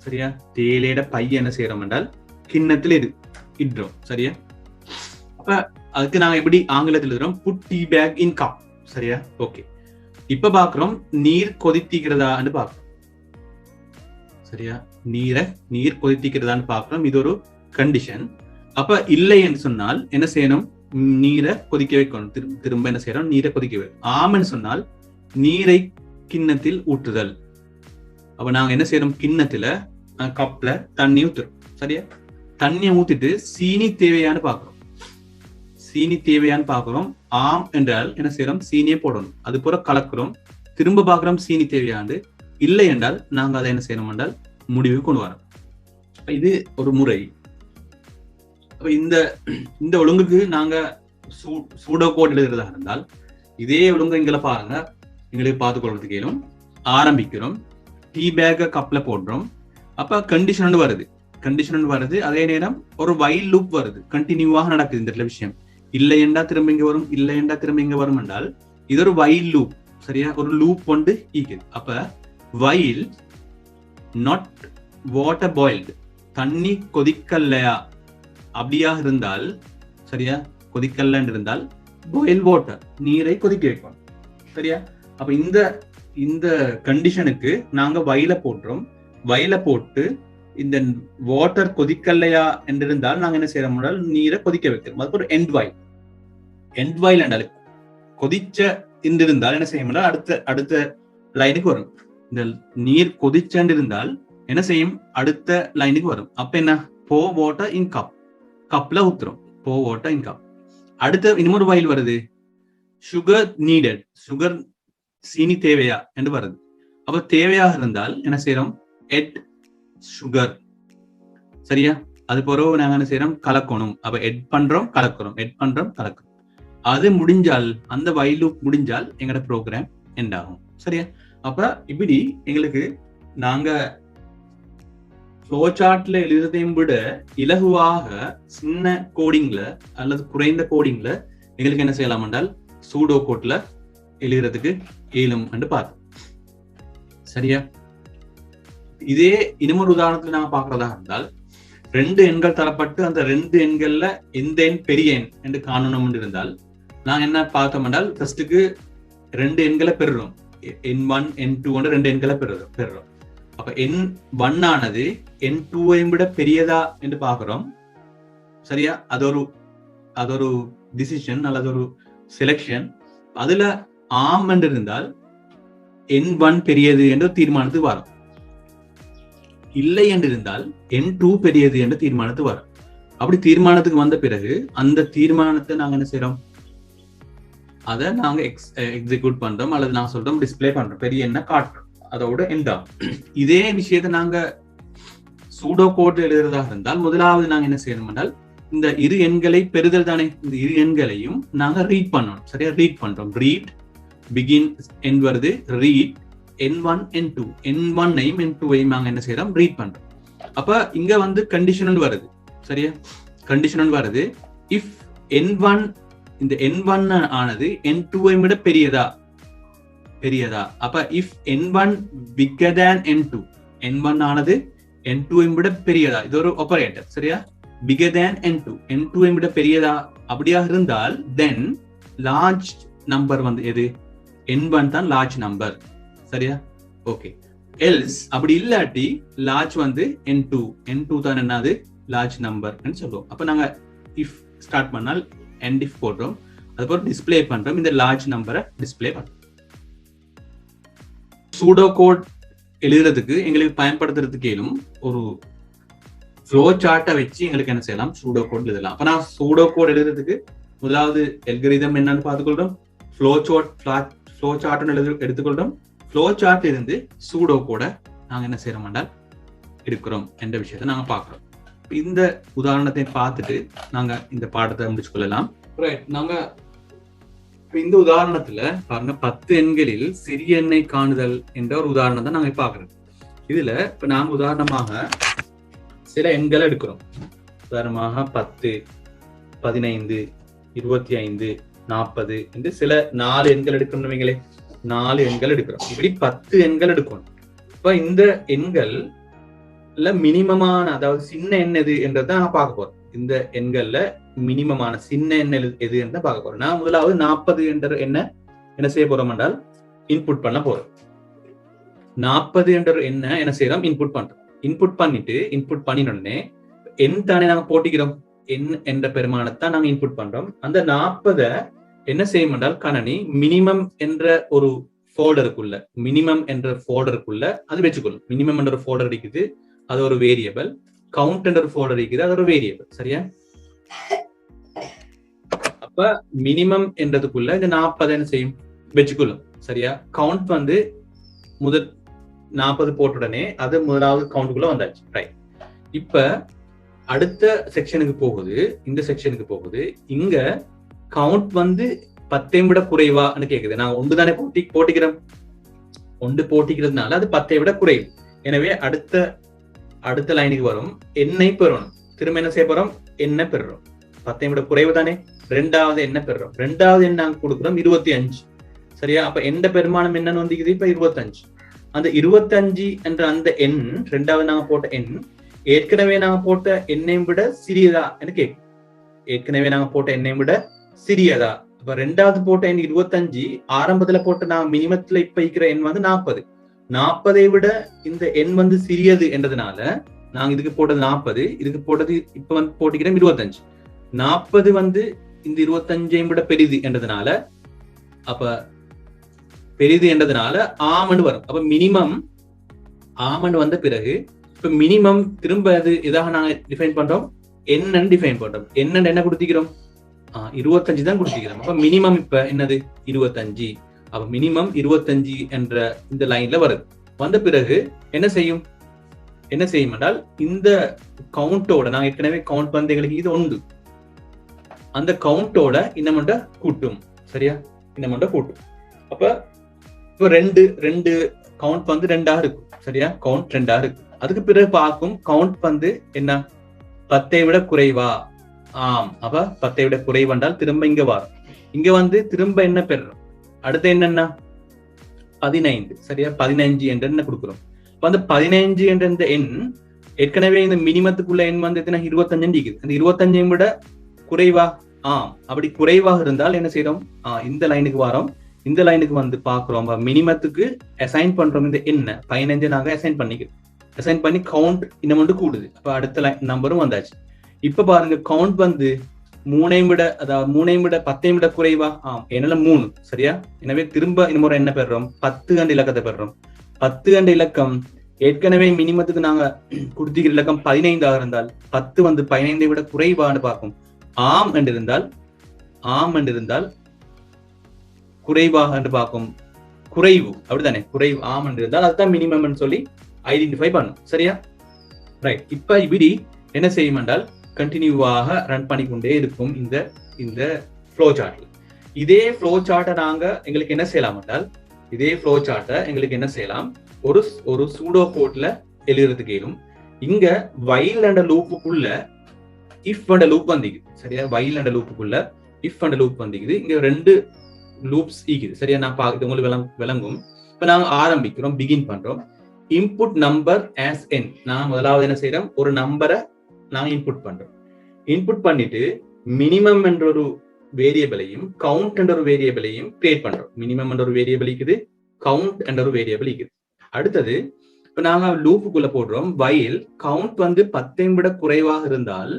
சரியா? தேயிலையோட பைய என்ன செய்யறோம் என்றால் கிண்ணத்தில் இடுறோம். சரியா? அப்ப அதுக்கு நாங்க எப்படி ஆங்கிலத்தில் எழுதுறோம்? Put tea bag in cup. சரியா? ஓகே. இப்ப பாக்குறோம் நீர் கொதித்திக்கிறதான்னு பாக்குறோம். சரியா? நீர் கொதித்திக்கிறதான்னு பாக்குறோம். இது ஒரு கண்டிஷன். அப்ப இல்லை என்று சொன்னால் என்ன செய்யணும்? நீரை கொதிக்க வைக்கணும். திரும்ப என்ன செய்யறோம்? நீரை கொதிக்க வைக்கணும். ஆமென்னு சொன்னால் நீரை கிண்ணத்தில் ஊற்றுதல். அப்ப நாங்க என்ன செய்யறோம்? கிண்ணத்துல கப்ல தண்ணி ஊத்துறோம். சரியா? தண்ணியை ஊத்திட்டு சீனி தேவையான்னு பாக்குறோம். சீனி தேவையான்னு பாக்குறோம். ஆம் என்றால் என்ன செய்யறோம்? சீனியை போடணும். அது போல கலக்குறோம். திரும்ப பாக்குறோம் சீனி தேவையாண்டு. இல்லை என்றால் நாங்க அதை என்ன செய்யணும் என்றால் முடிவு கொண்டு வரோம். இது ஒரு முறை. இந்த ஒழுங்குக்கு நாங்க சூடோ கோட் எழுதுறதா இருந்தால் இதே ஒழுங்கு எங்களை பாருங்க. எங்களுக்கு பார்த்து கொள்றதுக்கு இயலும். ஆரம்பிக்கிறோம், டீ பேக்க கப்ல போடுறோம். அப்ப கண்டிஷன் வருது. அதே நேரம் ஒரு வைல் லூப் வருது. கண்டினியூவாக நடக்குது இந்த விஷயம். இல்லை என்றா திரும்ப இங்க வரும், இல்லை என்றா திரும்ப இங்க வரும் என்றால் இது ஒரு வைல் லூப். சரியா? ஒரு லூப் கொண்டு ஈக்குது. அப்ப வைல் நாட் வாட்டர் பாயில்டு, தண்ணி கொதிக்கல்லையா அப்படியாக இருந்தால், சரியா, கொதிக்கல்லன்னு இருந்தால் பாயில் வாட்டர், நீரை கொதிக்க வைக்கணும். சரியா? அப்ப இந்த கண்டிஷனுக்கு நாங்க வயல போட்டுறோம். வயல போட்டு இந்த வாட்டர் கொதிக்கல்லையா என்றிருந்தால் நாங்க என்ன செய்யறோம்? நீரை கொதிக்க வைக்கிறோம். அது ஒரு எண்ட் வாயில் என்றால் கொதிச்ச இருந்தால் என்ன செய்யும்? அடுத்த லைனுக்கு வரும். இந்த நீர் கொதிச்சண்டு இருந்தால் என்ன செய்யும்? அடுத்த லைனுக்கு வரும். அப்ப என்ன? போ வாட்டர் இன் கப், கப்ல ஊத்துறோம். போ வாட்டர் இன் கப். அடுத்த இன்னொரு வாயில் வருது, சுகர் நீடட், சுகர் சீனி தேவையா என்று வருது. அப்ப தேவையாக இருந்தால் என்ன செய்யறோம்? எட் சுகர். சரியா? அது பிறகு நாங்க என்ன செய்யறோம்? கலக்கணும். அப்ப எட் பண்றோம், கலக்குறோம், எட் பண்றோம், கலக்குறோம். அது முடிஞ்சால், அந்த வைல் லூப் முடிஞ்சால் எங்களோட ப்ரோக்ராம் எண்ட் ஆகும். சரியா? அப்ப இப்படி எங்களுக்கு நாங்க ஃப்ளோ சார்ட்ல எழுதுறதையும் விட இலகுவாக சின்ன கோடிங்ல அல்லது குறைந்த கோடிங்ல எங்களுக்கு என்ன செய்யலாம் என்றால் சூடோ கோட்ல எழுதுறதுக்கு இயலும் என்று பார்த்தோம். சரியா? இதே இன்னொரு உதாரணத்துல நாங்க பாக்குறதா இருந்தால் 2 எண்கள் தரப்பட்டு அந்த 2 எண்கள்ல எந்த எண் பெரிய எண் என்று காணணும் இருந்தால் நாங்க என்ன பார்த்தோம் என்றால் ஃபர்ஸ்ட்டுக்கு 2 எண்களை பெறுறோம். N1 N2 2 எண்களை பெறுறோம். அப்ப N1 ஆனது N2 விட பெரியதா என்று பாக்குறோம். சரியா? அது ஒரு டிசிஷன் அல்லது ஒரு செலக்ஷன். அதுல ஆம் என்று இருந்தால் N1 பெரியது என்று தீர்மானத்துக்கு வரும். இல்லை என்று இருந்தால் N2 பெரியது என்று தீர்மானத்துக்கு வரும். அப்படி தீர்மானத்துக்கு வந்த பிறகு அந்த தீர்மானத்தை நாங்க என்ன செய்யறோம்? அதை நாங்க எக்ஸிக்யூட் பண்றோம் அல்லது நாங்க சொல்றோம் டிஸ்பிளே பண்றோம், பெரிய எண்ணை காட்டுறோம். அதோட எண்ட் ஆகும். இதே விஷயத்தை நாங்க சூடோ கோட் எழுதுறதா இருந்தால் முதலாவது நாங்க என்ன செய்யணும் என்றால் இந்த இரு எண்களை பெறுதல் தானே, இந்த இரு எண்களையும் நாங்க ரீட் பண்ணணும். சரியா? ரீட் பண்றோம். ரீட் பிகின் எண் வருது, ரீட் N1 N2, N1ஐயும் N2ஐயும் நாங்க என்ன செய்யறோம்? ரீட் பண்றோம். அப்ப இங்க வந்து கண்டிஷன் வருது. சரியா? கண்டிஷன் வருது. இஃப் N1, இந்த N1 ஆனது N2ஐ விட பெரியதா? அப்ப if N1 bigger than N2, N1 ஆனது N2ஐ விட பெரியதா? இது ஒரு ஆபரேட்டர். சரியா? bigger than N2, N2ஐ விட பெரியதா அப்படியாக இருந்தால் then large number வந்து எது? N1 தான் large number. சரியா? ஓகே. எல்ஸ் அப்படி இல்லாட்டி லார்ஜ் வந்து N2 தான் என்னது? லார்ஜ் நம்பர் சொல்லுவோம். அப்ப நாங்க இஃப் ஸ்டார்ட் பண்ணால் end if போடுறோம். அதுபோல் டிஸ்பிளே பண்றோம். இந்த லார்ஜ் நம்பரை டிஸ்பிளே பண்றோம். சூடோ கோட் எழுதுறதுக்கு எங்களுக்கு பயன்படுத்துறதுக்கு ஏலும் ஒரு ஃப்ளோ சார்ட்டை வச்சு எங்களுக்கு என்ன செய்யலாம்? சூடோ கோட் எழுதலாம். அப்ப நான் சூடோ கோட் எழுதுறதுக்கு முதலாவது எல்கரிதம் என்னன்னு பார்த்துக்கொள்றோம். ஃப்ளோ சார்ட் எடுத்துக்கொள்றோம். ஃப்ளோ சார்ட் இருந்து சூடோ கூட நாங்க என்ன செய்யறோம் என்றால் இருக்கிறோம் என்ற விஷயத்தை நாங்க பார்க்கிறோம். இந்த உதாரணத்தை பார்த்துட்டு நாங்க இந்த பாடத்தை முடிச்சு கொள்ளலாம். நாங்க இந்த உதாரணத்துல பாருங்க, 10 எண்களில் சிறிய எண்ணை காணுதல் என்ற ஒரு உதாரணத்தை நாங்க பார்க்கிறோம். இதுல இப்ப நாங்க உதாரணமாக சில எண்களை எடுக்கிறோம். உதாரணமாக 10, 15, 25, 40 என்று சில 4 எண்கள் எடுக்கணும்ங்களே, 4 எண்கள் எடுக்கிறோம். இப்படி 10 எண்கள் எடுக்கணும். இப்ப இந்த எண்கள்ல மினிமமான, அதாவது சின்ன எண் எது என்றதை நான் பார்க்க போறோம். இந்த எண்கள்ல மினிமமான சின்ன எண் எது என்று பார்க்க போறோம். நான் முதலாவது 40 என்ற என்ன செய்ய போறோம் என்றால் இன்புட் பண்ண போறோம். 40 என்ற என்ன செய்யறோம், இன்புட் பண்றோம். இன்புட் பண்ணினோடனே எண் தானே நாங்க போட்டிக்கிறோம், எண் என்ற பெருமானத்தான் நாங்க இன்புட் பண்றோம். அந்த 40 என்ன செய்யும் என்றால் கணனி மினிமம் என்ற ஒரு ஃபோல்டருக்குள்ள அது வச்சுக்கொள்ளும். மினிமம் என்ற ஒரு ஃபோல்டர் இருக்குது, அது ஒரு வேரியபிள். கவுண்ட் என்ற ஒரு ஃபோல்டர் இருக்குது, அது ஒரு வேரியபிள். சரியா? அப்ப மினிமம் என்றதுக்குள்ள இந்த 40 என்ன செய்யும், வச்சுக்கொள்ளும். சரியா? கவுண்ட் வந்து முதல் 40 போட்ட உடனே அது முதலாவது கவுண்ட்டுக்குள்ள வந்தாச்சு. ரைட். இப்ப அடுத்த செக்ஷனுக்கு போகுது, இந்த செக்ஷனுக்கு போகுது. இங்க கவுண்ட் வந்து 10 விட குறைவான்னு கேக்குது. நான் ஒன்று தானே போட்டிக்கிறோம். ஒன்று போட்டிக்கிறதுனால அது 10 விட குறைவு. எனவே அடுத்த லைனுக்கு வரும், எண்ணை பெறணும். திரும்ப என்ன செய்ய போறோம், என்ன பெறுறோம். 10 விட குறைவு தானே, ரெண்டாவது என்ன பெறுறோம். ரெண்டாவது என்ன நாங்க கொடுக்குறோம், 25. சரியா? அப்ப எந்த பெருமானம் என்னன்னு வந்துக்குது, இப்ப 25. அந்த 25 என்ற அந்த எண், ரெண்டாவது நாங்க போட்ட எண் ஏற்கனவே நாங்க போட்ட எண்ணையும் விட சிறியதா என்று கேட்கும். ஏற்கனவே நாங்க போட்ட எண்ணையும் விட சிறியதா. அப்ப ரெண்டாவது போட்ட எண் 25, ஆரம்பத்துல போட்ட நான் மினிமத்துல இப்ப இருக்கிற எண் வந்து 40. 40 விட இந்த எண் வந்து சிறியது என்றதுனால நாங்க இதுக்கு போட்டது 40, இதுக்கு போட்டது இப்ப வந்து போட்டிக்கிறோம் 25. 40 வந்து இந்த 25 விட பெரிது என்றதுனால, அப்ப பெரிது என்றதுனால ஆமண்டு வரும். அப்ப மினிமம் ஆமண்டு வந்த பிறகு இப்ப மினிமம் திரும்ப அது எதாக நாங்க டிஃபைன் பண்றோம், என்னன்னு டிஃபைன் பண்றோம். என்னன்னு என்ன கொடுத்திக்கிறோம், 25 தான் கொடுத்திக்கிறோம். அப்ப மினிமம் இப்ப என்னது, 25. அப்ப மினிமம் 25 என்ற இந்த லைன்ல வருது. வந்த பிறகு என்ன செய்யும் என்றால் இந்த கவுண்டோட, நாங்க ஏற்கனவே கவுண்ட் வந்து எங்களுக்கு இது உண்டு, அந்த கவுண்டோட இன்னமண்ட கூட்டும். சரியா? இன்னமண்ட கூட்டும். அப்ப இப்ப ரெண்டு கவுண்ட் வந்து 2ஆக இருக்கும். சரியா? கவுண்ட் 2ஆக இருக்கு. அதுக்கு பிறகு பார்க்கும் கவுண்ட் வந்து என்ன, 10 விட குறைவா. ஆம். அப்ப 10 விட குறைவென்றால் திரும்ப இங்க வரும். இங்க வந்து திரும்ப என்ன பெறுறோம், அடுத்து என்னன்னா 15. சரியா? 15 என்ற என்ன கொடுக்குறோம். அப்ப அந்த 15 என்ற இந்த எண் ஏற்கனவே இந்த மினிமத்துக்குள்ள எண் வந்து எத்தனை, 25 இருக்குது. அந்த 25 விட குறைவா. ஆம். அப்படி குறைவாக இருந்தால் என்ன செய்யறோம், இந்த லைனுக்கு வரோம். இந்த லைனுக்கு வந்து பாக்குறோம், மினிமத்துக்கு அசைன் பண்றோம். இந்த எண்ணை 15 நாங்க அசைன் பண்ணி கவுண்ட் இன்னும் வந்து கூடுது. அப்ப அடுத்த நம்பரும் வந்தாச்சு. இப்ப பாருங்க, கவுண்ட் வந்து 3 விட, அதாவது 3 விட 10 விட குறைவா. என்னால 3. சரியா? எனவே திரும்ப இன்னொரு என்ன பெறுறோம், 10 கண்ட இலக்கத்தை பெறுறோம். 10 கண்ட இலக்கம் ஏற்கனவே மினிமத்துக்கு நாங்க கொடுத்திருக்கிற இலக்கம் 15 இருந்தால் 10 வந்து 15 விட குறைவான்னு பார்க்கும். ஆம் என்று இருந்தால் குறைவாக என்று பார்க்கும். குறைவு, அப்படித்தானே, குறைவு. ஆம் என்று இருந்தால் அதுதான் மினிமம் சொல்லி ஐடென்டிஃபை பண்ணும். சரியா? ரைட். இப்ப இப்படி என்ன செய்யும் என்றால் கண்டினியூவாக ரன் பண்ணிக்கொண்டே இருக்கும் இந்த ஃப்ளோ சார்ட்ல. இதே ஃப்ளோ சார்ட்டை நாங்க எங்களுக்கு என்ன செய்யலாம் என்றால், என்ன செய்யலாம், ஒரு சூடோ கோட்ல எழுதுறதுக்கு இயலும். இங்க வைல் என்ற லூப்புக்குள்ள இஃப் என்ற லூப் வந்திக்குது. சரியா? வைல் என்ற லூப்புக்குள்ள இஃப் என்ற லூப் வந்திக்குது. இங்க 2 லூப்ஸ் ஈக்குது. சரியா? நான் உங்களுக்கு விளங்கும். இப்ப நாங்க ஆரம்பிக்கிறோம், பிகின் பண்றோம். இன்புட் நம்பர் ஆஸ் என். நான் முதலாவது என்ன செய்யறோம், ஒரு நம்பரை நாங்க இன்புட் பண்றோம். இன்புட் பண்ணிட்டு மினிமம் என்ற ஒரு வேரியபிளையும் கவுண்ட் என்ற ஒரு வேரியபிளையும் கிரியேட் பண்றோம். மினிமம் என்ற ஒரு வேரியபிள் இருக்குது, கவுண்ட் என்ற ஒரு வேரியபிள் இருக்குது. அடுத்தது இப்ப நாங்க லூப்புக்குள்ள போடுறோம், வைல் கவுண்ட் வந்து 10 விட குறைவாக இருந்தால்,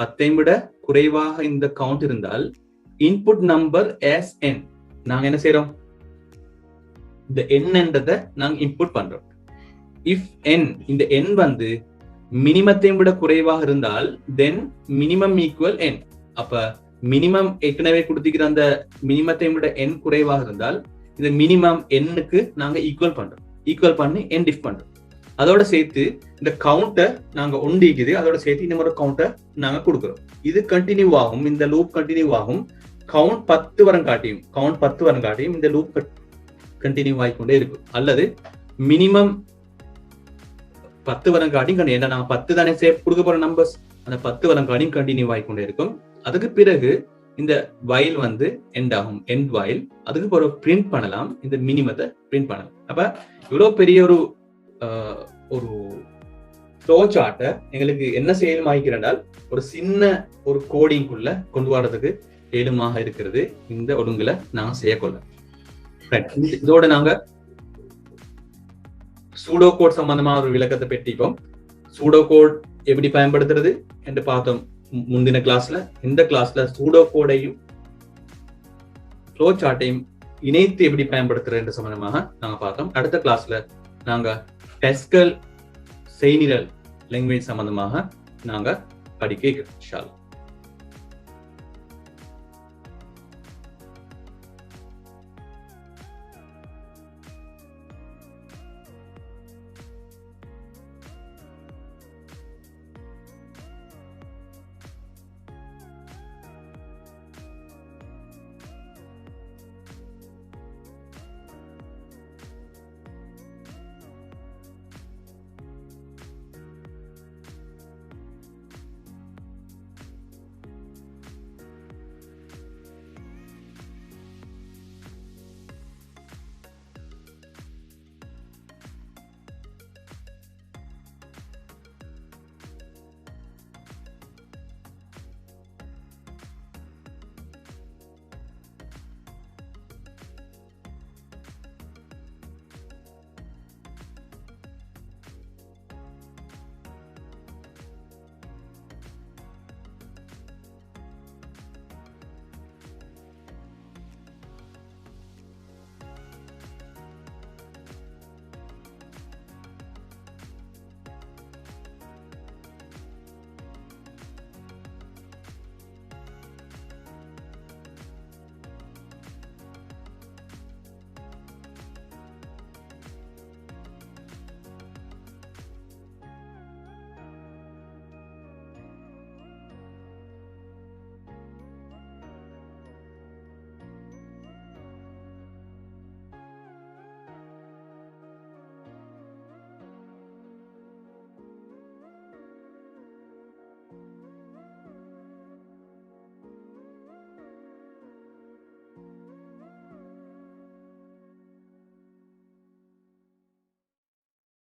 10 விட குறைவாக இந்த கவுண்ட் இருந்தால் இன்புட் நம்பர் as n. நாங்க என்ன செய்யறோம், இந்த n என்றதை நாங்க இன்புட் பண்றோம். இஃப் n, இந்த n வந்து மினிமத்தை விட குறைவாக இருந்தால் தென் மினிமம் ஈக்குவல் n. அப்ப மினிமம் ஏற்கனவே கொடுத்திக்கிற அந்த மினிமத்தை விட எண் குறைவாக இருந்தால் இந்த மினிமம் எண்ணுக்கு நாங்க ஈக்குவல் பண்ணி என் டிஃப் பண்றோம். அதோட சேர்த்து இந்த கவுண்டர் நாங்க ஒண்டிக்குது, அதோட சேர்த்து இந்த மாதிரி கவுண்டர் நாங்க கொடுக்குறோம். இது கண்டினியூ ஆகும், இந்த லூப் கண்டினியூ ஆகும். கவுண்ட் 10 வரம் காட்டியும் இந்த லூப் கண்டினியூ ஆகிக்கொண்டே இருக்கும். அல்லது மினிமம் 10 வரம் காட்டியும், ஏன்னா நாங்க 10 தானே சேவ் கொடுக்க போற நம்பர்ஸ், அந்த 10 வரம் காட்டியும் கண்டினியூ ஆகிக்கொண்டே இருக்கும். அதுக்கு பிறகு இந்த வயல் வந்து எண்ட் ஆகும், எண்ட் வயல். அதுக்கு பிறகு பிரிண்ட் பண்ணலாம், இந்த மினிமத்தை பிரிண்ட் பண்ணலாம். அப்ப இவ்வளவு பெரிய ஒரு ஃப்ளோ சார்ட்டை எங்களுக்கு என்ன செய்யலுமாய்க்கிறனால் ஒரு சின்ன ஒரு கோடிங்குள்ள கொண்டு வரதுக்கு ஏழுமாக இருக்கிறது இந்த ஒழுங்குல நாங்க செய்யக்கொள்ள. இதோட நாங்க சூடோ கோட் சம்பந்தமான ஒரு விளக்கத்தை பெற்றிப்போம். சூடோ கோட் எப்படி பயன்படுத்துறது என்று பார்த்தோம் முந்தின கிளாஸ்ல. இந்த கிளாஸ்ல சூடோ கோடையும் ஃப்ளோ சார்ட்டையும் இணைத்து எப்படி பயன்படுத்துறது என்று சம்பந்தமாக நாங்க பார்த்தோம். அடுத்த கிளாஸ்ல நாங்க டெஸ்கல் செய்நிரல் லாங்குவேஜ் சம்பந்தமாக நாங்க படிக்க இன்ஷா அல்லாஹ்.